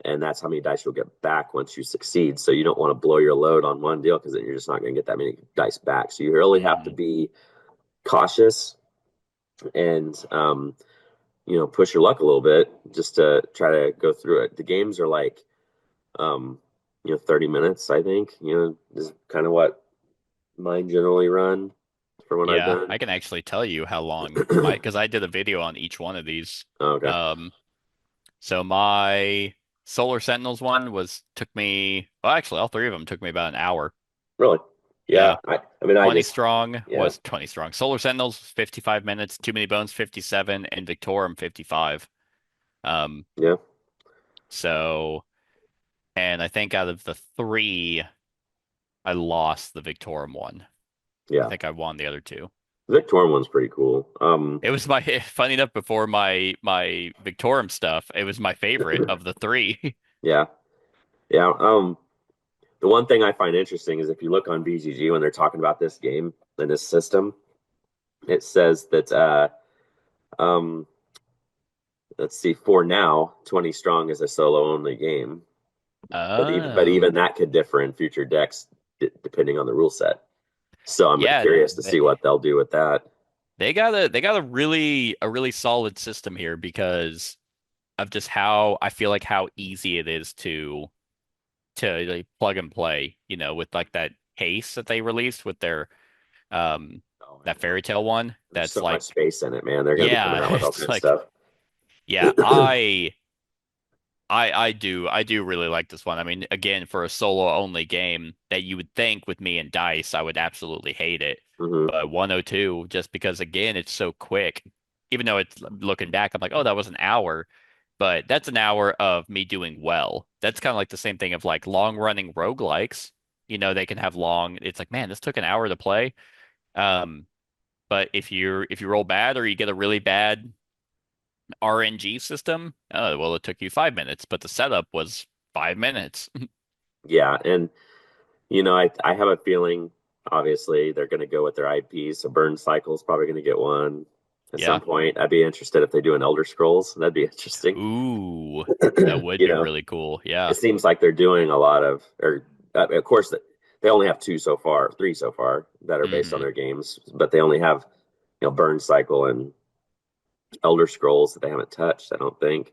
and that's how many dice you'll get back once you succeed. So you don't want to blow your load on one deal because then you're just not going to get that many dice back. So you really have to be cautious and push your luck a little bit just to try to go through it. The games are like 30 minutes, I think. Is kind of what mine generally run for what I've Yeah, done. I can actually tell you how long my because I did a video on each one of these. Oh, okay. So my Solar Sentinels one took me, well, actually all three of them took me about an hour. Really? Yeah. Yeah. I mean, 20 strong yeah. was 20 strong. Solar Sentinels 55 minutes, Too Many Bones 57, and Victorum 55. Yeah. So and I think out of the three, I lost the Victorum one. I Yeah. think I won the other two. The Victorian one's pretty cool. It was my funny enough before my Victorum stuff. It was my favorite of the three. Yeah. Yeah. The one thing I find interesting is if you look on BGG when they're talking about this game and this system, it says that um let's see, for now, 20 strong is a solo only game. But Oh, even that could differ in future decks depending on the rule set. So I'm yeah. curious to see what they'll do with that. They got a really solid system here because of just how I feel like how easy it is to like, plug and play. With like that case that they released with their um Oh, I that know. fairy tale one. There's That's so much like space in it, man. They're going to be coming yeah, out with all it's kinds of like stuff. yeah. I do really like this one. I mean, again, for a solo only game that you would think with me and Dice, I would absolutely hate it. Hmm. But 102, just because again, it's so quick. Even though it's looking back, I'm like, oh, that was an hour. But that's an hour of me doing well. That's kind of like the same thing of like long running roguelikes. They can have long, it's like, man, this took an hour to play. Um, but if you roll bad or you get a really bad RNG system, oh, well, it took you 5 minutes, but the setup was 5 minutes. Yeah, and I have a feeling. Obviously, they're going to go with their IPs. So Burncycle is probably going to get one at some Yeah. point. I'd be interested if they do an Elder Scrolls. That'd be interesting. Ooh, that would You be know, really cool. Yeah. it seems like they're doing a lot of, or of course, they only have three so far that are based on Hmm. their games, but they only have Burncycle and Elder Scrolls that they haven't touched. I don't think.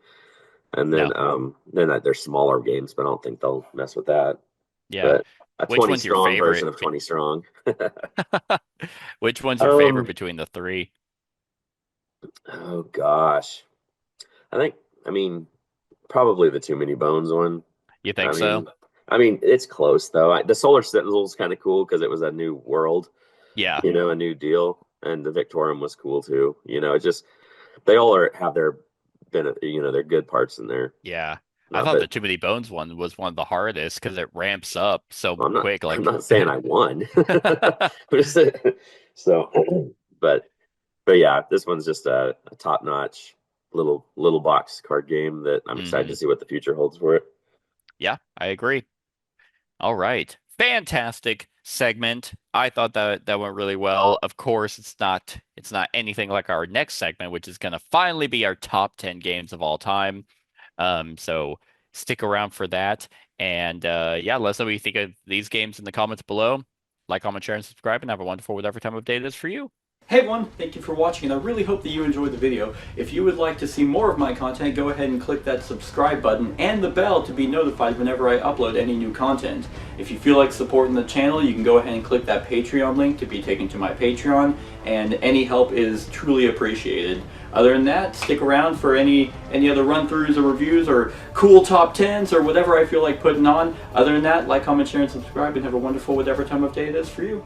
And No. then they're smaller games, but I don't think they'll mess with that. Yeah. But a Which 20 one's your strong version favorite? of 20 strong. Which one's your favorite Um, between the three? oh gosh. I mean, probably the Too Many Bones one. You I think so? mean, I mean, it's close though. The Solar Sentinel is kind of cool because it was a new world, Yeah. a new deal, and the Victorium was cool too. It just they all have their their good parts in there. Yeah. I Not thought that the Too Many Bones one was one of the hardest because it ramps up so well, quick. I'm Like, not saying I won. So, but yeah, this one's just a top notch little box card game that I'm excited hmm. to see what the future holds for it. Yeah, I agree. All right. Fantastic segment. I thought that went really well. Of course, it's not anything like our next segment, which is going to finally be our top 10 games of all time. So stick around for that. And yeah, let us know what you think of these games in the comments below. Like, comment, share, and subscribe, and have a wonderful whatever time of day it is for you. Hey everyone, thank you for watching, and I really hope that you enjoyed the video. If you would like to see more of my content, go ahead and click that subscribe button and the bell to be notified whenever I upload any new content. If you feel like supporting the channel, you can go ahead and click that Patreon link to be taken to my Patreon, and any help is truly appreciated. Other than that, stick around for any other run-throughs or reviews or cool top 10s or whatever I feel like putting on. Other than that, like, comment, share, and subscribe, and have a wonderful whatever time of day it is for you.